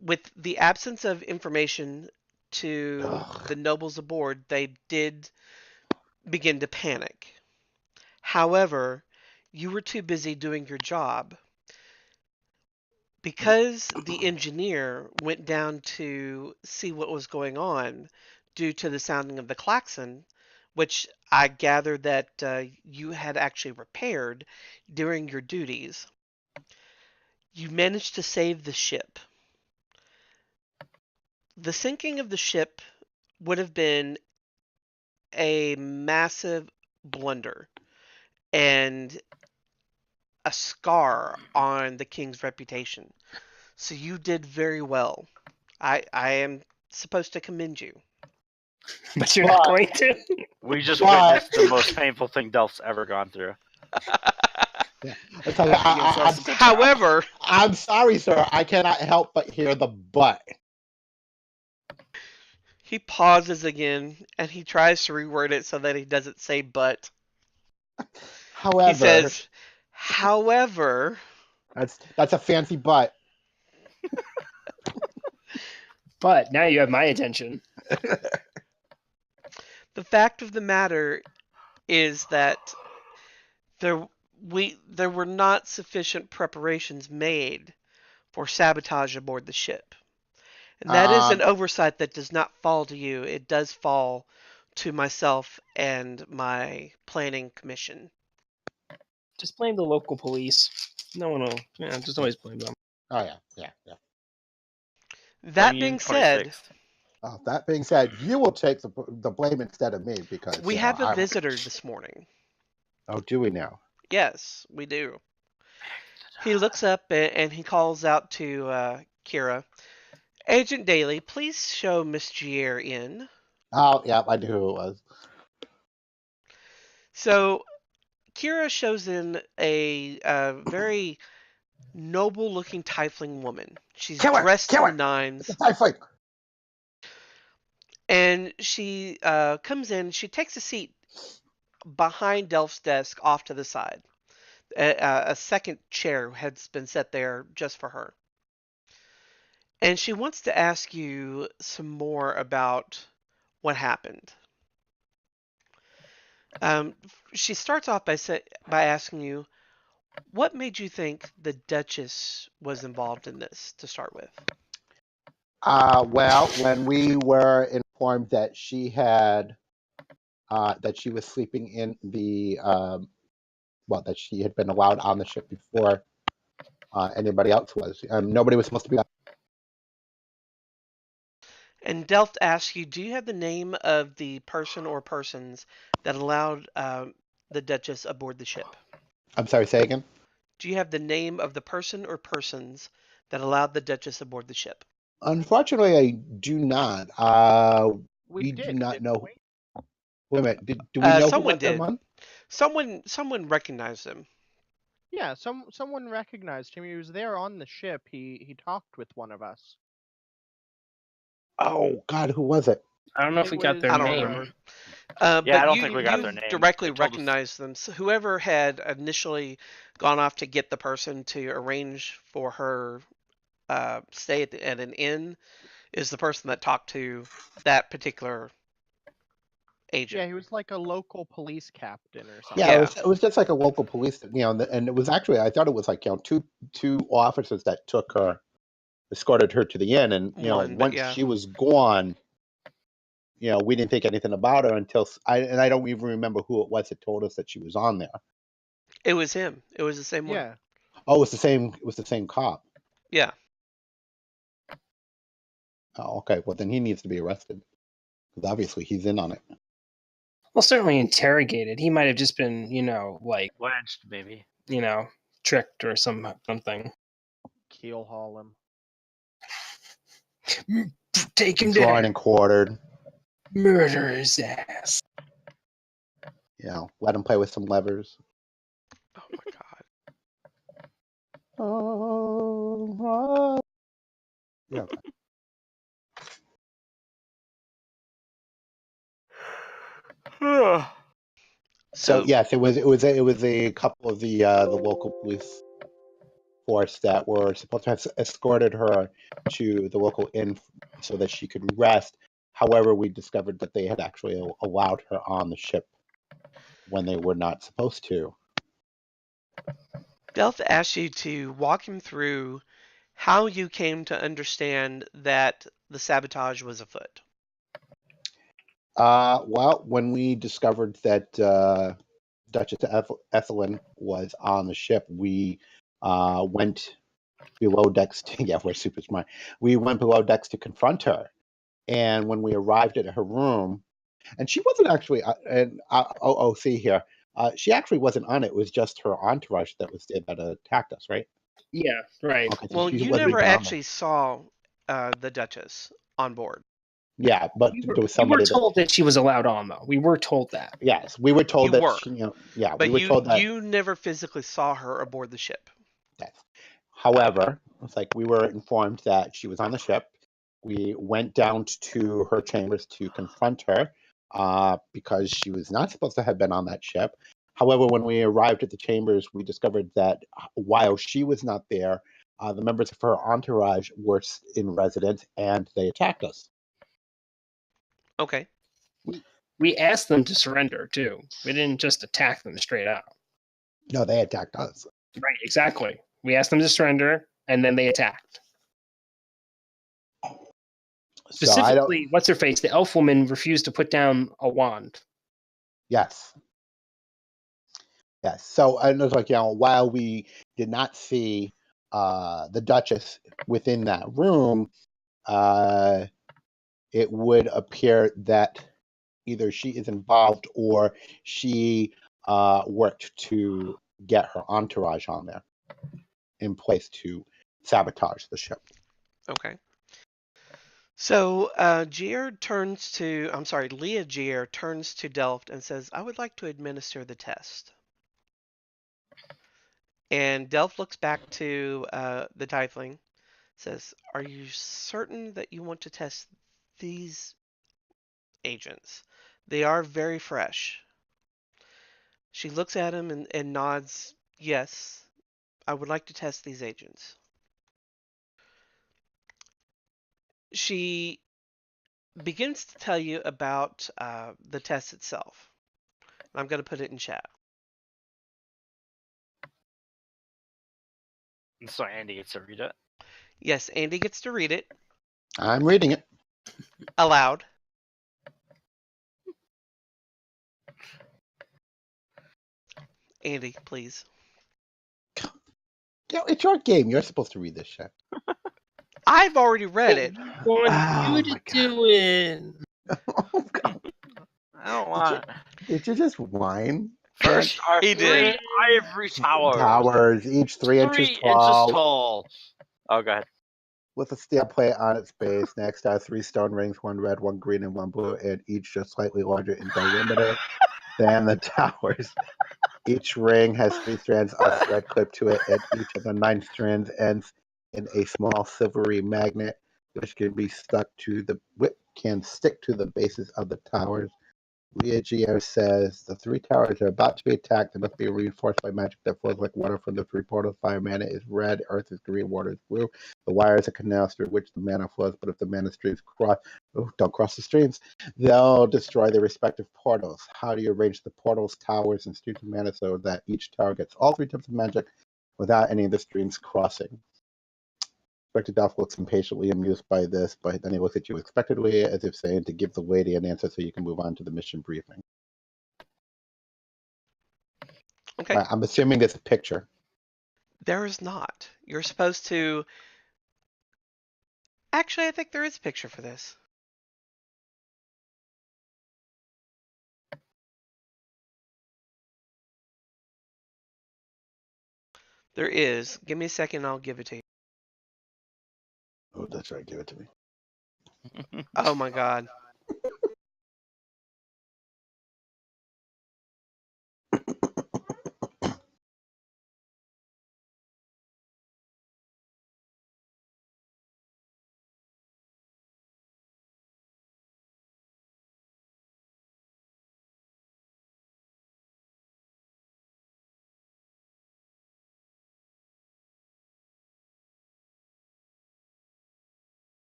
S1: with the absence of information to
S5: Ugh.
S1: the nobles aboard, they did begin to panic. However, you were too busy doing your job. Because the engineer went down to see what was going on due to the sounding of the klaxon, which I gathered that you had actually repaired during your duties, you managed to save the ship. The sinking of the ship would have been a massive blunder and a scar on the king's reputation. So you did very well. I am supposed to commend you.
S6: But you're not going to.
S2: We just
S5: But-
S2: witnessed the most painful thing Delph's ever gone through.
S5: it's like,
S1: However,
S5: I'm sorry, sir. I cannot help but hear the but.
S1: he pauses again and he tries to reword it so that he doesn't say but.
S5: However,
S1: He says, however,
S5: that's a fancy but.
S6: But now you have my attention.
S1: the fact of the matter is that there were not sufficient preparations made for sabotage aboard the ship. And that is an oversight that does not fall to you. It does fall to myself and my planning commission.
S6: Just blame the local police. No one will. Yeah, just always blame them.
S5: Oh yeah.
S1: That
S2: Blame
S1: being
S2: you,
S1: said,
S2: 26th.
S5: Oh, that being said, you will take the blame instead of me because
S1: we
S5: you know,
S1: have a visitor this morning.
S5: Oh, do we now?
S1: Yes, we do. He looks up and he calls out to Kira. Agent Daly, please show Miss Gier in.
S5: Oh, yeah, I knew who it was.
S1: So Kira shows in a very noble-looking tiefling woman. She's
S5: Kill her,
S1: dressed
S5: kill
S1: to
S5: her.
S1: the nines,
S5: It's a typhoid.
S1: and she comes in. She takes a seat behind Delph's desk, off to the side. A second chair has been set there just for her. And she wants to ask you some more about what happened. She starts off by asking you, what made you think the Duchess was involved in this to start with?
S5: Well, when we were informed that she had that she was sleeping in the that she had been allowed on the ship before anybody else was. Nobody was supposed to be on.
S1: And Delft asks you, do you have the name of the person or persons that allowed the Duchess aboard the ship?
S5: I'm sorry, say again.
S1: Do you have the name of the person or persons that allowed the Duchess aboard the ship?
S5: Unfortunately, I do not. We do
S4: did,
S5: not
S4: didn't
S5: know.
S4: we?
S5: Wait a minute. Do we know who
S1: Someone
S5: let them
S1: did.
S5: on?
S1: Someone recognized him.
S4: Yeah, someone recognized him. He was there on the ship. He talked with one of us.
S5: Oh God, who was it?
S6: I don't know if
S4: It
S6: we got
S4: was,
S6: their
S1: I don't
S6: name.
S1: remember.
S2: Yeah,
S1: But
S2: I don't think we got
S1: you
S2: their name.
S1: directly
S2: They told us-
S1: recognized them. So whoever had initially gone off to get the person to arrange for her stay at an inn is the person that talked to that particular agent.
S4: yeah, he was like a local police captain or something.
S5: Yeah,
S1: Yeah.
S5: it was just like a local police, and it was actually, I thought it was like, two officers that took her, escorted her to the inn, and
S1: One, but
S5: once
S1: yeah.
S5: she was gone, we didn't think anything about her until I don't even remember who it was that told us that she was on there.
S1: It was him. It was the same one.
S4: Yeah.
S5: Oh, it was the same. It was the same cop.
S1: Yeah.
S5: Oh, okay. Well, then he needs to be arrested because obviously he's in on it.
S6: Well, certainly interrogated. He might have just been, like,
S2: Wedged, maybe.
S6: tricked or something.
S4: Keel haul him.
S6: Take him
S5: Drawn
S6: down.
S5: and quartered.
S6: Murder his ass.
S5: Let him play with some levers.
S1: Oh my god.
S5: Oh, yeah. Okay. So yes, it was a couple of the local police force that were supposed to have escorted her to the local inn so that she could rest. However, we discovered that they had actually allowed her on the ship when they were not supposed to.
S1: Delph asked you to walk him through how you came to understand that the sabotage was afoot.
S5: Well, when we discovered that Duchess Ethelyn was on the ship, we went below decks. We're super smart. We went below decks to confront her, and when we arrived at her room, and she wasn't actually. See here, she actually wasn't on it. It was just her entourage that was there that attacked us, right?
S6: Yeah, right.
S5: Okay, so
S1: Well,
S5: she
S1: you
S5: wasn't
S1: never
S5: even on there.
S1: actually saw the Duchess on board.
S5: Yeah, but there was
S6: We
S5: somebody
S6: were told that she was allowed on, though. We were told that.
S5: Yes, we were told
S1: You
S5: that.
S1: were.
S5: We were told that.
S1: you never physically saw her aboard the ship.
S5: Yes. However, it's like we were informed that she was on the ship. We went down to her chambers to confront her because she was not supposed to have been on that ship. However, when we arrived at the chambers, we discovered that while she was not there, the members of her entourage were in residence and they attacked us.
S1: Okay.
S6: We asked them to surrender, too. We didn't just attack them straight out.
S5: No, they attacked us.
S6: Right, exactly. We asked them to surrender, and then they attacked. Specifically, what's her face? The elf woman refused to put down a wand.
S5: Yes. Yes. So I was like, while we did not see the Duchess within that room, it would appear that either she is involved or she worked to get her entourage on there in place to sabotage the ship.
S1: Okay. So Leah Gier turns to Delft and says, "I would like to administer the test." And Delft looks back to the Tiefling, says, "Are you certain that you want to test these agents? They are very fresh." She looks at him and nods, "Yes, I would like to test these agents." She begins to tell you about the test itself. I'm going to put it in chat.
S2: So Andy gets to read it.
S1: Yes, Andy gets to read it
S5: I'm reading it.
S1: aloud. Andy, please.
S5: It's your game. You're supposed to read this shit.
S1: I've already read it.
S6: Want you to do it.
S5: Oh, God.
S2: I don't want.
S5: Did you just whine?
S2: First are
S1: He did.
S2: 3 ivory towers.
S5: Towers, each 3 inches
S2: 3
S5: tall,
S2: inches tall. Oh, go ahead.
S5: with a steel plate on its base. Next are 3 stone rings, 1 red, 1 green, and 1 blue, and each just slightly larger in diameter than the towers. Each ring has 3 strands of thread clipped to it, and each of the 9 strands ends in a small silvery magnet, which can be stuck to the can stick to the bases of the towers. ZEITGEIST says the 3 towers are about to be attacked. They must be reinforced by magic that flows like water from the 3 portals. Fire mana is red, earth is green, water is blue. The wires are canals through which the mana flows, but if the mana streams cross, don't cross the streams, they'll destroy their respective portals. How do you arrange the portals, towers, and streams of mana so that each tower gets all 3 types of magic without any of the streams crossing? Inspector Duff looks impatiently amused by this, but then he looks at you expectantly as if saying to give the lady an answer so you can move on to the mission briefing.
S1: Okay.
S5: I'm assuming there's a picture.
S1: There is not. You're supposed to... Actually, I think there is a picture for this. There is. Give me a second, I'll give it to you.
S5: Oh, that's right. Give it to me.
S1: Oh my god.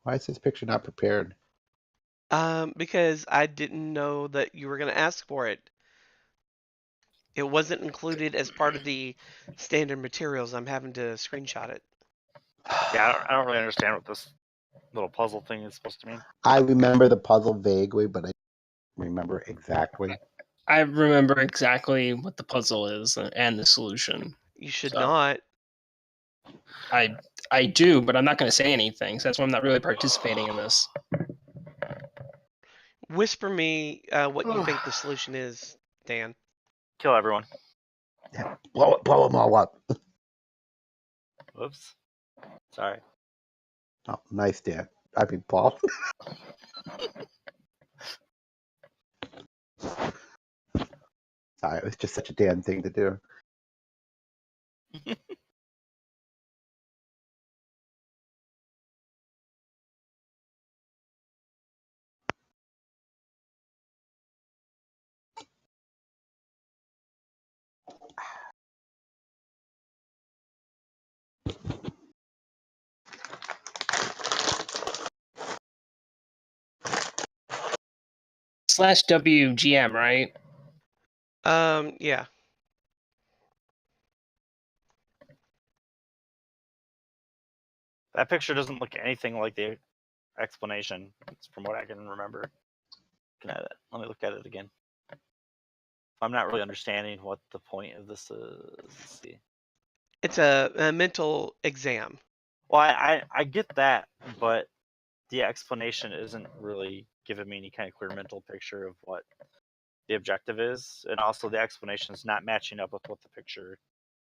S5: Why is this picture not prepared?
S1: Because I didn't know that you were going to ask for it. It wasn't included as part of the standard materials. I'm having to screenshot it.
S2: Yeah, I don't really understand what this little puzzle thing is supposed to mean.
S5: I remember the puzzle vaguely, but I don't remember exactly.
S6: I remember exactly what the puzzle is and the solution.
S1: You should
S6: So-
S1: not.
S6: I do, but I'm not going to say anything, so that's why I'm not really participating in this.
S1: Whisper me what you think the solution is, Dan.
S2: Kill everyone.
S5: Yeah, blow them all up.
S2: Whoops. Sorry.
S5: Oh, nice, Dan. I mean, Paul. Sorry, it was just such a Dan thing to do.
S6: /WGM, right?
S1: Yeah.
S2: That picture doesn't look anything like the explanation, from what I can remember. Looking at it. Let me look at it again. I'm not really understanding what the point of this is. Let's see.
S1: It's a mental exam.
S2: Well, I get that, but the explanation isn't really giving me any kind of clear mental picture of what the objective is, and also the explanation is not matching up with what the picture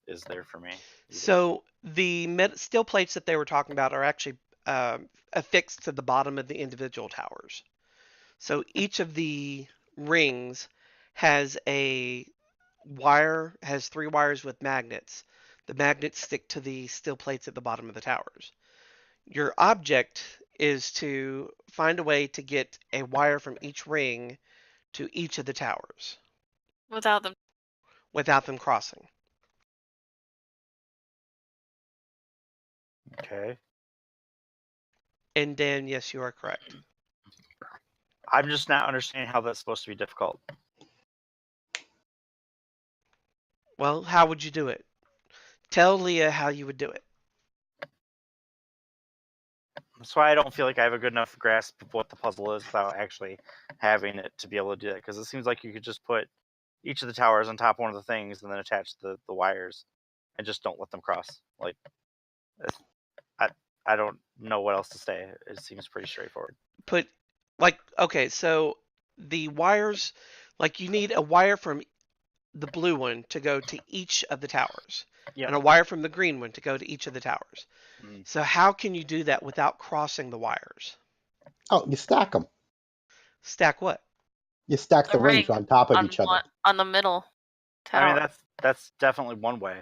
S2: is there for me. either.
S1: So the steel plates that they were talking about are actually affixed to the bottom of the individual towers. So each of the rings has a wire, has 3 wires with magnets. The magnets stick to the steel plates at the bottom of the towers. Your object is to find a way to get a wire from each ring to each of the towers
S3: Without them
S1: crossing.
S2: Okay.
S1: And Dan, yes, you are correct.
S2: I'm just not understanding how that's supposed to be difficult.
S1: Well, how would you do it? Tell Leah how you would do it.
S2: That's why I don't feel like I have a good enough grasp of what the puzzle is without actually having it to be able to do that. Because it seems like you could just put each of the towers on top of one of the things and then attach the wires and just don't let them cross. Like, I don't know what else to say. It seems pretty straightforward.
S1: Okay, so the wires, like you need a wire from the blue one to go to each of the towers.
S2: Yep.
S1: And a wire from the green one to go to each of the towers.
S2: Mm.
S1: So how can you do that without crossing the wires?
S5: Oh, you stack them.
S1: Stack what?
S5: You stack the rings
S3: ring
S5: on top of each other.
S3: on the middle tower.
S2: I mean, that's definitely one way.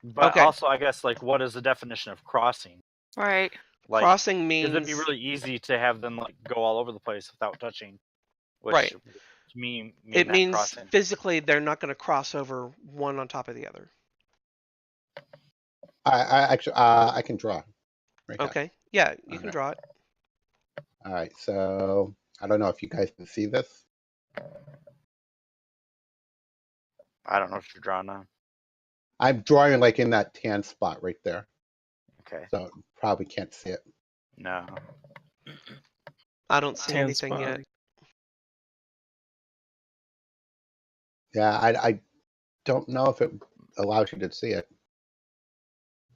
S2: But
S1: Okay.
S2: also, I guess, like, what is the definition of crossing?
S3: Right.
S2: Like,
S1: Crossing
S2: because
S1: means
S2: it'd be really easy to have them like go all over the place without touching, which
S1: right.
S2: to me mean
S1: It
S2: that
S1: means
S2: crossing.
S1: physically they're not going to cross over one on top of the other.
S5: I actually I can draw right here.
S1: Okay. Yeah, you can
S5: Okay.
S1: draw it.
S5: All right, so I don't know if you guys can see this.
S2: I don't know what you're drawing on.
S5: I'm drawing like in that tan spot right there,
S2: Okay.
S5: so probably can't see it.
S2: No.
S1: I don't see
S6: Tan
S1: anything
S6: spot.
S1: yet.
S5: Yeah, I don't know if it allows you to see it.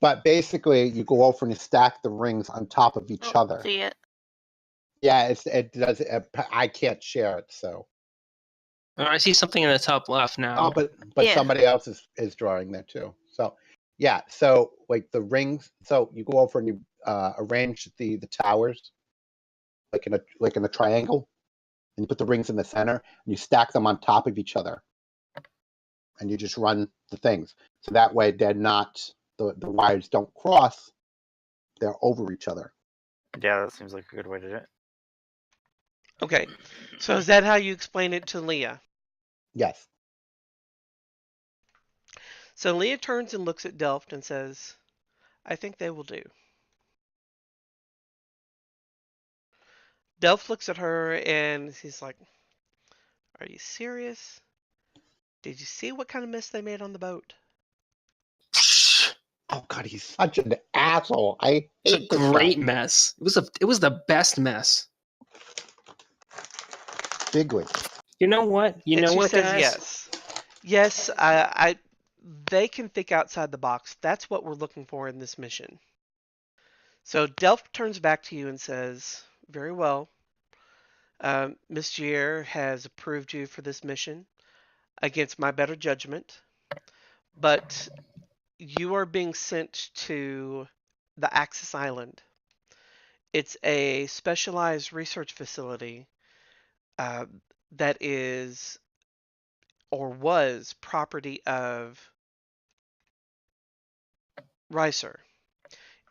S5: But basically, you go over and you stack the rings on top of each
S3: Oh,
S5: other.
S3: see it.
S5: Yeah, it does. I can't share it, so.
S6: Oh, I see something in the top left now.
S5: Oh, but
S3: Yeah.
S5: somebody else is drawing that too. So, yeah. So like the rings. So you go over and you arrange the towers like in a triangle, and you put the rings in the center, and you stack them on top of each other, and you just run the things. So that way they're not the wires don't cross; they're over each other.
S2: Yeah, that seems like a good way to do it.
S1: Okay. So is that how you explain it to Leah?
S5: Yes.
S1: So Leah turns and looks at Delft and says, I think they will do. Delft looks at her and he's like, are you serious? Did you see what kind of mess they made on the boat?
S5: Oh God, he's such an asshole. I
S6: It was
S5: hate
S6: a
S5: this
S6: great
S5: guy.
S6: mess. It was the best mess.
S5: Bigly.
S6: You know what? You
S1: And
S6: know
S1: she
S6: what,
S1: says
S6: guys?
S1: yes. Yes, they can think outside the box. That's what we're looking for in this mission. So Delft turns back to you and says, very well. Miss Gier has approved you for this mission against my better judgment, but you are being sent to the Axis Island. It's a specialized research facility that is or was property of Reiser.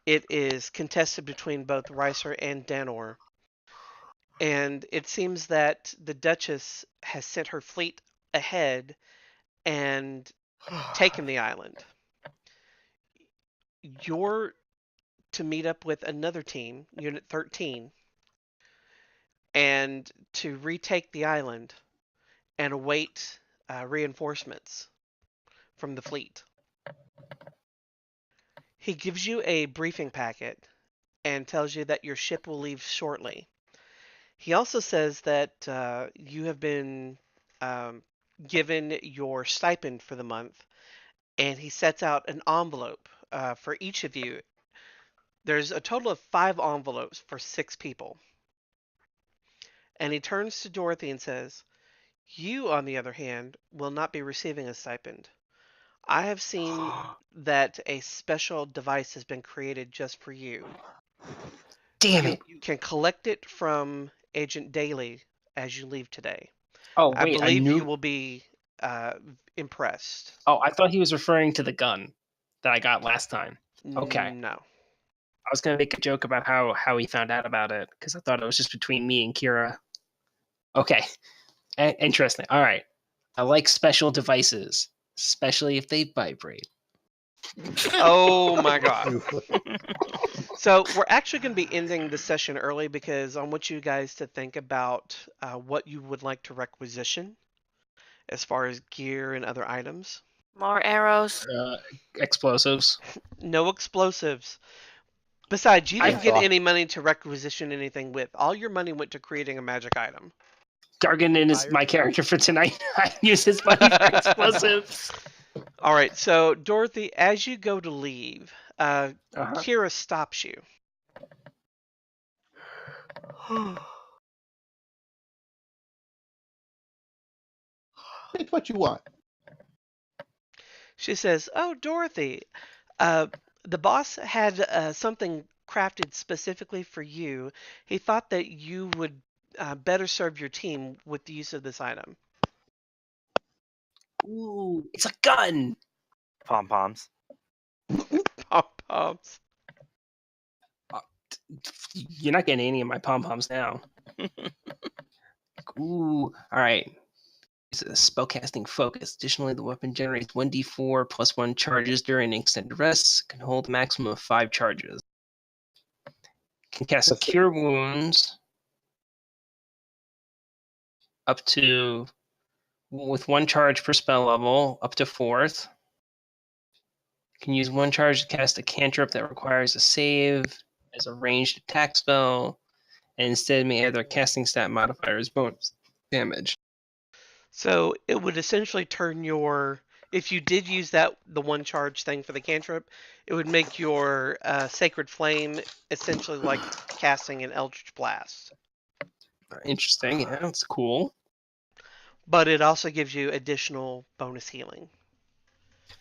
S1: It is contested between both Reiser and Danor. And it seems that the Duchess has sent her fleet ahead and taken the island. You're to meet up with another team, Unit 13, and to retake the island and await reinforcements from the fleet. He gives you a briefing packet and tells you that your ship will leave shortly. He also says that you have been given your stipend for the month, and he sets out an envelope for each of you. There's a total of 5 envelopes for 6 people. And he turns to Dorothy and says, you, on the other hand, will not be receiving a stipend. I have seen that a special device has been created just for you.
S6: Damn it.
S1: You can collect it from Agent Daly as you leave today.
S6: Oh,
S1: I
S6: wait,
S1: believe you will be impressed.
S6: Oh, I thought he was referring to the gun that I got last time. Okay.
S1: No.
S6: I was going to make a joke about how he found out about it, because I thought it was just between me and Kira. Okay. Interesting. All right. I like special devices, especially if they vibrate.
S1: Oh my god. So we're actually going to be ending the session early because I want you guys to think about what you would like to requisition as far as gear and other items.
S3: More arrows.
S6: Explosives.
S1: No explosives. Besides, you didn't
S5: I
S1: get
S5: saw-
S1: any money to requisition anything with. All your money went to creating a magic item.
S6: Gargan is my character for tonight. I use his money for explosives.
S1: All right, so Dorothy, as you go to leave, Kira stops you.
S5: It's what you want.
S1: She says, "Oh, Dorothy, the boss had something crafted specifically for you. He thought that you would better serve your team with the use of this item."
S6: Ooh, it's a gun.
S2: Pom poms.
S1: Pom-poms.
S6: You're not getting any of my pom poms now. Ooh, all right. It's a spellcasting focus. Additionally, the weapon generates 1d4 plus 1 charges during extended rests. Can hold a maximum of 5 charges. Can cast
S5: That's-
S6: Cure Wounds up to with 1 charge per spell level up to 4th. Can use 1 charge to cast a cantrip that requires a save as a ranged attack spell, and instead may add their casting stat modifier as bonus damage.
S1: So it would essentially turn your, if you did use the 1 charge thing for the cantrip, it would make your Sacred Flame essentially like casting an Eldritch Blast.
S6: Interesting. Yeah, that's cool.
S1: But it also gives you additional bonus healing.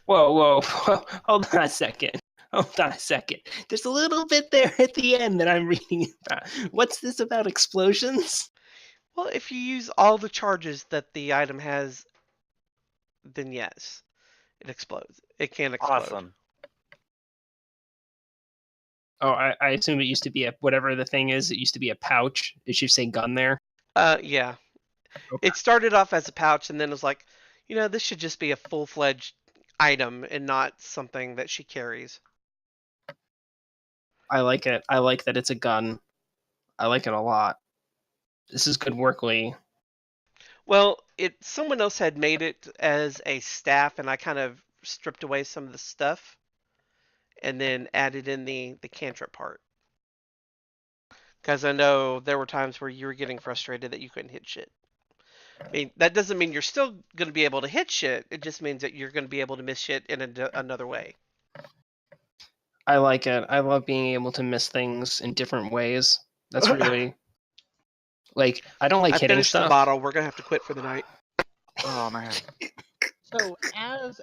S6: Whoa. Hold on a second. There's a little bit there at the end that I'm reading about. What's this about explosions?
S1: Well, if you use all the charges that the item has, then yes, it explodes. It can explode.
S2: Awesome.
S6: Oh, I assume it used to be whatever the thing is. It used to be a pouch. It should say gun there.
S1: Yeah.
S6: Okay.
S1: It started off as a pouch and then it was like, this should just be a full-fledged item and not something that she carries.
S6: I like it. I like that it's a gun. I like it a lot. This is good work, Lee.
S1: Well, someone else had made it as a staff, and I kind of stripped away some of the stuff, and then added in the cantrip part. Because I know there were times where you were getting frustrated that you couldn't hit shit. I mean, that doesn't mean you're still going to be able to hit shit. It just means that you're going to be able to miss shit in another way.
S6: I like it. I love being able to miss things in different ways. That's really like I don't like
S1: I
S6: hitting
S1: finished
S6: stuff.
S1: the bottle. We're going to have to quit for the night.
S2: Oh man.
S4: So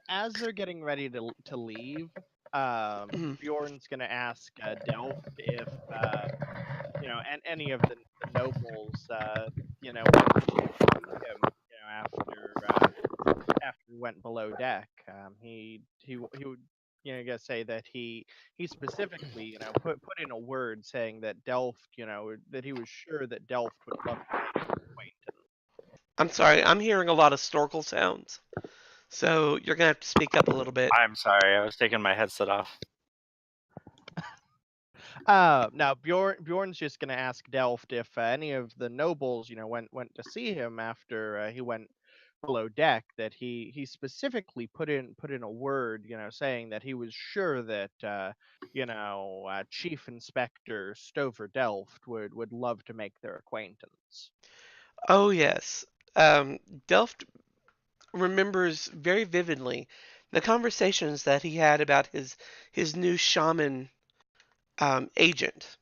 S4: as they're getting ready to leave, Bjorn's gonna ask Delph if and any of the nobles went to see him after he went below deck. He would say that he specifically put in a word saying that Delft that he was sure that Delft would love to make his acquaintance.
S1: I'm sorry. I'm hearing a lot of snorkel sounds. So you're going to have to speak up a little bit.
S2: I'm sorry, I was taking my headset off.
S4: Now Bjorn's just gonna ask Delft if any of the nobles, went to see him after he went below deck. That he specifically put in a word, saying that he was sure that Chief Inspector Stover Delft would love to make their acquaintance.
S1: Oh, yes. Delft remembers very vividly the conversations that he had about his new shaman agent.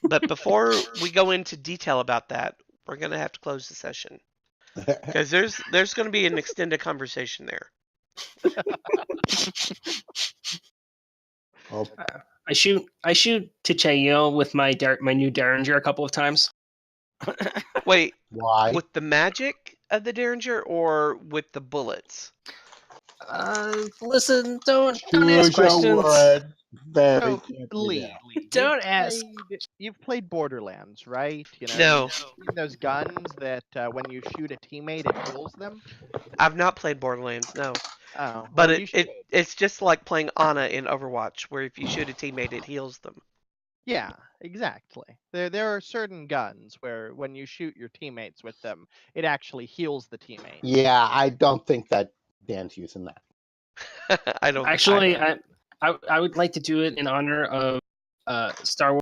S1: But before we go into detail about that, we're going to have to close the session because there's going to be an extended conversation there.
S5: Oh,
S6: I shoot Tichayo with my new Derringer a couple of times.
S1: Wait,
S5: why?
S1: with the magic of the Derringer or with the bullets?
S6: Listen, don't ask
S5: Choose your
S6: questions.
S5: word very
S4: So
S5: carefully
S4: Lee,
S5: there.
S6: Don't ask.
S4: You've played Borderlands, right?
S1: No.
S4: You've seen those guns that when you shoot a teammate, it kills them.
S1: I've not played Borderlands, no.
S4: Oh,
S1: But
S4: well, you should.
S1: it's just like playing Ana in Overwatch, where if you shoot a teammate, it heals them.
S4: Yeah, exactly. There are certain guns where when you shoot your teammates with them, it actually heals the teammate.
S5: Yeah, I don't think that Dan's using that.
S1: I don't
S6: Actually, I would like to do it in honor of Star Wars